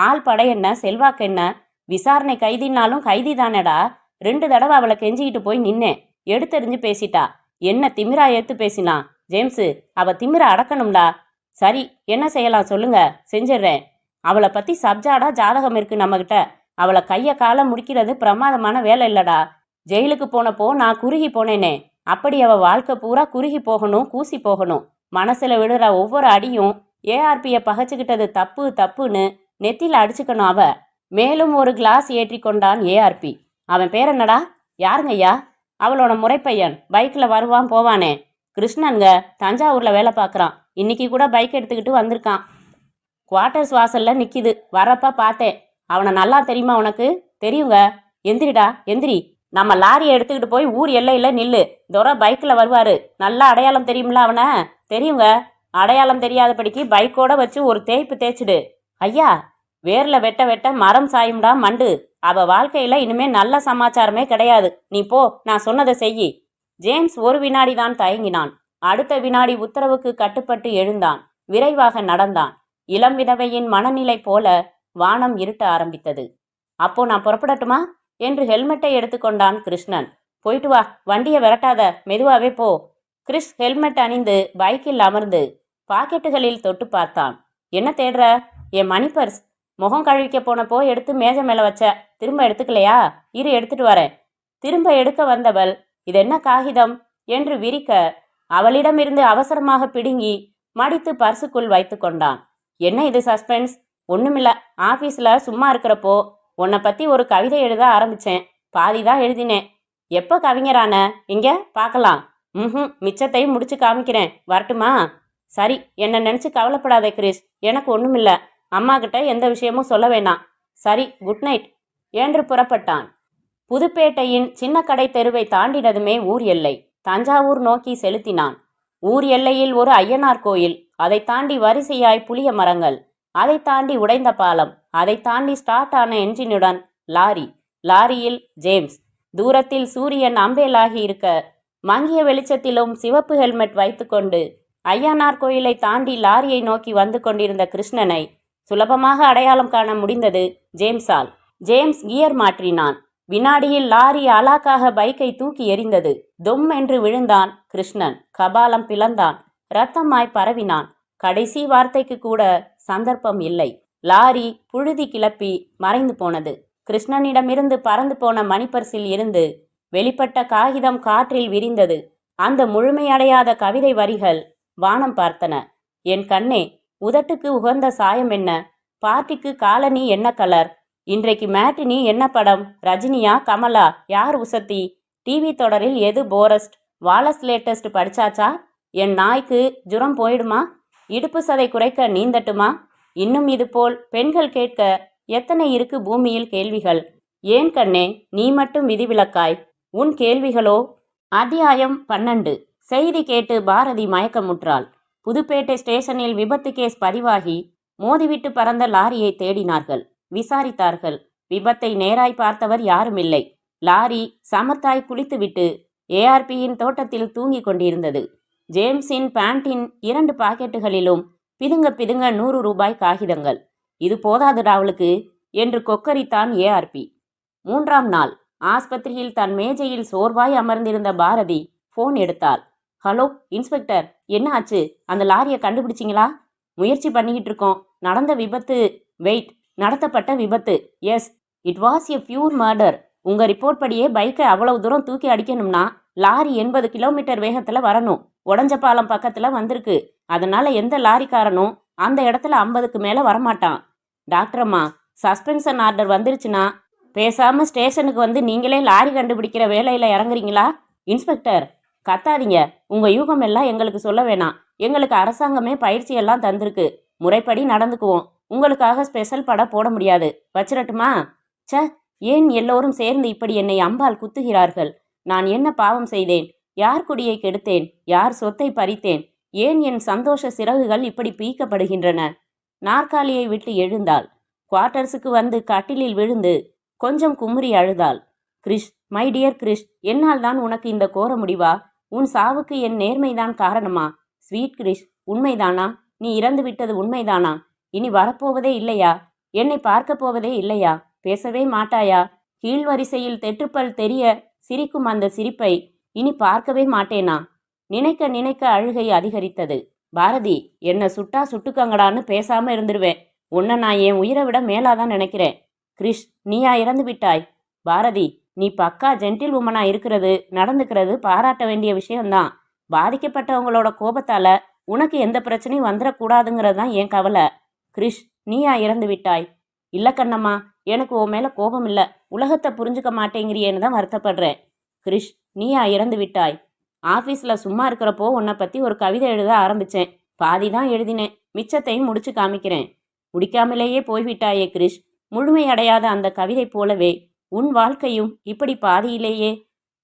ஆள் படை என்ன, செல்வாக்கு என்ன? விசாரணை கைதினாலும் கைதி தானேடா. 2 தடவை அவளை கெஞ்சிக்கிட்டு போய் நின்னேன். எடுத்தெறிஞ்சு பேசிட்டா. என்ன திமிரா ஏத்து பேசினா? ஜேம்ஸு, அவ திமிர அடக்கணும்டா. சரி, என்ன செய்யலாம் சொல்லுங்க, செஞ்சிடுறேன். அவளை பத்தி சப்ஜாடா ஜாதகம் இருக்கு நம்மகிட்ட. அவளை கைய காலை முடிக்கிறது பிரமாதமான வேலை இல்லடா. ஜெயிலுக்கு போனப்போ நான் குறுகி போனேனே, அப்படி அவ வாழ்க்கை பூரா குறுகி போகணும், கூசி போகணும். மனசுல விடுற ஒவ்வொரு அடியும் ஏஆர்பியை பகைச்சுக்கிட்டது தப்பு தப்புன்னு நெத்தில அடிச்சுக்கணும் அவ. மேலும் ஒரு கிளாஸ் ஏற்றி கொண்டான் ஏஆர்பி. அவன் பேர் என்னடா? யாருங்கய்யா? அவளோட முறைப்பையன், பைக்ல வருவான் போவானே. கிருஷ்ணனுங்க, தஞ்சாவூர்ல வேலை பார்க்குறான். இன்னைக்கு கூட பைக் எடுத்துக்கிட்டு வந்திருக்கான். குவார்ட்டர்ஸ் வாசல்ல நிக்கிது, வரப்ப பார்த்தேன். அவனை நல்லா தெரியுமா உனக்கு? தெரியுங்க. எந்திரிடா எந்திரி. நம்ம லாரியை எடுத்துக்கிட்டு போய் ஊர் எல்லையில நில்லு. துரை பைக்கில் வருவாரு. நல்லா அடையாளம் தெரியும்ல அவனை? தெரியுங்க. அடையாளம் தெரியாதபடிக்கு பைக்கோட வச்சு ஒரு தேய்ப்பு தேய்ச்சிடு. ஐயா, வேரில் வெட்ட வெட்ட மரம் சாயும்டா மண்டு. அவ வாழ்க்கையில இனிமே நல்ல சமாச்சாரமே கிடையாது. நீ போ, நான் சொன்னதை செய்யி. ஜேம்ஸ் ஒரு வினாடி தான் தயங்கினான். அடுத்த வினாடி உத்தரவுக்கு கட்டுப்பட்டு எழுந்தான். விரைவாக நடந்தான். இளம் விதவையின் மனநிலை போல வானம் இருட்ட ஆரம்பித்தது. அப்போ நான் புறப்படட்டுமா என்று ஹெல்மெட்டை எடுத்துக்கொண்டான் கிருஷ்ணன். போயிட்டு வா, வண்டியை விரட்டாத, மெதுவாவே போ. கிறிஸ் ஹெல்மெட் அணிந்து பைக்கில் அமர்ந்து பாக்கெட்டுகளில் தொட்டு பார்த்தான். என்ன தேடுற? என் மணி பர்ஸ். முகம் கழுவிக்க போனப்போ எடுத்து மேஜை மேலே வச்ச. திரும்ப எடுத்துக்கலையா? இரு, எடுத்துட்டு வரேன். திரும்ப எடுக்க வந்தவள், இது என்ன காகிதம் என்று விரிக்க அவளிடமிருந்து அவசரமாக பிடுங்கி மடித்து பர்சுக்குள் வைத்து கொண்டான். என்ன இது சஸ்பென்ஸ்? ஒண்ணுமில்ல, ஆபீஸ்ல சும்மா இருக்கிறப்போ உன்னை பத்தி ஒரு கவிதை எழுத ஆரம்பிச்சேன். பாதிதான் எழுதினேன். எப்போ கவிஞரான? இங்க பார்க்கலாம். மிச்சத்தை முடிச்சு காமிக்கிறேன், வரட்டுமா? சரி, என்ன நினைச்சு கவலைப்படாதே கிரிஷ், எனக்கு ஒண்ணுமில்ல. அம்மா கிட்ட எந்த விஷயமும் சொல்ல வேண்டாம். சரி, குட் நைட் என்று புறப்பட்டான். புதுப்பேட்டையின் சின்ன கடை தெருவை தாண்டினதுமே ஊர் எல்லை. தஞ்சாவூர் நோக்கி செலுத்தினான். ஊர் எல்லையில் ஒரு ஐயனார் கோயில், அதை தாண்டி வரிசையாய் புளிய மரங்கள், அதை தாண்டி உடைந்த பாலம், அதை தாண்டி ஸ்டார்ட் ஆன என்ஜினுடன் லாரி. லாரியில் ஜேம்ஸ். தூரத்தில் சூரியன் அம்பேலாகி இருக்க மங்கிய வெளிச்சத்திலும் சிவப்பு ஹெல்மெட் வைத்துக்கொண்டு ஐயனார் கோயிலை தாண்டி லாரியை நோக்கி வந்து கொண்டிருந்த கிருஷ்ணனை சுலபமாக அடையாளம் காண முடிந்தது ஜேம்ஸால். ஜேம்ஸ் கியர் மாற்றினான். வினாடியில் லாரி அலாக்காக பைக்கை தூக்கி எறிந்தது. தொம் என்று விழுந்தான் கிருஷ்ணன். கபாலம் பிளந்தான். இரத்தமாய் பரவினான். கடைசி வார்த்தைக்கு கூட சந்தர்ப்பம் இல்லை. லாரி புழுதி கிளப்பி மறைந்து போனது. கிருஷ்ணனிடமிருந்து பறந்து போன மணிப்பர்சில் இருந்து வெளிப்பட்ட காகிதம் காற்றில் விரிந்தது. அந்த முழுமையடையாத கவிதை வரிகள் வானம் பார்த்தன. என் கண்ணே, உதட்டுக்கு உகந்த சாயம் என்ன? பார்ட்டிக்கு காலனி என்ன கலர்? இன்றைக்கு மேட்டினி என்ன படம்? ரஜினியா கமலா? யார் உசத்தி? டிவி தொடரில் எது போரஸ்ட்? வாலஸ் லேட்டஸ்ட் படிச்சாச்சா? என் நாய்க்கு ஜுரம் போயிடுமா? இடுப்பு சதை குறைக்க நீந்தட்டுமா? இன்னும் இதுபோல் பெண்கள் கேட்க எத்தனை இருக்கு பூமியில் கேள்விகள். ஏன் கண்ணே, நீ மட்டும் விதிவிலக்காய்? உன் கேள்விகளோ? அத்தியாயம் 12. செய்தி கேட்டு பாரதி மயக்கமுற்றாள். புதுப்பேட்டை ஸ்டேஷனில் விபத்து கேஸ் பதிவாகி மோதிவிட்டு பறந்த லாரியை தேடினார்கள், விசாரித்தார்கள். விபத்தை நேராய் பார்த்தவர் யாருமில்லை. லாரி சமத்தாய் குளித்துவிட்டு ஏஆர்பியின் தோட்டத்தில் தூங்கி கொண்டிருந்தது. ஜேம்ஸின் பேண்டின் 2 பாக்கெட்டுகளிலும் பிதுங்க பிதுங்க 100 ரூபாய் காகிதங்கள். இது போதாதுடா அவளுக்கு என்று கொக்கரித்தான் ஏஆர்பி. 3ஆம் நாள் ஆஸ்பத்திரியில் தன் மேஜையில் சோர்வாய் அமர்ந்திருந்த பாரதி ஃபோன் எடுத்தாள். ஹலோ இன்ஸ்பெக்டர், என்ன ஆச்சு? அந்த லாரியை கண்டுபிடிச்சிங்களா? முயற்சி பண்ணிக்கிட்டு இருக்கோம். நடந்த விபத்து நடத்தப்பட்ட விபத்து. Yes, it was a pure murder. உங்க ரிப்போர்ட் படியே பைக்கை அவ்வளவு தூரம் தூக்கி அடிக்கணும்னா லாரி 80 கிலோமீட்டர் வேகத்துல வரணும். உடஞ்ச பாலம் பக்கத்துல வந்திருக்கு. அதனால எந்த லாரிக்காரனும் அந்த இடத்துல 50க்கு மேல வரமாட்டான். டாக்டர் அம்மா, சஸ்பென்ஷன் ஆர்டர் வந்துருச்சுன்னா பேசாம ஸ்டேஷனுக்கு வந்து நீங்களே லாரி கண்டுபிடிக்கிற வேலையில இறங்குறீங்களா? இன்ஸ்பெக்டர், கத்தாதீங்க. உங்க யூகம் எல்லாம் எங்களுக்கு சொல்ல வேணாம். எங்களுக்கு அரசாங்கமே பயிற்சி எல்லாம் தந்திருக்கு. முறைப்படி நடந்துக்குவோம். உங்களுக்காக ஸ்பெஷல் படம் போட முடியாது. வச்சிரட்டுமா? ச, ஏன் எல்லோரும் சேர்ந்து இப்படி என்னை அம்பால் குத்துகிறார்கள்? நான் என்ன பாவம் செய்தேன்? யார் குடியை கெடுத்தேன்? யார் சொத்தை பறித்தேன்? ஏன் என் சந்தோஷ சிறகுகள் இப்படி பீக்கப்படுகின்றன? நாற்காலியை விட்டு எழுந்தாள். குவார்ட்டர்ஸுக்கு வந்து கட்டிலில் விழுந்து கொஞ்சம் குமுறி அழுதாள். கிரிஷ், மை டியர் கிரிஷ், என்னால் தான் உனக்கு இந்த கோர முடிவா? உன் சாவுக்கு என் நேர்மைதான் காரணமா? ஸ்வீட் கிரிஷ், உண்மைதானா? நீ இறந்து விட்டது உண்மைதானா? இனி வரப்போவதே இல்லையா? என்னை பார்க்க போவதே இல்லையா? பேசவே மாட்டாயா? கீழ்வரிசையில் தெற்றுப்பல் தெரிய சிரிக்கும் அந்த சிரிப்பை இனி பார்க்கவே மாட்டேனா? நினைக்க நினைக்க அழுகை அதிகரித்தது. பாரதி, என்ன சுட்டா சுட்டுக்கங்கடான்னு பேசாம இருந்துருவேன். உன்னை நான் என் உயிரை விட மேலாதான் நினைக்கிறேன். கிரிஷ், நீயா இறந்து விட்டாய்? பாரதி, நீ பக்கா ஜென்டில் உமனா இருக்கிறது, நடந்துக்கிறது பாராட்ட வேண்டிய விஷயம்தான். பாதிக்கப்பட்டவங்களோட கோபத்தால உனக்கு எந்த பிரச்சனையும் வந்துடக்கூடாதுங்கிறது தான் என் கவலை. கிரிஷ், நீயா இறந்து விட்டாய்? இல்ல கண்ணம்மா, எனக்கு உன் மேல கோபம் இல்லை. உலகத்தை புரிஞ்சுக்க மாட்டேங்கிறியேன்னு தான் வருத்தப்படுறேன். கிரிஷ், நீயா இறந்து விட்டாய்? ஆஃபீஸில் சும்மா இருக்கிறப்போ உன்னை பற்றி ஒரு கவிதை எழுத ஆரம்பித்தேன். பாதி தான் எழுதினேன். மிச்சத்தையும் முடிச்சு காமிக்கிறேன். முடிக்காமலேயே போய்விட்டாயே கிரிஷ். முழுமையடையாத அந்த கவிதை போலவே உன் வாழ்க்கையும் இப்படி பாதியிலேயே.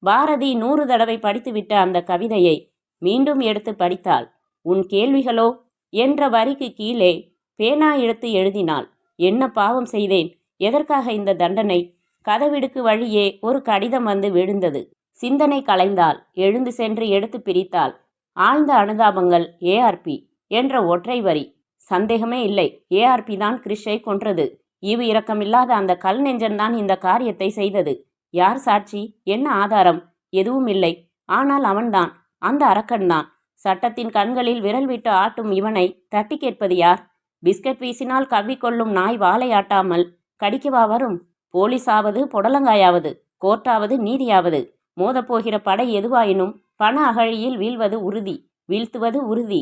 பாரதி 100 தடவை படித்துவிட்ட அந்த கவிதையை மீண்டும் எடுத்து படித்தாள். உன் கேள்விகளோ என்ற வரிக்கு கீழே பேனா எடுத்து எழுதினாள். என்ன பாவம் செய்தேன்? எதற்காக இந்த தண்டனை? கதவிடுக்கு வழியே ஒரு கடிதம் வந்து விழுந்தது. சிந்தனை கலைந்தாள். எழுந்து சென்று எடுத்து பிரித்தாள். ஆழ்ந்த அனுதாபங்கள், ஏஆர்பி என்ற ஒற்றை வரி. சந்தேகமே இல்லை, ஏஆர்பி தான் கிரிஷை கொன்றது. ஈவு இரக்கமில்லாத அந்த கல் நெஞ்சன்தான் இந்த காரியத்தை செய்தது. யார் சாட்சி? என்ன ஆதாரம்? எதுவும் இல்லை. ஆனால் அவன்தான், அந்த அரக்கன்தான். சட்டத்தின் கண்களில் விரல் விட்டு ஆட்டும் இவனை தட்டி கேட்பது யார்? பிஸ்கட் வீசினால் கவ்விக்கொள்ளும் நாய் வாலை ஆட்டாமல் கடிக்கவா வரும்? போலீஸாவது, பொடலங்காயாவது, கோர்ட்டாவது, நீதியாவது, மோதப்போகிற படை எதுவாயினும் பண அகழியில் வீழ்வது உறுதி, வீழ்த்துவது உறுதி.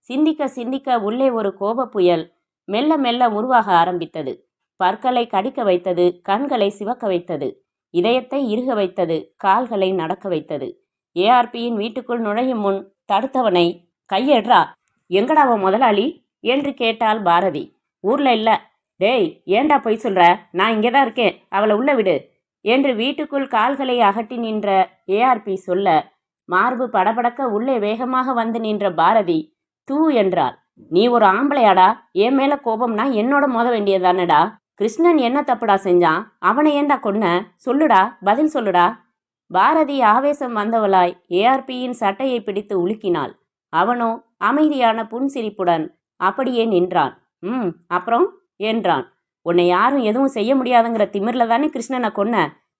சிந்திக்க சிந்திக்க உள்ளே ஒரு கோப புயல் மெல்ல மெல்ல உருவாக ஆரம்பித்தது. பற்களை கடிக்க வைத்தது, கண்களை சிவக்க வைத்தது, இதயத்தை இறுக வைத்தது, கால்களை நடக்க வைத்தது. ஏஆர்பியின் வீட்டுக்குள் நுழையும் முன் தடுத்தவனை, கையெட்ரா, எங்கடாவோ முதலாளி என்று கேட்டாள் பாரதி. ஊர்ல இல்ல. டேய், ஏண்டா பொய் சொல்ற? நான் இங்கேதான் இருக்கேன், அவளை உள்ள விடு என்று வீட்டுக்குள் கால்களை அகட்டி நின்ற ஏஆர்பி சொல்ல, மார்பு படபடக்க உள்ளே வேகமாக வந்து நின்ற பாரதி தூ என்றாள். நீ ஒரு ஆம்பளையாடா? என் மேல கோபம்னா என்னோட மோத வேண்டியதானடா? கிருஷ்ணன் என்ன தப்புடா செஞ்சான்? அவனை ஏண்டா கொன்ன? சொல்லுடா, பதில் சொல்லுடா. பாரதி ஆவேசம் வந்தவளாய் ஏஆர்பியின் சட்டையை பிடித்து உலுக்கினாள். அவனோ அமைதியான புன்சிரிப்புடன் அப்படியே நின்றான். அப்புறம் என்றான். உன்னை யாரும் எதுவும் செய்ய முடியாதுங்கிற திமிர்ல தானே கிருஷ்ணனை கொன்ன?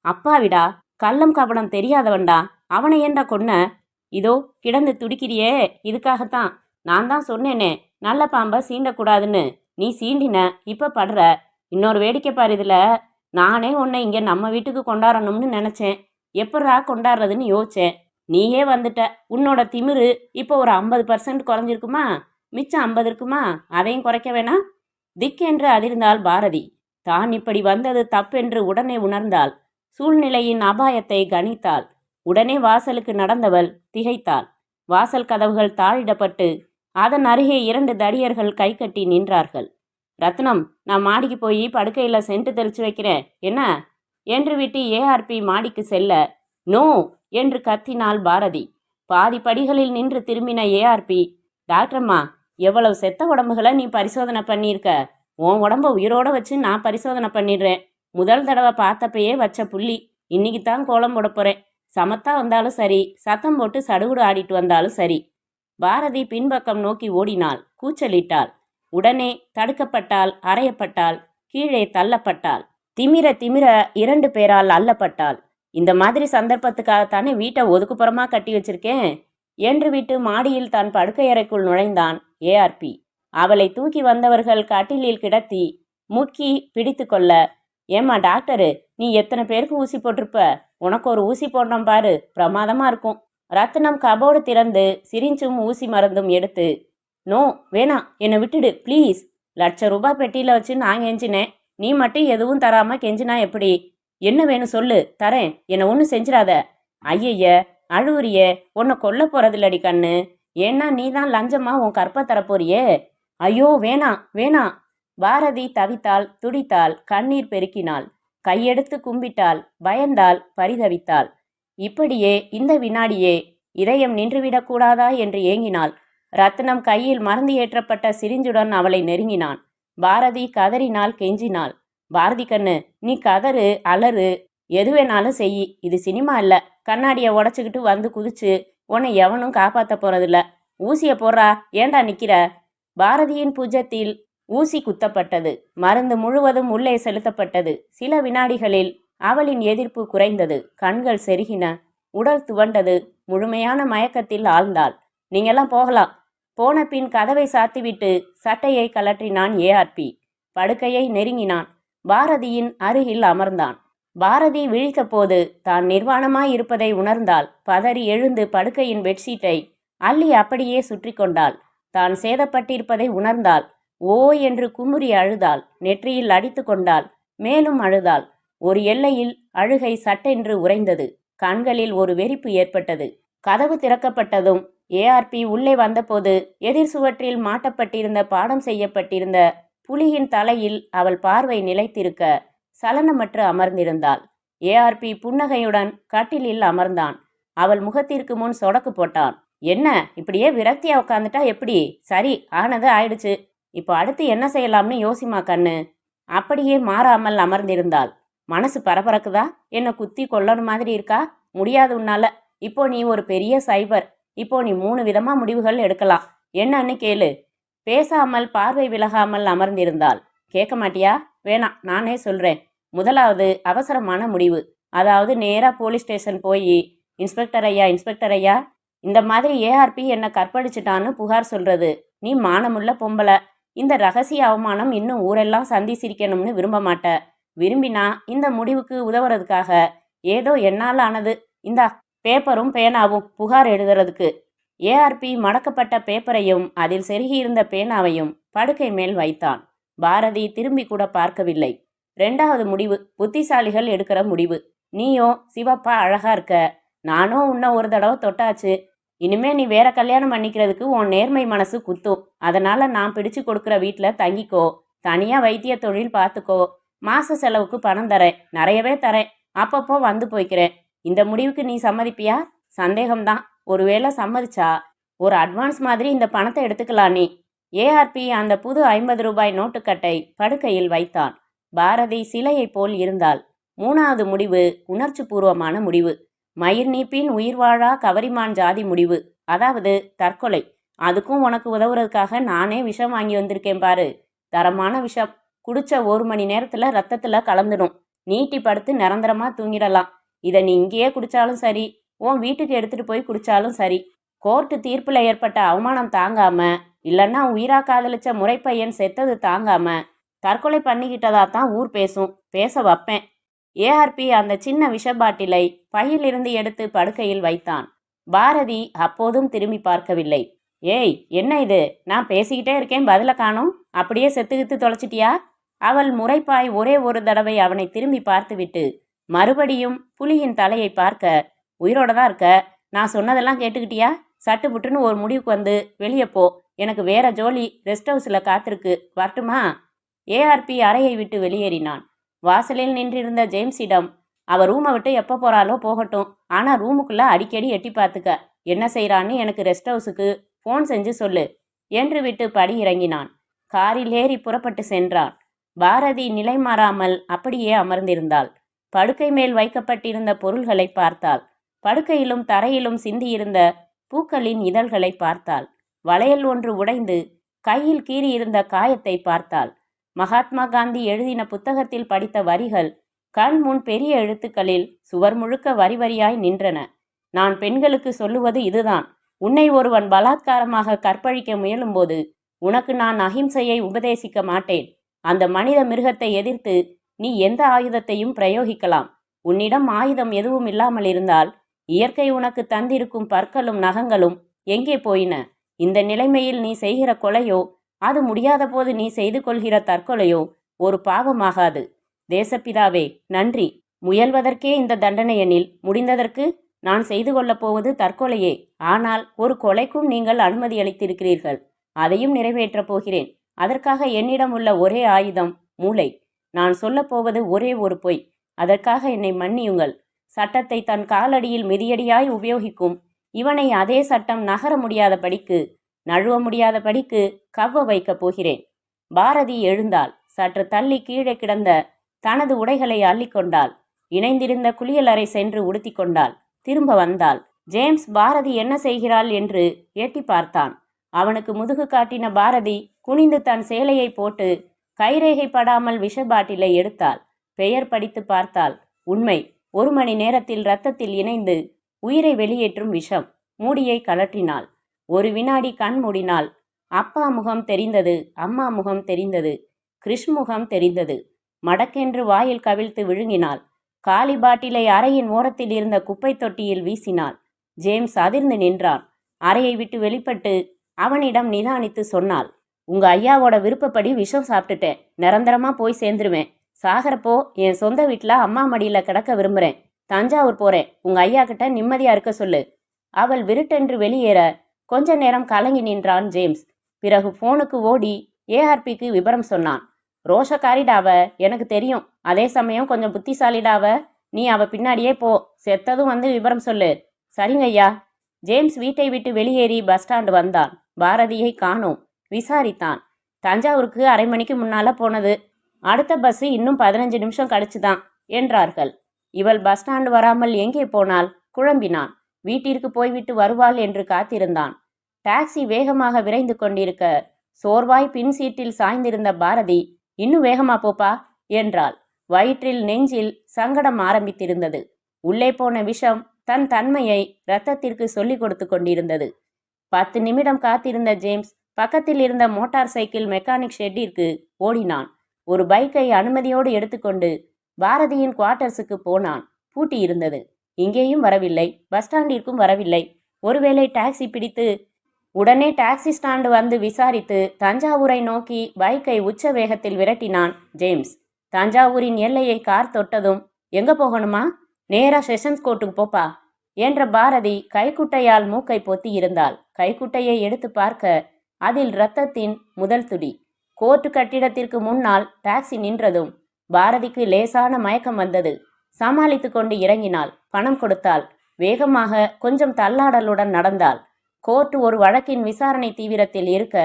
அப்பாவிடா, கள்ளம் கபடம் தெரியாதவன்டா. அவனை ஏண்டா கொன்ன? இதோ கிடந்து துடிக்கிறியே, இதுக்காகத்தான். நான் தான் சொன்னேனே, நல்ல பாம்பை சீண்டக்கூடாதுன்னு. நீ சீண்டின, இப்ப படுற. இன்னொரு வேடிக்கை பாரு இதுல. நானே உன்னை இங்க நம்ம வீட்டுக்கு கொண்டாடணும்னு நினைச்சேன். எப்படா கொண்டாடுறதுன்னு யோசிச்சேன். நீயே வந்துட்ட. உன்னோட திமிரு இப்போ ஒரு 50% குறைஞ்சிருக்குமா? மிச்சம் 50 இருக்குமா? அதையும் குறைக்க வேணா? திக்கென்று அதிர்ந்தாள் பாரதி. தான் இப்படி வந்தது தப்பென்று உடனே உணர்ந்தாள். சூழ்நிலையின் அபாயத்தை கணித்தாள். உடனே வாசலுக்கு நடந்தவள் திகைத்தாள். வாசல் கதவுகள் தாழிடப்பட்டு அதன் அருகே 2 தடியர்கள் கை கட்டி நின்றார்கள். ரத்னம், நான் மாடிக்கு போய் படுக்கையில் சென்ட்டு தெளிச்சு வைக்கிறேன், என்ன என்று விட்டு ஏஆர்பி மாடிக்கு செல்ல, நோ என்று கத்தினாள் பாரதி. பாதி படிகளில் நின்று திரும்பின ஏஆர்பி, டாக்டர்மா, எவ்வளவு செத்த உடம்புகளை நீ பரிசோதனை பண்ணியிருக்க. உன் உடம்ப உயிரோட வச்சு நான் பரிசோதனை பண்ணிடுறேன். முதல் தடவை பார்த்தப்பயே வச்ச புள்ளி, இன்னைக்கு தான் கோலம் போட போறேன். சமத்தா வந்தாலும் சரி, சத்தம் போட்டு சடுகுடு ஆடிட்டு வந்தாலும் சரி. பாரதி பின்பக்கம் நோக்கி ஓடினாள். கூச்சலிட்டாள். உடனே தடுக்கப்பட்டாள், அறையப்பட்டாள், கீழே தள்ளப்பட்டாள். திமிர திமிர 2 பேரால் அள்ளப்பட்டாள். இந்த மாதிரி சந்தர்ப்பத்துக்காகத்தானே வீட்டை ஒதுக்குப்புறமா கட்டி வச்சிருக்கேன் என்று விட்டு மாடியில் தான் படுக்கையறைக்குள் நுழைந்தான் ஏஆர்பி. அவளை தூக்கி வந்தவர்கள் கட்டிலில் கிடத்தி முக்கி பிடித்து கொள்ள, ஏம்மா டாக்டரு, நீ எத்தனை பேருக்கு ஊசி போட்டிருப்ப? உனக்கு ஒரு ஊசி போடுறோம் பாரு, பிரமாதமா இருக்கும். ரத்னம் கபோர்டு திறந்து சிரிஞ்சும் ஊசி மருந்தும் எடுத்து, நோ வேணாம், என்னை விட்டுடு ப்ளீஸ். ₹1,00,000 பெட்டியில் வச்சு நான் கெஞ்சினேன், நீ மட்டும் எதுவும் தராம கெஞ்சினா எப்படி? என்ன வேணும் சொல்லு, தரேன், என்னை ஒன்றும் செஞ்சிடாத. ஐயய்ய, அழுவுறியே, உன்னை கொல்ல போறதில்லடி கண்ணு. ஏன்னா நீ தான் லஞ்சமா உன் கற்பை தரப்போறியே. ஐயோ வேணாம் வேணாம். பாரதி தவித்தாள், துடித்தாள், கண்ணீர் பெருக்கினாள், கையெடுத்து கும்பிட்டாள், பயந்தாள், பரிதவித்தாள். இப்படியே இந்த வினாடியே இதயம் நின்றுவிடக்கூடாதா என்று ஏங்கினாள். ரத்னம் கையில் மருந்து ஏற்றப்பட்ட சிரிஞ்சுடன் அவளை நெருங்கினான். பாரதி கதறினாள், கெஞ்சினாள். பாரதி கண்ணு, நீ கதறு, அலறு, எது வேணாலும் செய், இது சினிமா இல்ல. கண்ணாடியை உடச்சிக்கிட்டு வந்து குதிச்சு உன்னை எவனும் காப்பாற்ற போறதில்ல. ஊசியை போடுறா, ஏண்டா நிக்கிற? பாரதியின் புஜத்தில் ஊசி குத்தப்பட்டது. மருந்து முழுவதும் உள்ளே செலுத்தப்பட்டது. சில வினாடிகளில் அவளின் எதிர்ப்பு குறைந்தது. கண்கள் செருகின, உடல் துவண்டது. முழுமையான மயக்கத்தில் ஆழ்ந்தாள். நீங்கெல்லாம் போகலாம். போன பின் கதவை சாத்திவிட்டு சட்டையை கலற்றினான் ஏஆர்பி. படுக்கையை நெருங்கினான். பாரதியின் அருகில் அமர்ந்தான். பாரதி விழித்த போது தான் நிர்வாணமாய் இருப்பதை உணர்ந்தாள். பதறி எழுந்து படுக்கையின் பெட்ஷீட்டை அள்ளி அப்படியே சுற்றி கொண்டாள். தான் சேதப்பட்டிருப்பதை உணர்ந்தாள். ஓ என்று குமுறி அழுதாள். நெற்றியில் அடித்து கொண்டாள். மேலும் அழுதாள். ஒரு எல்லையில் அழுகை சட்டென்று உறைந்தது. கண்களில் ஒரு வெறிப்பு ஏற்பட்டது. கதவு திறக்கப்பட்டதும் ஏஆர்பி உள்ளே வந்தபோது எதிர் சுவற்றில் மாட்டப்பட்டிருந்த பாடம் செய்யப்பட்டிருந்த புலியின் தலையில் அவள் பார்வை நிலைத்திருக்க சலனமற்று அமர்ந்திருந்தாள். ஏஆர்பி புன்னகையுடன் கட்டிலில் அமர்ந்தான். அவள் முகத்திற்கு முன் சொடக்கு போட்டான். என்ன இப்படியே விரக்தியா உட்காந்துட்டா எப்படி? சரி, ஆனது ஆயிடுச்சு. இப்போ அடுத்து என்ன செய்யலாம்னு யோசிமா கண்ணு. அப்படியே மாறாமல் அமர்ந்திருந்தாள். மனசு பரபரக்குதா? என்னை குத்தி கொல்லணும் மாதிரி இருக்கா? முடியாது உன்னால. இப்போ நீ ஒரு பெரிய சைபர். இப்போ நீ 3 விதமா முடிவுகள் எடுக்கலாம். என்னன்னு கேளு. பேசாமல் பார்வை விலகாமல் அமர்ந்திருந்தாள். கேட்க மாட்டியா? வேணாம், நானே சொல்றேன். முதலாவது அவசரமான முடிவு. அதாவது நேரா போலீஸ் ஸ்டேஷன் போய், இன்ஸ்பெக்டர் ஐயா, இன்ஸ்பெக்டர் ஐயா, இந்த மாதிரி ஏஆர்பி என்னை கற்பழிச்சிட்டான்னு புகார் சொல்றது. நீ மானமுள்ள பொம்பளை. இந்த ரகசிய அவமானம் இன்னும் ஊரெல்லாம் சந்தி சிரிக்கணும்னு விரும்ப மாட்ட. விரும்பினா இந்த முடிவுக்கு உதவுறதுக்காக ஏதோ என்னால் ஆனது, இந்தா பேப்பரும் பேனாவும் புகார் எழுதுறதுக்கு. ஏஆர்பி மடக்கப்பட்ட பேப்பரையும் அதில் செருகியிருந்த பேனாவையும் படுக்கை மேல் வைத்தான். பாரதி திரும்பி கூட பார்க்கவில்லை. 2வது முடிவு புத்திசாலிகள் எடுக்கிற முடிவு. நீயோ சிவப்பா அழகா இருக்க. நானும் உன்னை ஒரு தடவை தொட்டாச்சு. இனிமே நீ வேற கல்யாணம் பண்ணிக்கிறதுக்கு உன் நேர்மை மனசு குத்தும். அதனால நான் பிடிச்சு கொடுக்குற வீட்டில் தங்கிக்கோ. தனியா வைத்திய தொழில் பார்த்துக்கோ. மாச செலவுக்கு பணம் தரேன், நிறையவே தரேன். அப்பப்போ வந்து போய்க்கிறேன். இந்த முடிவுக்கு நீ சம்மதிப்பியா? சந்தேகம்தான். ஒருவேளை சம்மதிச்சா ஒரு அட்வான்ஸ் மாதிரி இந்த பணத்தை எடுத்துக்கலாம் நீ. ஏஆர்பி அந்த புது ₹50 நோட்டுக்கட்டை படுக்கையில் வைத்தான். பாரதி சிலையை போல் இருந்தாள். 3வது முடிவு உணர்ச்சி பூர்வமான முடிவு. மயிர் நீப்பின் உயிர் வாழா கவரிமான் ஜாதி முடிவு. அதாவது தற்கொலை. அதுக்கும் உனக்கு உதவுறதுக்காக நானே விஷம் வாங்கி வந்திருக்கேன் பாரு. தரமான விஷம். குடிச்ச 1 மணி நேரத்துல ரத்தத்துல கலந்துடும். நீட்டி படுத்து நிரந்தரமா தூங்கிடலாம். இதை நீ இங்கேயே குடிச்சாலும் சரி, உன் வீட்டுக்கு எடுத்துட்டு போய் குடிச்சாலும் சரி. கோர்ட்டு தீர்ப்புல ஏற்பட்ட அவமானம் தாங்காம, இல்லைன்னா உயிரா காதலிச்ச முறைப்பையன் செத்தது தாங்காம தற்கொலை பண்ணிக்கிட்டதா தான் ஊர் பேசும். பேச வைப்பேன். ஏஆர்பி அந்த சின்ன விஷ பாட்டிலை பையிலிருந்து எடுத்து படுக்கையில் வைத்தான். பாரதி அப்போதும் திரும்பி பார்க்கவில்லை. ஏய், என்ன இது? நான் பேசிக்கிட்டே இருக்கேன், பதில காணோம். அப்படியே செத்துக்கித்து தொலைச்சிட்டியா? அவள் முறைப்பாய் ஒரே ஒரு தடவை அவனை திரும்பி பார்த்துவிட்டு மறுபடியும் புலியின் தலையை பார்க்க, உயிரோட தான் இருக்க. நான் சொன்னதெல்லாம் கேட்டுக்கிட்டியா? சட்டு புட்டுன்னு ஒரு முடிவுக்கு வந்து வெளியே போ. எனக்கு வேற ஜோலி ரெஸ்ட் ஹவுஸில் காத்திருக்கு. வரட்டுமா? ஏஆர்பி அறையை விட்டு வெளியேறினான். வாசலில் நின்றிருந்த ஜேம்ஸிடம், அவ ரூமை விட்டு எப்போ போகிறாலோ போகட்டும், ஆனால் ரூமுக்குள்ளே அடிக்கடி எட்டி பார்த்துக்க. என்ன செய்கிறான்னு எனக்கு ரெஸ்ட் ஹவுஸுக்கு ஃபோன் செஞ்சு சொல்லு என்று விட்டு படி இறங்கினான். காரில் ஏறி புறப்பட்டு சென்றான். பாரதி நிலை மாறாமல் அப்படியே அமர்ந்திருந்தாள். படுக்கை மேல் வைக்கப்பட்டிருந்த பொருள்களை பார்த்தாள். படுக்கையிலும் தரையிலும் சிந்தியிருந்த பூக்களின் இதழ்களை பார்த்தாள். வளையல் ஒன்று உடைந்து கையில் கீறியிருந்த காயத்தை பார்த்தாள். மகாத்மா காந்தி எழுதின புத்தகத்தில் படித்த வரிகள் கண் முன் பெரிய எழுத்துக்களில் சுவர் முழுக்க வரி வரியாய் நின்றன. நான் பெண்களுக்கு சொல்லுவது இதுதான். உன்னை ஒருவன் பலாத்காரமாக கற்பழிக்க முயலும்போது உனக்கு நான் அகிம்சையை உபதேசிக்க மாட்டேன். அந்த மனித மிருகத்தை எதிர்த்து நீ எந்த ஆயுதத்தையும் பிரயோகிக்கலாம். உன்னிடம் ஆயுதம் எதுவும் இல்லாமல் இருந்தால் இயற்கை உனக்கு தந்திருக்கும் பற்களும் நகங்களும் எங்கே போயின? இந்த நிலைமையில் நீ செய்கிற கொலையோ, அது முடியாத போது நீ செய்து கொள்கிற தற்கொலையோ ஒரு பாவமாகாது. தேசப்பிதாவே, நன்றி. முயல்வதற்கே இந்த தண்டனை எனில் முடிந்ததற்கு நான் செய்து கொள்ளப் போவது தற்கொலையே. ஆனால் ஒரு கொலைக்கும் நீங்கள் அனுமதி அளித்திருக்கிறீர்கள். அதையும் நிறைவேற்றப் போகிறேன். அதற்காக என்னிடம் உள்ள ஒரே ஆயுதம் மூளை. நான் சொல்லப் போவது ஒரே ஒரு பொய். அதற்காக என்னை மன்னியுங்கள். சட்டத்தை தன் காலடியில் மிதியடியாய் உபயோகிக்கும் இவனை அதே சட்டம் நகர முடியாதபடிக்கு, நழுவ முடியாதபடிக்கு கவ்வ வைக்கப் போகிறேன். பாரதி எழுந்தாள். சற்று தள்ளி கீழே கிடந்த தனது உடைகளை அள்ளிக்கொண்டாள். இணைந்திருந்த குளியலறை சென்று உடுத்தி கொண்டாள். திரும்ப வந்தாள். ஜேம்ஸ் பாரதி என்ன செய்கிறாள் என்று எட்டி பார்த்தான். அவனுக்கு முதுகு காட்டின பாரதி குனிந்து தன் சேலையை போட்டு கைரேகை படாமல் விஷ பாட்டிலை எடுத்தாள். பெயர் படித்து பார்த்தாள். உண்மை. 1 மணி நேரத்தில் இரத்தத்தில் இணைந்து உயிரை வெளியேற்றும் விஷம். மூடியை கழற்றினாள். ஒரு வினாடி கண் மூடினாள். அப்பா முகம் தெரிந்தது. அம்மா முகம் தெரிந்தது. கிருஷ் முகம் தெரிந்தது. மடக்கென்று வாயில் கவிழ்த்து விழுங்கினாள். காலி பாட்டிலை அறையின் ஓரத்தில் இருந்த குப்பை தொட்டியில் வீசினாள். ஜேம்ஸ் அதிர்ந்து நின்றான். அறையை விட்டு வெளிப்பட்டு அவனிடம் நிதானித்து சொன்னாள், உங்க ஐயாவோட விருப்பப்படி விஷம் சாப்பிட்டுட்டேன். நிரந்தரமா போய் சேர்ந்துருவேன். சாகரப்போ என் சொந்த வீட்டில் அம்மா மடியில் கிடக்க விரும்புகிறேன். தஞ்சாவூர் போகிறேன். உங்க ஐயா கிட்ட நிம்மதியாக இருக்க சொல்லு. அவள் விருட்டென்று வெளியேற கொஞ்ச நேரம் கலங்கி நின்றான் ஜேம்ஸ். பிறகு ஃபோனுக்கு ஓடி ஏஆர்பிக்கு விபரம் சொன்னான். ரோஷக்காரிடாவ, எனக்கு தெரியும். அதே சமயம் கொஞ்சம் புத்திசாலிடாவ. நீ அவ பின்னாடியே போ. செத்ததும் வந்து விபரம் சொல்லு. சரிங்க ஐயா. ஜேம்ஸ் வீட்டை விட்டு வெளியேறி பஸ் ஸ்டாண்டு வந்தான். பாரதியை காணோம். விசாரித்தான். தஞ்சாவூருக்கு 1/2 மணிக்கு முன்னால போனது. அடுத்த பஸ் இன்னும் 15 நிமிஷம் கழிச்சுதான் என்றார்கள். இவள் பஸ் ஸ்டாண்டு வராமல் எங்கே போனாள்? குழம்பினான். வீட்டிற்கு போய்விட்டு வருவாள் என்று காத்திருந்தான். டாக்ஸி வேகமாக விரைந்து கொண்டிருக்க சோர்வாய் பின் சீட்டில் சாய்ந்திருந்த பாரதி, இன்னும் வேகமா போப்பா என்றாள். வயிற்றில் நெஞ்சில் சங்கடம் ஆரம்பித்திருந்தது. உள்ளே போன விஷம் தன் தன்மையை இரத்தத்திற்கு சொல்லிக் கொடுத்து கொண்டிருந்தது. 10 நிமிடம் காத்திருந்த ஜேம்ஸ் பக்கத்தில் இருந்த மோட்டார் சைக்கிள் மெக்கானிக் ஷெட்டிற்கு ஓடினான். ஒரு பைக்கை அனுமதியோடு எடுத்துக்கொண்டு பாரதியின் குவார்ட்டர்ஸுக்கு போனான். பூட்டி இருந்தது. இங்கேயும் வரவில்லை. பஸ் ஸ்டாண்டிற்கும் வரவில்லை. ஒருவேளை டாக்ஸி பிடித்து உடனே டாக்ஸி ஸ்டாண்டு வந்து விசாரித்து தஞ்சாவூரை நோக்கி பைக்கை உச்ச வேகத்தில் விரட்டினான் ஜேம்ஸ். தஞ்சாவூரின் எல்லையை கார் தொட்டதும், எங்க போகணுமா? நேரா செஷன்ஸ் கோர்ட்டுக்கு போப்பா என்ற பாரதி கைக்குட்டையால் மூக்கை பொத்தி இருந்தாள். கைக்குட்டையை எடுத்து பார்க்க அதில் இரத்தத்தின் முதல் துடி. கோர்ட்டு கட்டிடத்திற்கு முன்னால் டாக்ஸி நின்றதும் பாரதிக்கு லேசான மயக்கம் வந்தது. சமாளித்து கொண்டு இறங்கினாள். பணம் கொடுத்தாள். வேகமாக கொஞ்சம் தள்ளாடலுடன் நடந்தாள். கோர்ட்டு ஒரு வழக்கின் விசாரணை தீவிரத்தில் இருக்க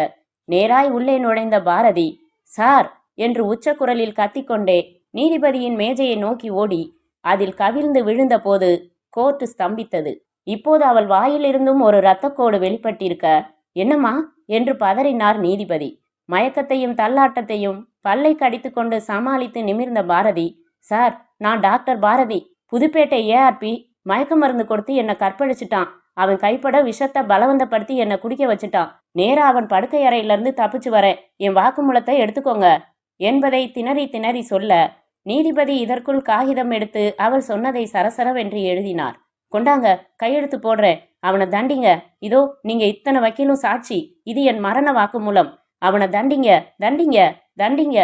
நேராய் உள்ளே நுழைந்த பாரதி, சார் என்று உச்ச குரலில் கத்திக்கொண்டே நீதிபதியின் மேஜையை நோக்கி ஓடி அதில் கவிழ்ந்து விழுந்த போது கோர்ட்டு ஸ்தம்பித்தது. இப்போது அவள் வாயிலிருந்தும் ஒரு இரத்தக்கோடு வெளிப்பட்டிருக்க, என்னம்மா என்று பதறினார் நீதிபதி. மயக்கத்தையும் தள்ளாட்டத்தையும் பல்லை கடித்து கொண்டு சமாளித்து நிமிர்ந்த பாரதி, சார், நான் டாக்டர் பாரதி. புதுப்பேட்டை ஏஆர்பி மயக்க மருந்து கொடுத்து என்னை கற்பழிச்சிட்டான். அவன் கைப்பட விஷத்தை பலவந்தப்படுத்தி என்னை குடிக்க வச்சுட்டான். நேரா அவன் படுக்கை அறையிலிருந்து தப்பிச்சு வரேன். என் வாக்குமூலத்தை எடுத்துக்கோங்க என்பதை திணறி திணறி சொல்ல, நீதிபதி இதற்குள் காகிதம் எடுத்து அவள் சொன்னதை சரசரவென்று எழுதினார். கொண்டாங்க, கையெழுத்து போடுறேன். அவனை தண்டிங்க. இதோ நீங்க இத்தனை வக்கீலும் சாட்சி. இது என் மரண வாக்குமூலம். அவனை தண்டிங்க, தண்டிங்க, தண்டிங்க.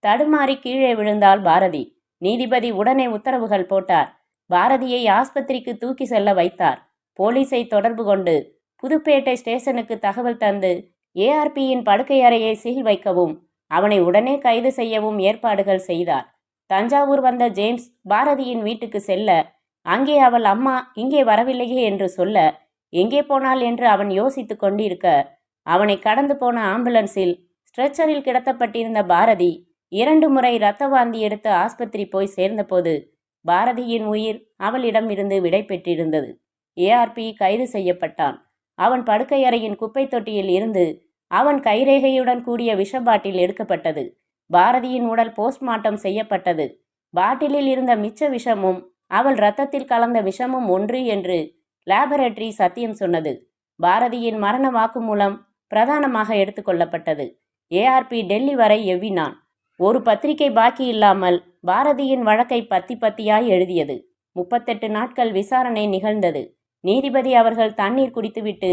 தடுமாறி கீழே விழுந்தாள் பாரதி. நீதிபதி உடனே உத்தரவுகள் போட்டார். பாரதியை ஆஸ்பத்திரிக்கு தூக்கி செல்ல வைத்தார். போலீஸை தொடர்பு கொண்டு புதுப்பேட்டை ஸ்டேஷனுக்கு தகவல் தந்து ஏஆர்பியின் படுக்கை அறையை சீல் வைக்கவும் அவனை உடனே கைது செய்யவும் ஏற்பாடுகள் செய்தார். தஞ்சாவூர் வந்த ஜேம்ஸ் பாரதியின் வீட்டுக்கு செல்ல, அங்கே அவள் அம்மா இங்கே வரவில்லையே என்று சொல்ல, எங்கே போனாள் என்று அவன் யோசித்து கொண்டிருக்க, அவனை கடந்து போன ஆம்புலன்ஸில் ஸ்ட்ரெச்சரில் கிடத்தப்பட்டிருந்த பாரதி 2 முறை இரத்த வாந்தி எடுத்து ஆஸ்பத்திரி போய் சேர்ந்தபோது பாரதியின் உயிர் அவளிடம் இருந்து விடை பெற்றிருந்தது. ஏஆர்பி கைது செய்யப்பட்டான். அவன் படுக்கை அறையின் குப்பை தொட்டியில் இருந்து அவன் கைரேகையுடன் கூடிய விஷ பாட்டில் எடுக்கப்பட்டது. பாரதியின் உடல் போஸ்ட்மார்ட்டம் செய்யப்பட்டது. பாட்டிலில் இருந்த மிச்ச விஷமும் அவள் இரத்தத்தில் கலந்த விஷமும் ஒன்று என்று லேபரட்டரி சத்தியம் சொன்னது. பாரதியின் மரண வாக்குமூலம் பிரதானமாக எடுத்துக்கொள்ளப்பட்டது. ஏஆர்பி டெல்லி வரை எவ்வினான். ஒரு பத்திரிகை பாக்கி இல்லாமல் பாரதியின் வழக்கை பத்தி பத்தியாய் எழுதியது. 38 நாட்கள் விசாரணை நிகழ்ந்தது. நீதிபதி அவர்கள் தண்ணீர் குடித்துவிட்டு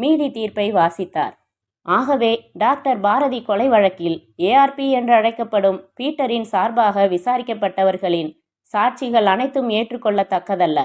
மீதி தீர்ப்பை வாசித்தார். ஆகவே டாக்டர் பாரதி கொலை வழக்கில் ஏஆர்பி என்று அழைக்கப்படும் பீட்டரின் சார்பாக விசாரிக்கப்பட்டவர்களின் சாட்சிகள் அனைத்தும் ஏற்றுக்கொள்ளத்தக்கதல்ல.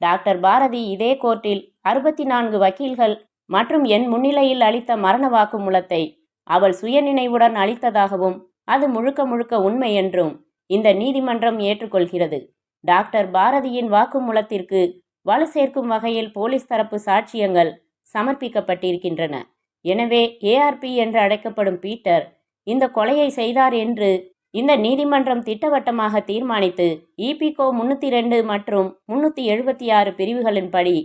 டாக்டர் பாரதி இதே கோர்ட்டில் 64 வக்கீல்கள் மற்றும் என் முன்னிலையில் அளித்த மரண வாக்குமூலத்தை அவள் சுயநினைவுடன் அளித்ததாகவும் அது முழுக்க முழுக்க உண்மை என்றும் இந்த நீதிமன்றம் ஏற்றுக்கொள்கிறது. டாக்டர் பாரதியின் வாக்குமூலத்திற்கு வலு சேர்க்கும் வகையில் போலீஸ் தரப்பு சாட்சியங்கள் சமர்ப்பிக்கப்பட்டிருக்கின்றன. எனவே ஏஆர்பி என்று அழைக்கப்படும் பீட்டர் இந்த கொலையை செய்தார் என்று இந்த நீதிமன்றம் திட்டவட்டமாக தீர்மானித்து இபிகோ 302 மற்றும் 376 பிரிவுகளின்படி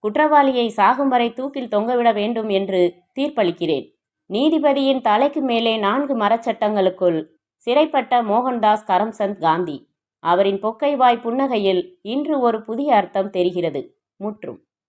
குற்றவாளியை சாகும் வரை தூக்கில் தொங்கவிட வேண்டும் என்று தீர்ப்பளிக்கிறேன். நீதிபதியின் தலைக்கு மேலே 4 மரச்சட்டங்களுக்குள் சிறைப்பட்ட மோகன்தாஸ் கரம்சந்த் காந்தி. அவரின் பொக்கை வாய் புன்னகையில் இன்று ஒரு புதிய அர்த்தம் தெரிகிறது. முற்றும்.